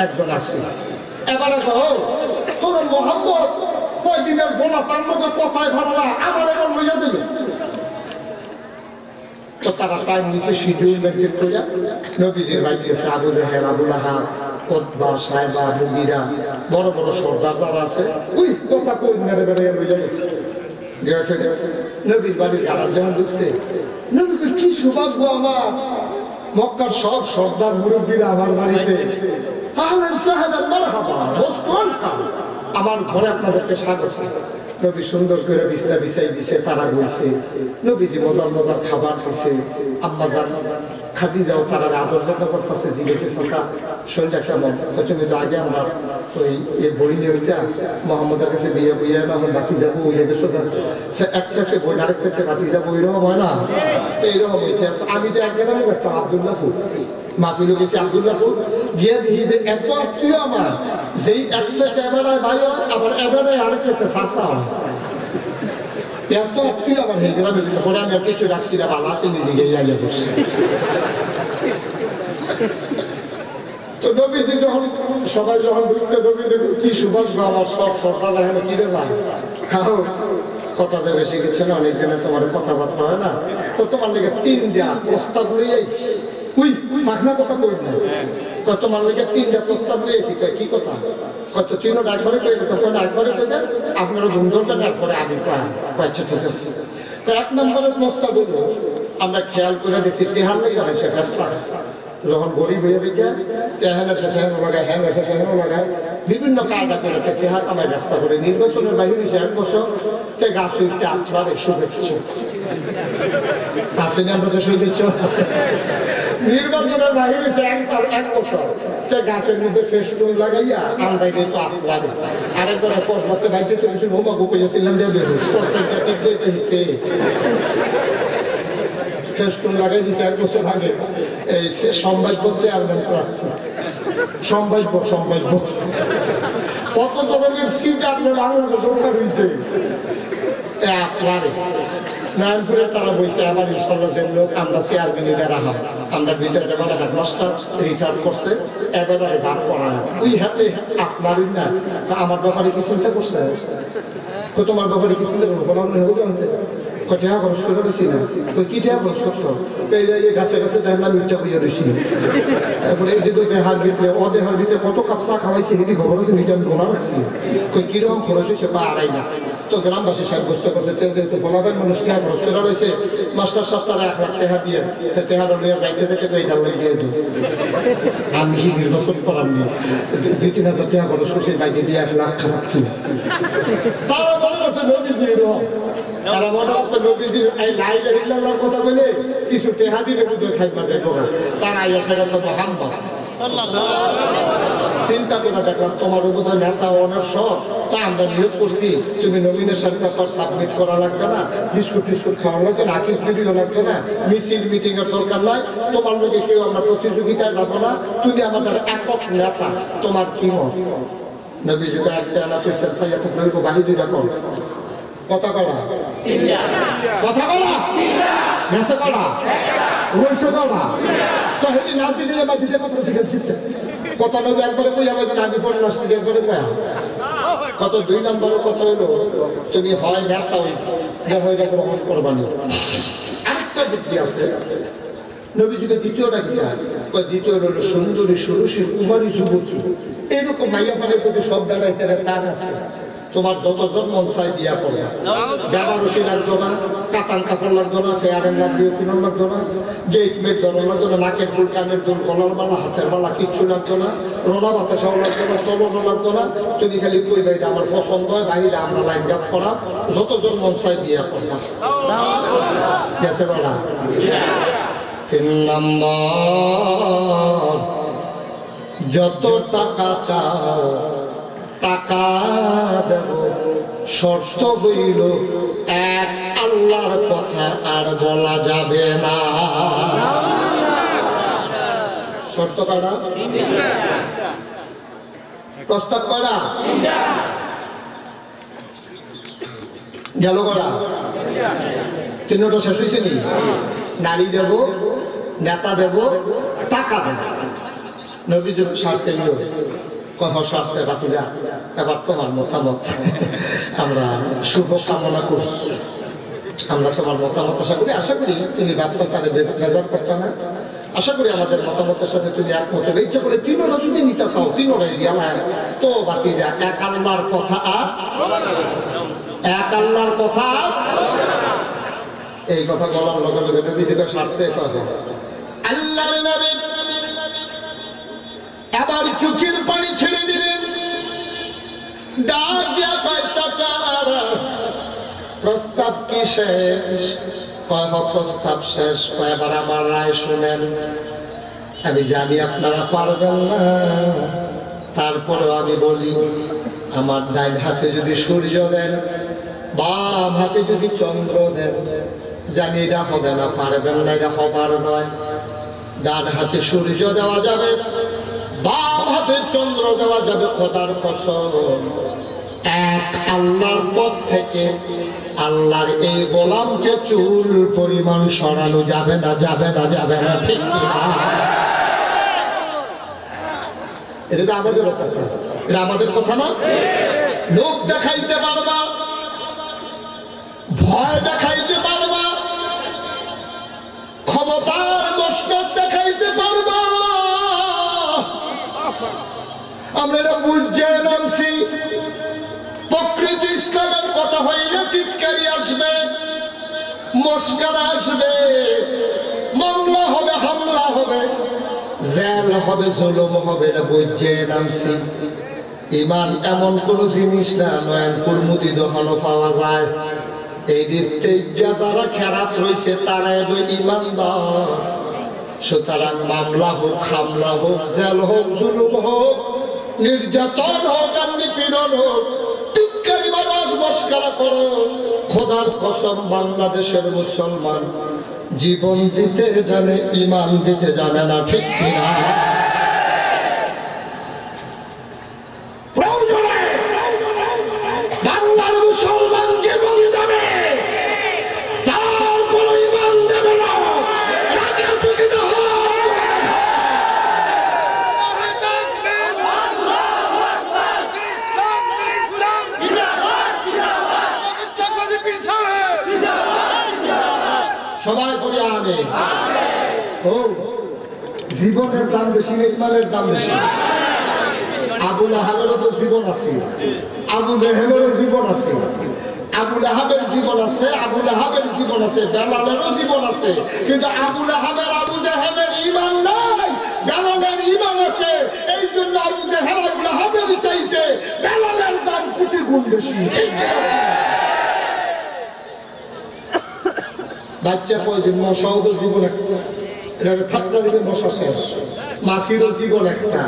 A: একজন আছে এবারে তোর মোহাম্মদ কয়দিনের ফোনা তার মধ্যে কথায় ভালো না আমার এটা লইয়াছিল তো তারা টাইম নিচে শিডিউল মেনটেন করে নবীজির বাড়ি গেছে আবু জাহেল আবু লাহাব উতবা সাইবা মুগীরা বড় বড় সর্দার যারা আছে ওই কথা কই মেরে বেড়ে লইয়া গেছে নবীর বাড়ির গাড়া যখন ঢুকছে নবীকে কি সৌভাগ্য আমার মক্কার সব সর্দার মুরব্বীরা আমার বাড়িতে আমার ঘরে আপনাদেরকে স্বাগত নবী সুন্দর করে বিছনা বিছাই দিছে তারা বলছে নবীজি মজার খাবার দিছে আম্মা জান খাদিজাও তারা আদর যত্ন করতেছে জিজ্ঞেসে চাচা শরীরটা কেমন তুমি তো আগে আমার ওই বই নিয়ে ওইটা মোহাম্মদের কাছে বিয়ে বইয়া না এখন বাকি যাবো ওই গেছো এক কাছে বই আরেক কাছে বাকি যাবো ওইরকম হয় না এইরকম ইতিহাস আমি তো এক গেলাম গেছিলাম আব্দুল্লাহপুর মাফিলও গেছি আব্দুল্লাহপুর গিয়ে দেখি যে এত আত্মীয় আমার যেই এক কাছে এবারায় ভাই আবার এবারায় আরেক কাছে ফাঁসা এত আত্মীয় আমার হয়ে গেলাম পরে আমি আর কিছু রাখছি না ভালো আছে নিজে গিয়ে আইয়া বসছি তো নবীজি যখন সবাই যখন ঢুকছে নবীজি কি সুভাষ আমার সব সরকার এখানে কি দেবা খাও কথাতে বেশি গেছে না অনেক দিনে তোমার কথাবার্তা হয় না তো তোমার লেগে 3টা প্রস্তাব লইয়াই উই পাখনা কথা কই না তো তোমার লেগে 3টা প্রস্তাব লইয়াছি কি কথা কত চিনো একবারে কইলে তখন একবারে কইলে আপনারা ধুম ধরবেন একবারে আমি পাচ্ছি ঠিক আছে তো 1 নম্বরের প্রস্তাব হলো আমরা খেয়াল করে দেখছি তেহার লেগে হয় সে ফেসলা যখন গরিব হয়ে দেখে তেহানের ফেসানো লাগায় হ্যাঁ ফেসানো লাগায় বিভিন্ন কায়দা করে তেহার কামায় রাস্তা করে নির্বাচনের বাহিনী 1 বছর তে গাছ উঠতে আপনাদের শুভেচ্ছা আসেনি আমরা তো শুভেচ্ছা নির্বাচনের বাহিনী 1 বছর তে গাছের মধ্যে ফেসটুন লাগাইয়া আন্দাই তো আপনার আরেকবার পোস্ট করতে বাইতে তো কিছু হোমা গুকেছিলাম দিয়ে বেরোস ফেসটুন লাগাই দিছে 1 বছর আগে এই সম্ভাব্য চেয়ারম্যান প্রার্থী সম্ভাব্য কত ধরনের সিট আপনার বাংলাদেশ সরকার হয়েছে আপনারে নারায়ণপুরে তারা বলছে আবার ইনশাল্লাহ যে লোক আমরা চেয়ারম্যানেরা রাখা আমরা ভিতরে যাবার হেডমাস্টার রিটায়ার করছে এবারে দাঁড় করা ওই হাতে আপনারই না আমার ব্যাপারে কি চিন্তা করছে তো তোমার ব্যাপারে কি চিন্তা করবো টেহা খরচ করে রয়েছি না তো কি টেহা খরচ করছো এই যে গাছে গাছে যাই না মিটটা হইয়া রয়েছি তারপরে এই যে দেহার ভিতরে অদেহার ভিতরে কত কাপ চা খাওয়াইছে এটি খবর আছে নিজে আমি গোনা রাখছি কই কিরকম খরচ হয়েছে বা 2.5 লাখ তো গ্রামবাসী সাহেব বুঝতে করছে যেহেতু গোলাপের মানুষ টেহা খরচ করে রয়েছে মাস্টার সাহেব তারা 1 লাখ টাকা দিয়ে টেহাটা লইয়া যাইতে যাইতে তো এইটা লাগিয়ে দিই আমি কি নির্বাচন করাননি 2-3 হাজার টাকা খরচ করছি বাইকে দিয়ে 1 লাখ খারাপ কি তারা মনে করছে নবীজি এরকম তারা মনে করছে নবীজি এই লাইলে ইল্লাল্লাহর কথা বলে কিছু টেহা দিবে কিন্তু খাইবা যাইবো না তারা আইয়া সেটা তো মোহাম্মদ চিন্তা করে দেখলাম তোমার উপর নেতা অনার সব তা আমরা নিয়োগ করছি তুমি নমিনেশন পেপার সাবমিট করা লাগবে না বিস্কুট টিস্কুট খাওয়া লাগবে না আকিস ভিডিও লাগবে না মিছিল মিটিং এর দরকার নাই তোমার লোকে কেউ আমরা প্রতিযোগিতায় যাবো না তুমি আমাদের একক নেতা তোমার কি মত নবীজিকে একটা না পেশার সাইয়া থাকলে বাহিনী রাখো কথা বলা কথা বলা নেশা করা রয়েছে বলা তো হেঁটে নাচি দিয়ে বা দিতে কথা শিখে দিতে কথা নবী একবারে কইয়া লাগবে না আমি ফোন নাচতে দিয়ে একবারে কয়া কত 2 নম্বরে কথা হলো তুমি হয় নেতা ওই দেখো এটা গ্রহণ করবানি আরেকটা বুদ্ধি আছে নবীজিকে দ্বিতীয়টা কি দ্বিতীয় হলো সুন্দরী সুরসী কুমারী যুবতী এরকম মাইয়া ফানের প্রতি সব বেলায় তারা টান আছে তোমার যতজন মন চাই বিয়া করবে গাড়া রসি লাগতো না কাতান কাপড় লাগতো না ফেয়ারের লাভ দিয়ে কিনোর লাগতো না গেটমেট ধরন লাগতো না নাকের ফুল কানের দুল গলার মালা হাতের মালা কিচ্ছু লাগতো না রোনা বাতাসাও লাগতো না চলনও লাগতো না তুমি খালি কই বাইরে আমার পছন্দ হয় বাইরে আমরা লাইন আপ করা যতজন মন চাই বিয়া করবা গেছে বলা 3 নম্বর যত টাকা চাও টাকা দেব শর্ত হইল এক আল্লাহর কথা আর বলা যাবে না শর্ত কারা প্রস্তাব করা গেল করা 3টা শেষ হয়েছে নি নারী দেব নেতা দেব টাকা দেব নবীজি সারছে কথা সারছে বাতিরা এবার তোমার মতামত আমরা শুভ কামনা করি আমরা তোমার মতামত আশা করি তুমি ব্যবসা সারে বেজার করতে না আশা করি আমাদের মতামতের সাথে তুমি একমত হবে ইচ্ছা করে 3টা যদি নিতে চাও 3টাই দিয়া তো বাতিরা এক আল্লাহর কথা আর এক আল্লাহর কথা এই কথা বলার লগে লগে নবীজিকে সারছে কথা আল্লাহর নবী আবার চোখের পানি ছেড়ে দিলেন ডাক দিয়া কয় চাচা প্রস্তাব কি শেষ কয় প্রস্তাব শেষ এবার আমার রায় শুনেন আমি জানি আপনারা পারবেন না তারপরেও আমি বলি আমার ডাইন হাতে যদি সূর্য দেন বাম হাতে যদি চন্দ্র দেন জানি এটা হবে না পারবেন না এটা হবার নয় ডান হাতে সূর্য দেওয়া যাবে বাম হাতে চন্দ্র দেওয়া যাবে খোদার কসম এক আল্লাহর পথ থেকে আল্লাহর এই গোলামকে চুল পরিমাণ সরানো যাবে না যাবে না যাবে না ঠিক না এটা তো আমাদের কথা এটা আমাদের কথা না লোক দেখাইতে পারবা ভয় দেখাইতে পারবা ক্ষমতার মসনদ দেখাইতে পারবা আমরা এটা বুঝে নামছি প্রকৃতি ইসলামের কথা হইলে টিটকারি আসবে মস্কারা আসবে মামলা হবে হামলা হবে জেল হবে জুলুম হবে এটা বুঝে নামছি ইমান এমন কোন জিনিস না নয়নপুর মুদি দোকানও পাওয়া যায় এই দিতে যারা খেরাত রয়েছে তারা এলো ইমানদার সুতরাং মামলা হোক হামলা হোক জেল হোক জুলুম হোক নির্যাতন হোক আর নিপীড়ন হোক টিটকারি মানুষ মস্কারা করো খোদার কসম বাংলাদেশের মুসলমান জীবন দিতে জানে ইমান দিতে জানে না ঠিক কিনা বাংলার মুসলমান জীবন দেবে তারপর ইমান দেবে না রাজি আছো কিনা
C: ইসলাম
A: সবাই বলি আমিন। ও জীবনের দাম বেশি না ইমানের দাম বেশি? আবু লাহাবেরও তো জীবন আছে, আবু জেহেলেরও জীবন আছে, আবু লাহাবের জীবন আছে, আবু লাহাবের জীবন আছে, বেলালেরও জীবন আছে, কিন্তু আবু লাহাবের আবু জেহেলের ঈমান নাই, বেলালের ঈমান আছে। এই জন্য আবু জেহেল আবু লাহাবের চাইতে বেলালের দাম কোটি গুণ বেশি। বাচ্চা কয়েকদিন মশাও তো জীবন একটা, এটা ঠান্ডা দিলে মশা শেষ। মাসিরও জীবন একটা,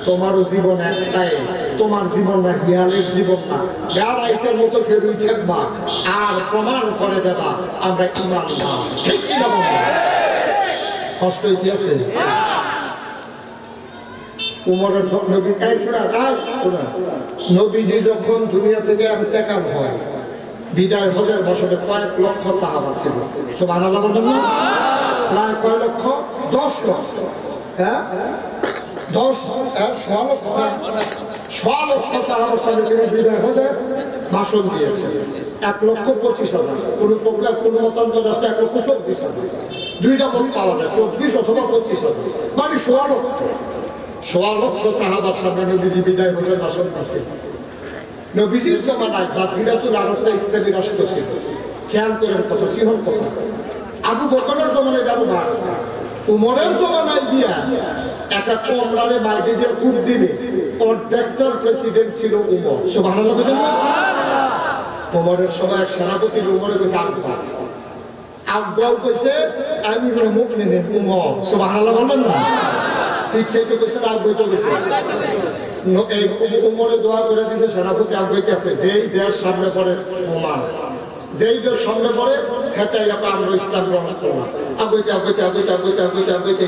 A: তোমারও জীবন একটাই। তোমার জীবন না হিয়ালের জীবন না, বেড়াইতের মতো কেউই থাকবা আর প্রমাণ করে দেবা আমরা ইমান না। ঠিক কিনা বলবো? কষ্ট কি আছে? উমরের নবী নবীজি যখন দুনিয়া থেকে ইন্তেকাল হয়, বিদায় হজের বছরে কয়েক লক্ষ সাহাবা ছিল। সুবহানাল্লাহ বলবেন না? প্রায় কয় লক্ষ? 10 লক্ষ। হ্যাঁ, 10 লক্ষ সাহাবার সাথে বিদায় হজে ভাষণ দিয়েছে। 1,25,000। কোন প্রকার কোন মতান্তর রাস্তায় 1,24,000। দুইটা মত পাওয়া যায়, 24 অথবা 25,000, মানে 16 লক্ষ সাহাবার সামনে নবীজি বিদায় হজের ভাষণ দিচ্ছে। নবীজির জমানায় জাজিরাতুল আরবটা ইসলামী রাষ্ট্র ছিল। খেয়াল করেন কথা, সিহন কথা। আবু বকরের জমানায় যাবো বাড়ছে, উমরের জমানায় গিয়া একটা কমরারে মাইকে দিয়ে কূপ দিলে অর্ধেকটার প্রেসিডেন্ট ছিল উমর। সুবহানাল্লাহ বলেন না? উমরের সময় এক সেনাপতির উমরে কইছে আব্বা, আব্বাও কইছে আমিরুল মুমিনিন উমর। সুবহানাল্লাহ বলেন না? ঠিক সেই তো কইছে, আব্বাই তো কইছে। উমরে দোয়া করে দিয়েছে সেনাপতি আব্বাইকে আছে, যেই দেশ সামনে পড়ে সমান, যেই দেশ সামনে পড়ে হেঁটাই আমরা ইসলাম গ্রহণ করলাম। আব্বাইতে আব্বাইতে আব্বাইতে আব্বাইতে আব্বাইতে আব্বাইতে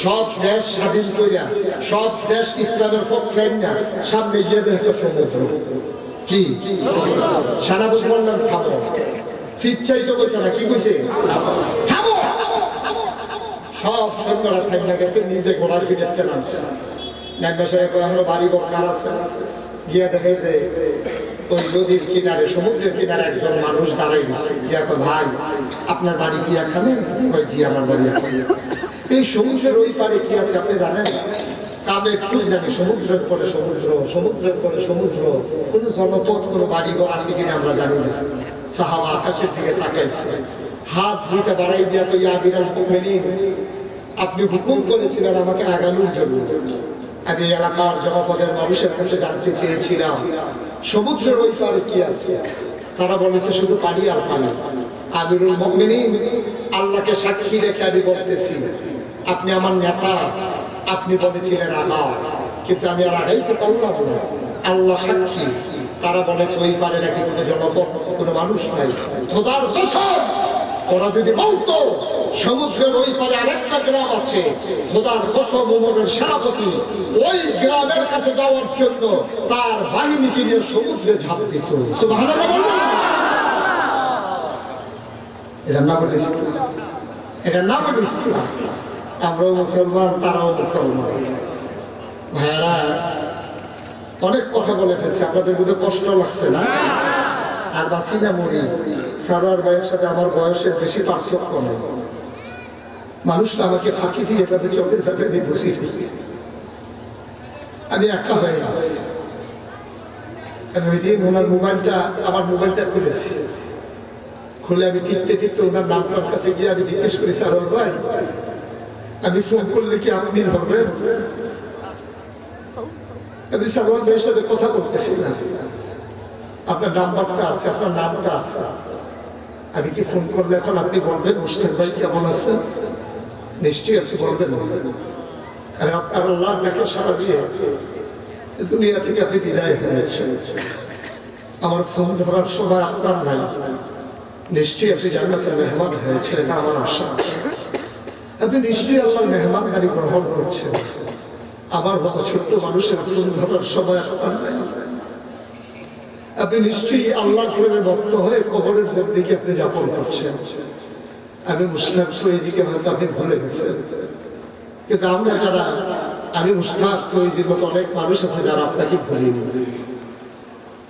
A: সব দেশ স্বাধীন করিয়া, সব দেশ ইসলামের পক্ষে না, সামনে গিয়ে দেখো সমুদ্র। কি সেনাপতি বললেন থামো, ফিরচাই তো কইছে না, কি কইছে? থামো। সব সৈন্যরা থাকলে গেছে, নিজে ঘোড়ার ফিরে নামছে। বাড়ি ঘর আছে, গিয়ে দেখে যে ওই নদীর কিনারে, সমুদ্রের কিনারে একজন মানুষ দাঁড়াই দিচ্ছে। গিয়া কয়, ভাই আপনার বাড়ি কি এখানে? কয়, জি আমার বাড়ি এখানে। এই সমুদ্রের ওই পারে কি আছে আপনি জানেন? আমি একটু জানি, সমুদ্রের পরে সমুদ্র, সমুদ্রের পরে সমুদ্র, কোন জনপদ কোন বাড়ি ঘর আছে কিনা আমরা জানি না। সাহাবা আকাশের দিকে তাকাইছে, হাত দুইটা বাড়াই দিয়া কই, ইয়া আমিরুল মুমিনিন, আপনি হুকুম করেছিলেন আমাকে আগানোর জন্য। আমি এলাকার জনপদের মানুষের কাছে জানতে চেয়েছিলাম সমুদ্রের ওই পারে কি আছে। তারা বলেছে শুধু পানি আর পানি। আমিরুল মুমিনিন, আল্লাহকে সাক্ষী রেখে আমি বলতেছি, আপনি আমার নেতা, আপনি বলেছিলেন আগা, কিন্তু আমি আর আগাইতে পারলাম না। আল্লাহ সাক্ষী, তারা বলেছে ওই পারে নাকি কোনো জনপদ, কোনো মানুষ নাই। খোদার কসম, ওরা যদি বলতো সমুদ্রের ওই পারে আরেকটা গ্রাম আছে, খোদার কসম উমরের সেনাপতি ওই গ্রামের কাছে যাওয়ার জন্য তার বাহিনীকে নিয়ে সমুদ্রে ঝাঁপ দিত। সুবহানাল্লাহ বলুন। এটা না বলে ইসলাম, এটা না বলে ইসলাম। আমরাও মুসলমান, তারাও মুসলমান। ভাইরা অনেক কথা বলে ফেলছে, আপনাদের মধ্যে কষ্ট লাগছে না? আর বাসি না মরি, সারোয়ার ভাইয়ের সাথে আমার বয়সের বেশি পার্থক্য নেই। মানুষটা আমাকে ফাঁকি দিয়ে এভাবে চোখে যাবে বুঝি বুঝি, আমি একা হয়ে গেছি। আমি ওই দিন ওনার মোবাইলটা, আমার মোবাইলটা খুলেছি, খুলে আমি টিপতে টিপতে ওনার নামটার কাছে গিয়ে আমি জিজ্ঞেস করি, সারোয়ার ভাই আমি ফোন করলে কি আপনি ধরবেন? আমি সারোয়ার ভাইয়ের সাথে কথা বলতেছি না, আপনার নাম্বারটা আছে, আপনার নামটা আছে, আমি কি ফোন করলে এখন আপনি বলবেন মুশতাক ভাই কেমন আছেন? নিশ্চয়ই আপনি বলবেন। আর আপনার আল্লাহ আপনাকে সারা দিয়ে দুনিয়া থেকে আপনি বিদায় হয়েছেন, আমার ফোন ধরার সময় আপনার নাই, নিশ্চয়ই আপনি জান্নাতের মেহমান হয়েছেন, এটা আমার আশা। আপনি নিশ্চয়ই আল্লাহর মেহমানদারি গ্রহণ করছেন। আমার মতো ছোট্ট মানুষের ফোন ধরার সময় আপনার নাই, আপনি নিশ্চয়ই আল্লাহ প্রেমে ভক্ত হয়ে কবরের জিন্দেগি আপনি যাপন করছেন। আমি মুশতাক ফয়েজিকে হয়তো আপনি ভুলে গেছেন, কিন্তু আমরা যারা, আমি মুশতাক ফয়েজির মতো অনেক মানুষ আছে যারা আপনাকে ভুলিনি।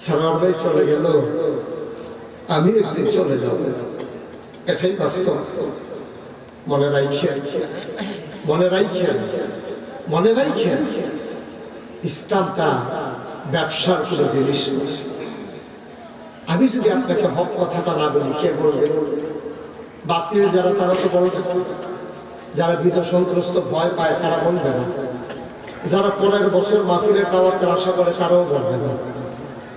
A: সারোয়ার ভাই চলে গেল, আমি একদিন চলে যাব, এটাই বাস্তব। মনে রাখেন, মনে রাখেন, মনে রাখেন, ইসলামটা ব্যবসার কোনো জিনিস। আমি যদি আপনাকে হক কথাটা না বলি কে বলবে? বাতিল যারা তারা তো বলবে, যারা ভীত সন্ত্রস্ত ভয় পায় তারা বলবে না, যারা 15 বছর মাহফিলের দাওয়াতের আশা করে তারাও বলবে না,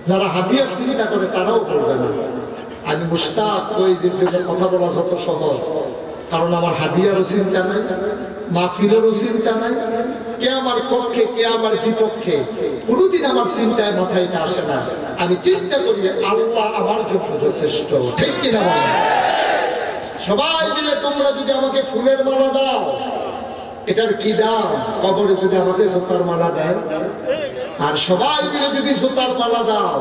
A: যারা হাদিয়ার চিন্তা করে তারাও বলবে না। আমি মুশতাক শহীদের জন্য কথা বলা যত সহজ, কারণ আমার হাদিয়ারও চিন্তা নাই, মাহফিলেরও চিন্তা নাই, কে আমার পক্ষে কে আমার বিপক্ষে কোনোদিন আমার চিন্তায় মাথায় এটা আসে না। আমি চিন্তা করি আল্লাহ আমার জন্য যথেষ্ট, ঠিক কিনা বলেন? সবাই মিলে তোমরা যদি আমাকে ফুলের মালা দাও, এটার কি দাম? কবরে যদি আমাকে জুতার মালা দেয়, আর সবাই মিলে যদি জুতার মালা দাও,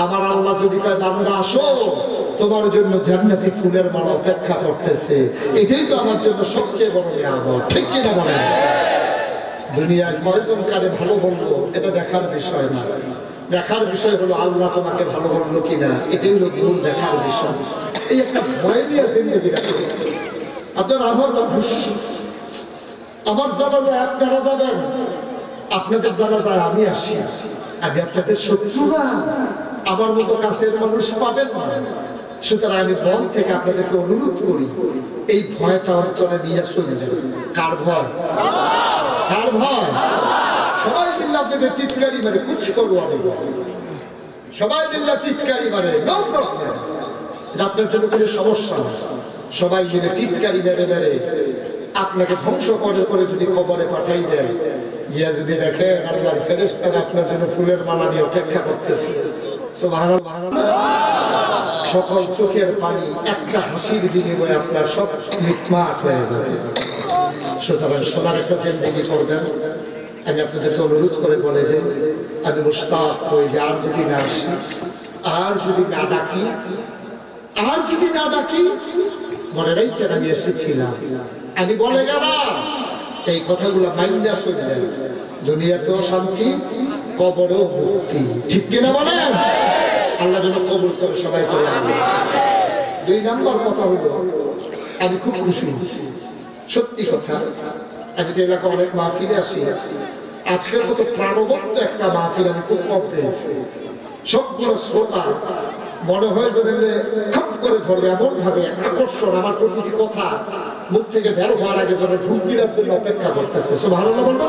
A: আমার আল্লাহ যদি কয় বান্দা আসো তোমার জন্য জান্নাতি ফুলের মালা অপেক্ষা করতেছে, এটাই তো আমার জন্য সবচেয়ে বড় নিয়ামত, ঠিক কিনা বলেন? দুনিয়ার কয়জন কারে ভালো বলবো এটা দেখার বিষয় না, দেখার বিষয় হলো আল্লাহ তোমাকে ভালো বললো কিনা, এটাই হলো মূল দেখার বিষয়। এই একটা ভয় নিয়ে জিন্দেগি রাখে। আপনার আমার মানুষ, আমার জানা যায় আপনারা যাবেন, আপনাদের জানা যায় আমি আসি, আমি আপনাদের শত্রু না, আমার মতো কাছের মানুষ পাবেন না। সুতরাং আমি মন থেকে আপনাদেরকে অনুরোধ করি এই ভয়টা অন্তরে নিয়ে চলে যাবে। কার ভয়? কার ভয়? সবাই মিলে আপনাকে টিটকারি মারে কুছ করবো আমি, সবাই মিলে টিটকারি মারে আপনার জন্য কোনো সমস্যা না। সবাই মিলে টিটকারি মেরে মেরে আপনাকে ধ্বংস করে করে যদি খবরে পাঠাই দেয়, গিয়া যদি দেখে আল্লাহর ফেরেশতারা আপনার জন্য ফুলের মালা নিয়ে অপেক্ষা করতেছে, সুবহানাল্লাহ, সকল চোখের পানি একটা হাসির বিনিময়ে আপনার সব মিটমাট হয়ে যাবে। সুতরাং সোনার একটা জিন্দেগি করবেন। আমি আপনাদেরকে অনুরোধ করে বলে যে আমি মুশতাক হই যে আর যদি না আসি, আর যদি না ডাকি, আর যদি না ডাকি, মনে রাখছেন আমি এসেছিলাম, আমি বলে গেলাম এই কথাগুলো মাইন্ডা শুনলেন, দুনিয়াতেও শান্তি, কবরেও মুক্তি, ঠিক কিনা বলেন? আল্লাহ যেন কবুল করে সবাই করে। 2 নম্বর কথা হলো আমি খুব খুশি হয়েছি, সত্যি কথা। আমি তো এলাকা অনেক মাহফিলে আসি, আজকের মতো প্রাণবন্ত একটা মাহফিল আমি খুব কম পেয়েছি। সবগুলো শ্রোতা মনে হয় যেন খাপ করে ধরবে, এমন ভাবে আকর্ষণ, আমার প্রতিটি কথা মুখ থেকে বের হওয়ার আগে যেন ঢুক দিলার জন্য অপেক্ষা করতেছে। সুবহানাল্লাহ বলবো।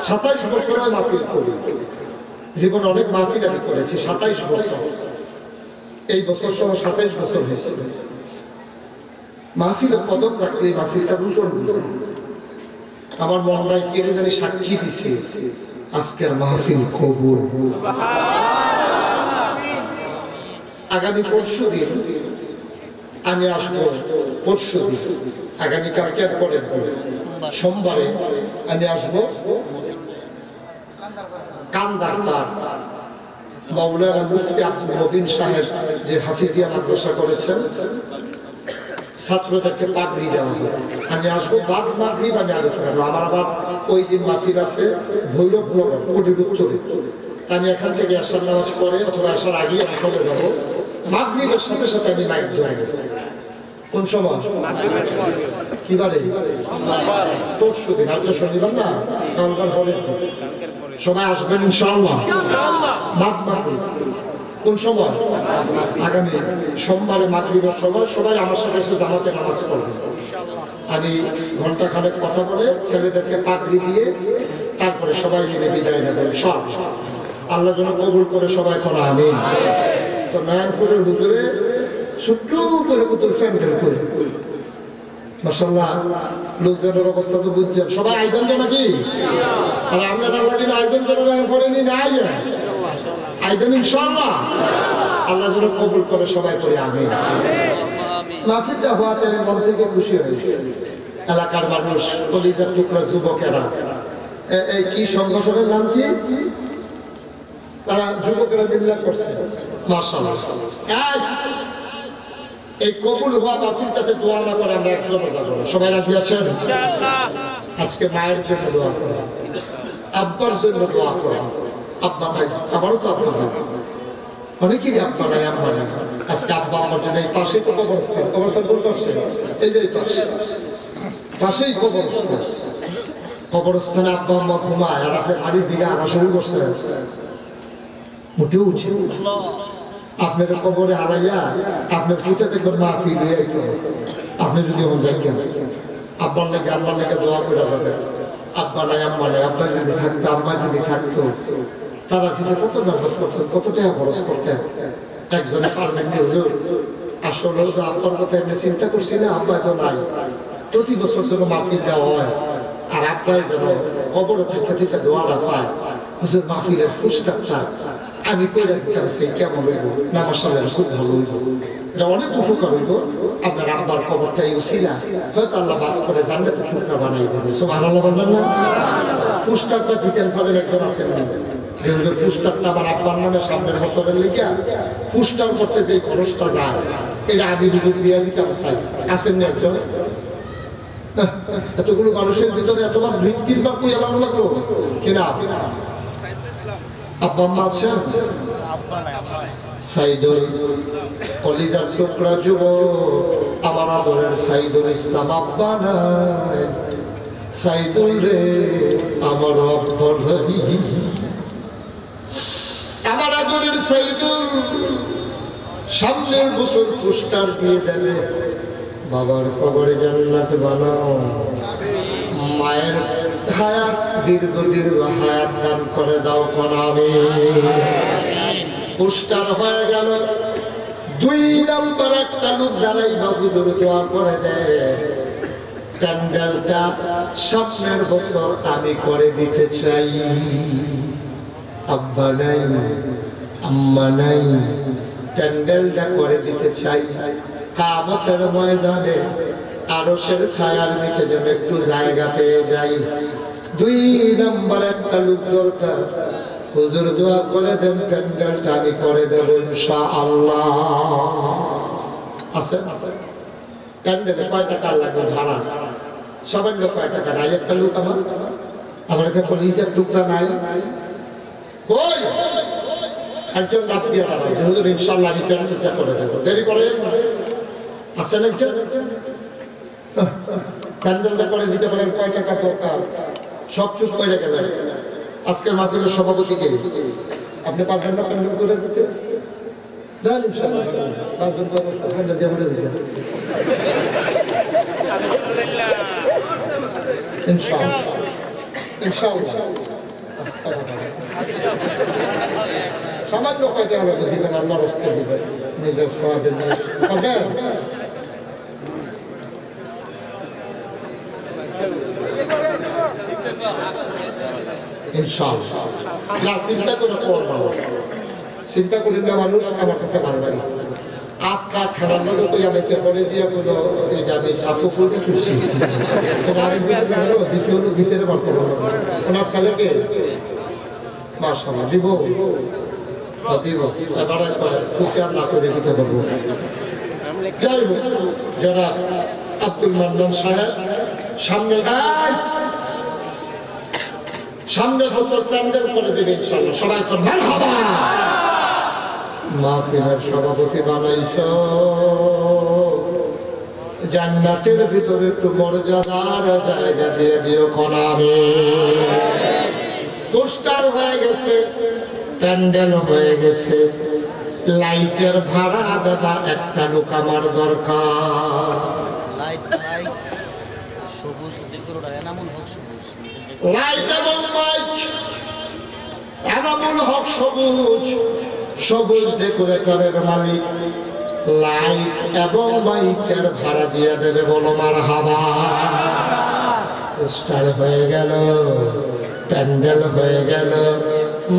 A: 27 বছর আমি মাহফিল করি, জীবনে অনেক মাহফিল আমি করেছি, 27 বছর, এই বছর সহ 27 বছর হয়েছে। মাহফিলের কদম রাখলে মাহফিলটা ভূষণ বুঝি, আমার মনটাই কেড়ে জানি সাক্ষী দিছে আজকের মাহফিল কবুল। আগামী পরশুদিন আমি আসবো, পরশুদিন আগামীকালকে পরের সোমবারে আমি আসবো কান্দারপাড় মাওলানা মুফতি আব্দুল মুবিন সাহেব যে হাফিজিয়া মাদ্রাসা করেছেন, ছাত্রদেরকে পাগড়ি দেওয়া হবে। আমি আসবো বাদ মাগরিব, আমি আলোচনা করবো। আমার আবার ওই দিন মাহফিল আছে ভৈরবনগর কোটির উত্তরে, আমি এখান থেকে আসার নামাজ পরে অথবা আসার আগে আমি চলে যাবো। মাগরিবের সাথে সাথে আমি মাইক ধরবো। কোন সময়? কি বারে? পরশুদিন। আজকে শনিবার না, কালকার পরের দিন সবাই আসবেন ইনশাআল্লাহ। বাদ মাগরিব কোন সময়? আগামী সোমবারে মাগরিবের সময় সবাই আমার সাথে এসে জামাতে নামাজ পড়বেন। আমি ঘন্টাখানেক কথা বলে ছেলেদেরকে পাগড়ি দিয়ে তারপরে সবাই মিলে বিদায় নেবেন। সব আল্লাহ যেন কবুল করে সবাই করা। আমিন। তো নয়নপুরের হুজুরে ছোট্ট করে পুতুল প্যান্ডেল করে, মাশাআল্লাহ, লোকজনের অবস্থা তো বুঝছেন। সবাই আইবেন তো নাকি? আর আপনারা আল্লাহ যেন আইবেন করেনি না আইবেন ইনশাআল্লাহ। আল্লাহ যেন কবুল করে সবাই করে। আমিন। মাহফিলটা হওয়াতে আমি মন থেকে খুশি হয়েছি। এলাকার মানুষ, কলিজার টুকরা যুবকেরা, এই কি সংগঠনের নাম কি? তারা যুবকেরা মিল্লা করছে, মাশাআল্লাহ। এই কবুল হওয়া মাহফিলটাতে দোয়া না করে আমরা একজনও যাবো না। সবাই রাজি আছেন? আজকে মায়ের জন্য দোয়া করা, আব্বার জন্য দোয়া করা। আব্বা ভাই, আমারও তো আপনার অনেকেরই আব্বা নাই আম্মা নাই। আজকে আব্বা আমার জন্য এই পাশেই তো কবরস্থান, কবরস্থান বলতে আসছে এই যে পাশেই কবরস্থান, কবরস্থানে আব্বা আম্মা ঘুমায় আর আপনি বাড়ির দিকে আনা শুরু করছেন, মোটেও উচিত। আপনার কবরে হারাইয়া আপনার ফুটে দেখবেন মাহফিল হয়ে আইতো। আপনি যদি এখন যাইতেন আব্বার লেগে আম্মার লেগে দোয়া করে যাবে, আব্বা নাই আম্মা নাই, আব্বা যদি থাকতো আম্মা যদি থাকতো, তারা কিছু কত ব্যবহার করতেন, কত টাকা খরচ করতেন। একজনে পারবেন হুজুর আসলে তো আব্বার কথা এমনি চিন্তা করছি না, আব্বা তো নাই, প্রতি বছর যেন মাহফিল দেওয়া হয় আর আব্বাই যেন কবরে থেকে থেকে দোয়াটা পায়। হুজুর মাহফিলের পুরস্কারটা আমি কইরা দিতাম, সেই কেমন হইব না? মাশাআল্লাহ খুব ভালো হইব, এটা অনেক উপকার হইব। আপনার আব্বার কবরটাই উছিলা হয়তো আল্লাহ মাফ করে জান্নাতের টুকরা বানাই দেবে। সুবহানাল্লাহ বলবেন না? পুরস্কারটা দিতেন ফলের একজন আছেন না, পুরস্কারটা আমার আব্বার নামে সামনের বছরের লিখা পুরস্কার করতে যে খরচটা যায় এটা আমি বিদ্যুৎ দিয়ে দিতাম চাই। আসেন না একজন? এতগুলো মানুষের ভিতরে এতবার 2-3 বার কই আমার লাগলো কিনা? আব্বা আম্মা আছেন? সাইদুল কলিজার টুকরা যুবক আমার আদরের সাইদুল ইসলাম আব্বা নাই। সাইদুল রে আমার আব্বা নাই, আমার আদরের সাইদুল সামনের বছর পুরস্কার দিয়ে দেবে। বাবার কবরে জান্নাত বানাও, মায়ের হায়াত দীর্ঘ হায়াত দান করে দাও কনাবে। পুরস্কার হয়ে গেল। 2 নম্বর একটা লোক দাঁড়াই বাবুদের দোয়া করে দেয়, প্যান্ডেলটা স্বপ্নের বছর আমি করে দিতে চাই। আব্বা নাই আম্মা নাই, প্যান্ডেলটা করে দিতে চাই। কিয়ামতের ময়দানে আরশের ছায়ার নিচে যেন একটু জায়গা পেয়ে যাই। 2 নম্বর একটা লোক দরকার, হুজুর দোয়া করে দেন প্যান্ডেলটা আমি করে দেব ইনশাআল্লাহ। আছে প্যান্ডেলে কয় টাকা লাগবে ভাড়া? সবার লোক কয় টাকা নাই? একটা লোক আমার একটা পুলিশের টুকরা নাই, কই একজন লাভ দিয়ে দাঁড়ায় হুজুর ইনশাআল্লাহ আমি প্যান্ডেলটা করে দেবো, দেরি করে আসেন একজন প্যান্ডেলটা করে দিতে পারেন। কয় টাকা দরকার? সব চুপ করে গেলেন। আজকের মাহফিলের সভাপতিকে আপনি পারবেন না প্যান্ডেল করে দিতে? দেন ইনশাআল্লাহ, বাসবেন প্যান্ডেল দিয়ে বলে দিবেন ইনশাআল্লাহ ইনশাআল্লাহ। সামান্য কয় টাকা লাগবে দিবেন, আল্লাহর রাস্তায় দিবেন, নিজের সওয়াবের নিয়ে পাবেন। চিন্তা করে চিন্তা করি না মানুষ, আমার কাছে ভালো লাগে। আটকা ঠান্ডার মধ্যে তো জানাইছে করে দিয়ে কোনো আমি সাফু ফুলতে খুশি দ্বিতীয় বিচেরে বাঁচতে পারবো ওনার ছেলেকে মাশাআল্লাহ দিব দিব এবারে খুশি আর না করে দিতে পারবো। যাই হোক, যারা আব্দুল মান্নান সাহেব সামনের বছর প্যান্ডেল করে দেবে ইনশাআল্লাহ। সবাই তো মারহাবা। মাহফিলের সভাপতি বানাইছো, জান্নাতের ভিতরে একটু মর্যাদার জায়গা দিয়ে দিও কনাবে। পোস্টার হয়ে গেছে, প্যান্ডেল হয়ে গেছে, লাইটের ভাড়া দেবা একটা লোক আমার দরকার। লাইট এবং মাইক, এনামুল হক সবুজ, সবুজ ডেকোরেটরের মালিক, লাইট এবং মাইকের ভাড়া দিয়ে দেবে, বলো মারহাবা। পোস্টার হয়ে গেল, প্যান্ডেল হয়ে গেল,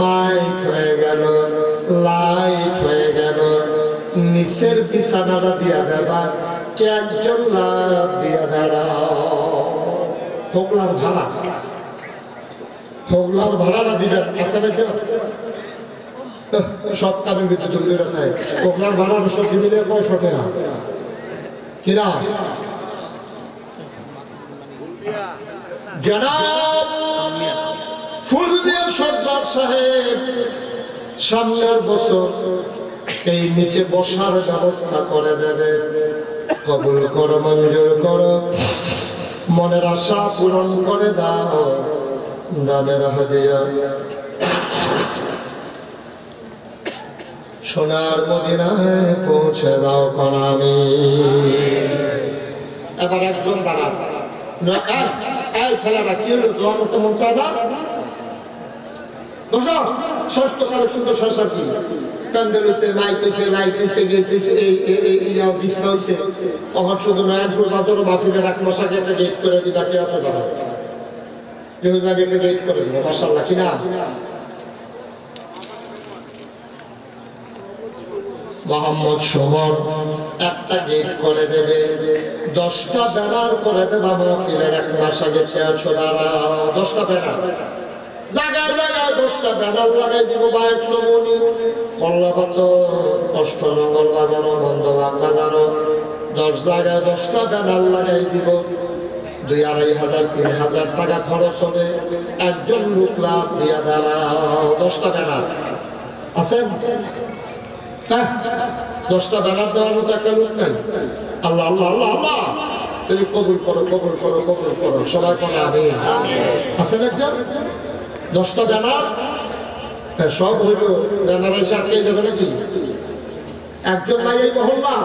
A: মাইক হয়ে গেল, লাইট হয়ে গেল, নিচের বিছানাটা দিয়া দেবা, কে একজন লাভ দিয়া দাঁড়াও। হোগলার ভাড়া, হোগলার ভাড়াটা দিবেন। আছে নাকি সব কামের ভিতরে চলে থাকে, হোগলার ভাড়া সব দিলে 500 টাকা কিনা? জনাব ফুলদিয়া সর্দার সাহেব সামনের বছর এই নিচে বসার ব্যবস্থা করে দেবে। কবুল করো, মঞ্জুর করো, মনের আশা পূরণ করে দাও। দানের হাদিয়া সোনার মদিনায় পৌঁছে দাও করামি। এবার একজন দাঁড়া, ছেলেরা কি হলো তোমার মতো মন চায় না? বসো, ষষ্ঠ কালেকশন তো ষষ্ঠ কি প্যান্ডেল হয়েছে, মাইক হয়েছে, লাইট হয়েছে, গেট হয়েছে, বিছনা হয়েছে। অহর শুধু নয়নপুর বাজারও মাফিদের এক মশাকে একটা গেট করে দিবা, কে আছে বাবা? যেহেতু আমি একটা গেট করে দেবো, মাসাল্লাহ কিনা? মোহাম্মদ সুমন একটা গেট করে দেবে, 10টা ব্যানার করে দেবা মাহফিলের এক মাস আগে আছো দাঁড়া। 10টা ব্যানার জায়গায় জায়গায় 10টা ব্যানার লাগাই দিব। বাইক সমনি কল্লাপাত অষ্টনগর বাজারও বন্ধবাগ বাজারও 10 জায়গায় 10টা ব্যানার লাগাই দিব। 2,500 3,000 টাকা খরচ হবে। একজন লোক লাভ দিয়া দাঁড়াও। 10টা ব্যানার আছে, 10টা ব্যানার দেওয়ার মতো একটা লোক নেই। আল্লাহ আল্লাহ আল্লাহ আল্লাহ, তুমি কবুল করো, কবুল করো, কবুল করো, সবাই করে আমি আছেন একজন। 10টা ব্যানার সব হইল, ব্যানার এসে আটকে যাবে নাকি? একজন নাই এই মহল্লা,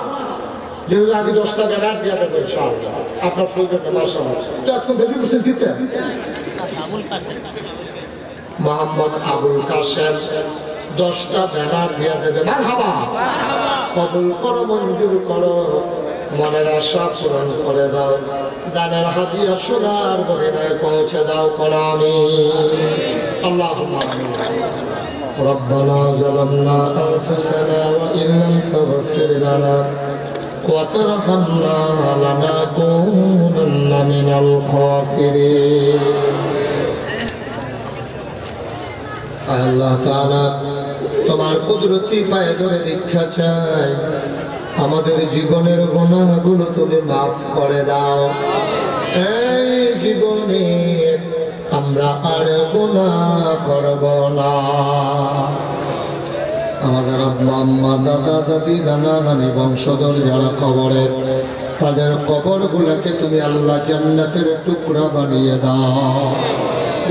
A: যেহেতু আমি 10টা ব্যানার দিয়ে দেবো আপনার সৌজন্য মাসাল্লাহ। তো আপনি দেখে বুঝছেন কি মোহাম্মদ আবুল কাশেম 10টা ব্যানার দিয়ে দেবে। মারহাবা, কবুল করো, মঞ্জুর করো, মনের আশা পূরণ করে দাও। দানের হাদিয়া সোনার মদিনায় পৌঁছে দাও কলামি। আল্লাহুম্মা আমিন। রব্বানা যালামনা আনফুসানা ওয়া ইন লাম তাগফির লানা ওয়া তারহামনা লানাকুনান্না মিনাল খাসিরিন। আল্লাহ তাআলা তোমার কুদরতি পায়ে ধরে ভিক্ষা চাই, আমাদের জীবনের গুনাহগুলো তুমি মাফ করে দাও। এই জীবনে আমরা আর গুনাহ করব না। আমাদের আব্বা আম্মা, দাদা দাদি, নানা নানি, বংশধর যারা কবরে, তাদের কবরগুলোকে তুমি আল্লাহ জান্নাতের টুকরা বানিয়ে দাও।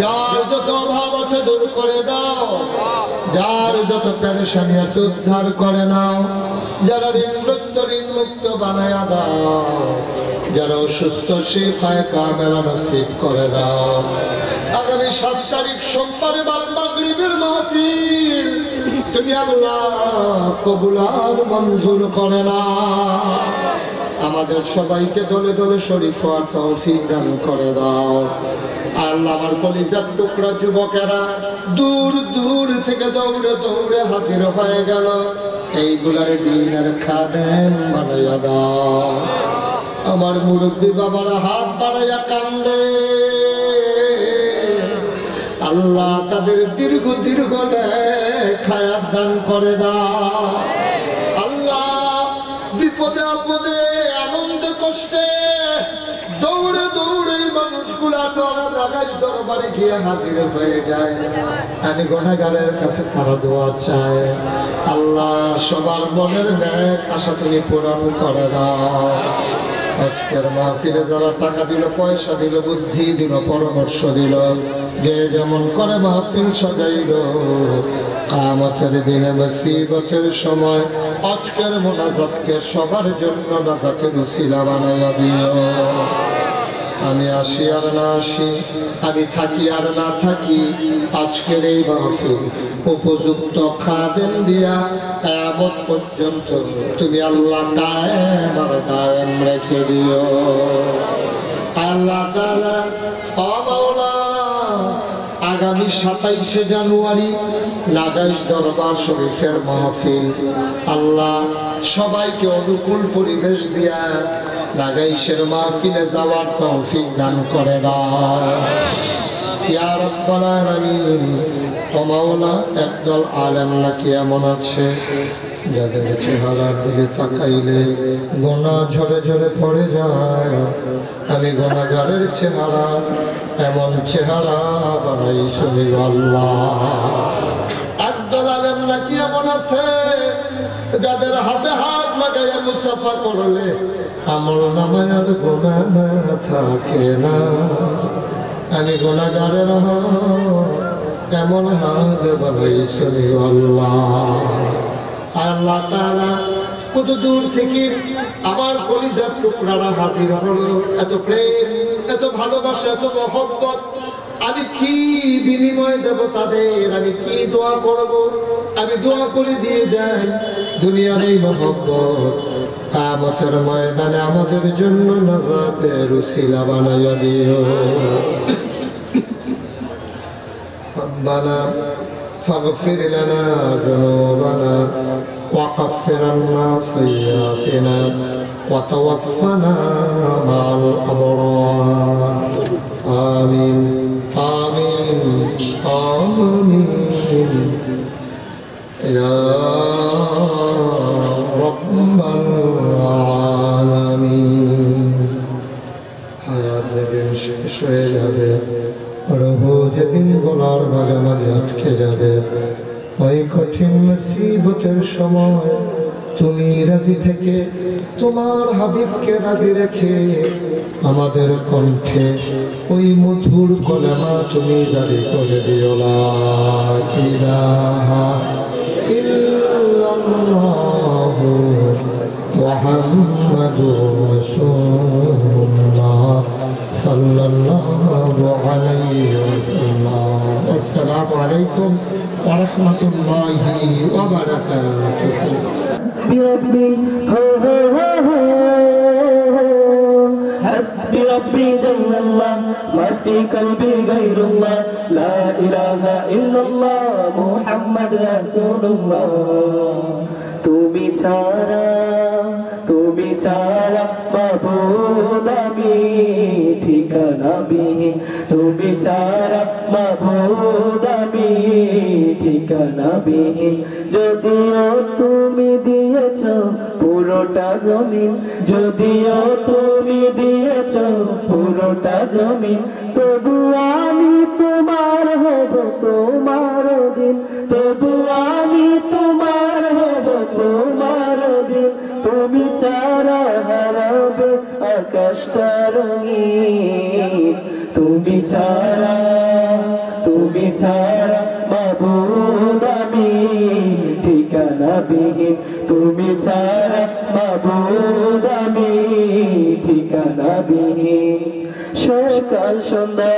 A: যার যত অভাব আছে দূর করে দাও, যার যত পেরেশানি আছে উদ্ধার করে নাও, যারা ঋণগ্রস্ত ঋণ মুক্ত বানায়া দাও, যারা অসুস্থ শিফায়ে কামেলা নসিব করে দাও। আগামী 7 তারিখ সোমবার বাদ মাগরিবের মাহফিল তুমি আল্লাহ কবুল আর মঞ্জুর করে না। আমাদের সবাইকে দলে দলে শরীফ হওয়ার তৌফিক দান করে দাও। আল্লাহ আমার কলিজার টুকরা যুবকেরা দূর দূর থেকে দৌড়ে দৌড়ে হাজির হয়ে গেল, এইগুলার দিনের খাদেম বানাইয়া দাও। আমার মুরব্বী বাবারা হাত বাড়াইয়া কান্দে, আল্লাহ তাদের দীর্ঘ দীর্ঘ খায়াত দান করে দাও। আল্লাহ বিপদে আপদে আনন্দে কষ্টে দৌড়ে দৌড়ে মানুষগুলা দরবারে গিয়ে হাজির হয়ে যায়। আমি গুনাহগারের কাছে তারা দোয়া চাই, আল্লাহ সবার মনের নেক আশা তুমি পূরণ করে দাও। আজকের মাহফিলে যারা টাকা দিল, পয়সা দিল, বুদ্ধি দিল, পরামর্শ দিল, যে যেমন করে মাহফিল সাজাইল, কিয়ামতের দিনে মুসিবতের সময় আজকের মুনাজাতকে সবার জন্য নাজাতের উসিলা বানাইয়া দিও। আমি আসি আর না আসি, আমি থাকি আর না থাকি, আজকের এই মাহফিল উপযুক্ত খাদেম দিয়া কিয়ামত পর্যন্ত তুমি আল্লাহ কায়েম আর দায়েম রেখে দিও। আল্লাহ তাআলা ও মাওলা, আগামী 27শে জানুয়ারি নাগাইশ দরবার শরীফের মাহফিল, আল্লাহ সবাইকে অনুকূল পরিবেশ দিয়া নাগাইশের মাহফিলে যাওয়ার তৌফিক দান করে দাও ইয়া রাব্বাল আলামিন। ও মাওলা, একদল আলেম নাকি এমন আছে যাদের চেহারার দিকে তাকাইলে গোনা ঝরে ঝরে পড়ে যায়। আমি গুনাহগারের চেহারা এমন চেহারা বানাই শুনি আল্লাহ। একদল আলেম নাকি এমন আছে যাদের হাতে হাত লাগাইয়া মুসাফা করলে আমল নামায় আর গুনাহ থাকে না। আমি গুনাহগারের এমন হাত বানাইছেন আল্লাহ। আল্লাহ তাআলা কত দূর থেকে আমার কলিজার টুকরারা হাজির হলো, এত প্রেম, এত ভালোবাসা, এত মহব্বত। আমি কি বিনিময় দেব তাদের? আমি কি দোয়া করব? আমি দোয়া করে দিয়ে যাই, দুনিয়ার এই মহব্বত কিয়ামতের ময়দানে আমাদের জন্য নাজাতের উসিলা বানাইয়া দিও। রব্বানা ফাগফির লানা যুনুবানা ওয়াকাফির আন্না সাইয়্যাতিনা ওয়া তাওয়াফানা মা'আল আবরার। আমিন আমিন আমিন ইয়া রাব্বাল আলামিন। হায়াত যেদিন শেষ হয়ে যাবে, রূহ যেদিন গলার মাঝামাঝি আটকে যাবে, ওই কঠিন মুসিবতের সময় তুমি রাজি থেকে তোমার হাবিবকে রাজি রেখে আমাদের কণ্ঠে ওই মধুর কলেমা তুমি জারি করে দিও, লা ইলাহা ইল্লাল্লাহু মুহাম্মাদুর রাসূলুল্লাহ সাল্লাল্লাহু আলাইহি ওয়াসাল্লাম। আসসালামু আলাইকুম ওয়া রাহমাতুল্লাহি ওয়া বারাকাতুহু।
C: حسبي ربي جل الله ما في قلبي غير الله لا إله إلا الله محمد رسول الله তুমি ছাড়া মাবুদ আমি ঠিকানা বিহীন, তুমি ছাড়া মাবুদ আমি ঠিকানা বিহীন। যদিও তুমি দিয়েছ পুরোটা জমিন, যদিও তুমি দিয়েছ পুরোটা জমিন, তবু আমি তোমার হব তোমার দিন, তবু আমি তোমার হব তোমার দিন। তুমি ছাড়া হারাবে আকাশটা রঙিন, তুমি ছাড়া মাবুদ আমি ঠিকানা বিহীন, তুমি ছাড়া মাবুদ আমি ঠিকানা বিহীন। সকাল সন্ধ্যা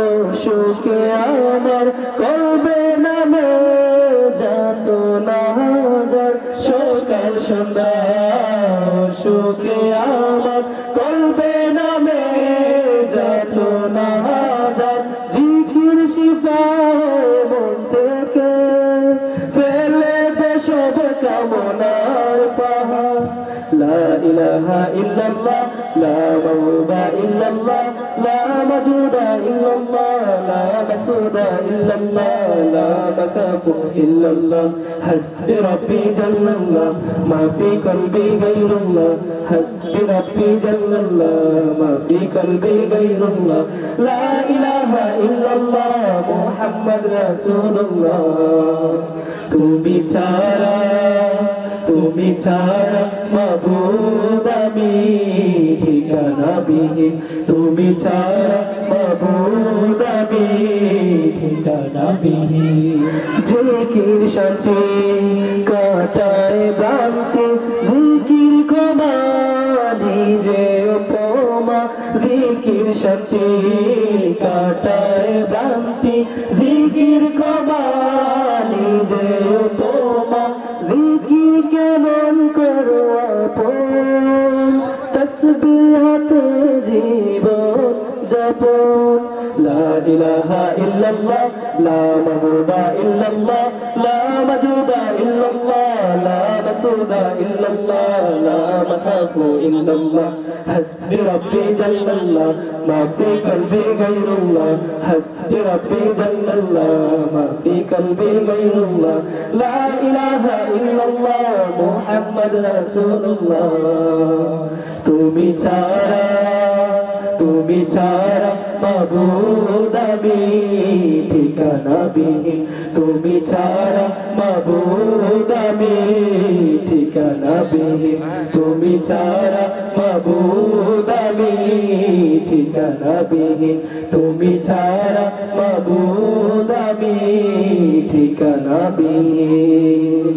C: ও সুখে আমার কলবে নামে যাত না হাজার, সকাল সন্ধ্যা ও সুখে আমার কলবে নামে যাত না হাজার। জিকির শিফা মন থেকে ফেলে দে সব কামনার পাহাড়। লা ইলাহা ইল্লাল্লাহ লা মাওলা ইল্লাল্লাহ লা মাজুদা ইল্লাল্লাহ লা মাকসুদা ইল্লাল্লাহ লা মাকাফু ইল্লাল্লাহ। হাসবি রাব্বি জাল্লাল্লাহ মা ফি কলবি গায়রুল্লাহ, হাসবি রাব্বি জাল্লাল্লাহ মা ফি কলবি গায়রুল্লাহ। লা ইলাহা ইল্লাল্লাহ মুহাম্মদ রাসূলুল্লাহ। তুমি ছাড়া মাবুদ আমি ঠিকানা বিহীন, তুমি ছাড়া মাবুদ আমি ঠিকানা বিহীন। জিকির শান্তি কাটায় ভ্রান্তি, জিকির ক্ষমা নিজে উপমা, জিকির শান্তি কাটায় ভ্রান্তি, জিকির ক্ষমা নিজে উপমা। জিকির কেমন করো আপন, তসবিহাতে জীবন যাপন। লা ইলাহা ইল্লাল্লাহ লা মাবুদা ইল্লাল্লাহ লা মাজুদা ইল্লাল্লাহ লা মাকসুদা ইল্লাল্লাহ লা মাখাফু ইল্লাল্লাহ। হাসবি রাব্বি জাল্লাল্লাহ মা ফি কলবি গায়রুল্লাহ, হাসবি রাব্বি জাল্লাল্লাহ মা ফি কলবি গায়রুল্লাহ। লা ইলাহা ইল্লাল্লাহ মুহাম্মদ রাসূলুল্লাহ। তুমি তুমি ছাড়া মাবুদ আমি ঠিকানা বিহীন তুমি ছাড়া মাবুদ আমি ঠিকানা বিহীন তুমি ছাড়া মাবুদ আমি ঠিকানা বিহীন তুমি ছাড়া মাবুদ আমি ঠিকানা বিহীন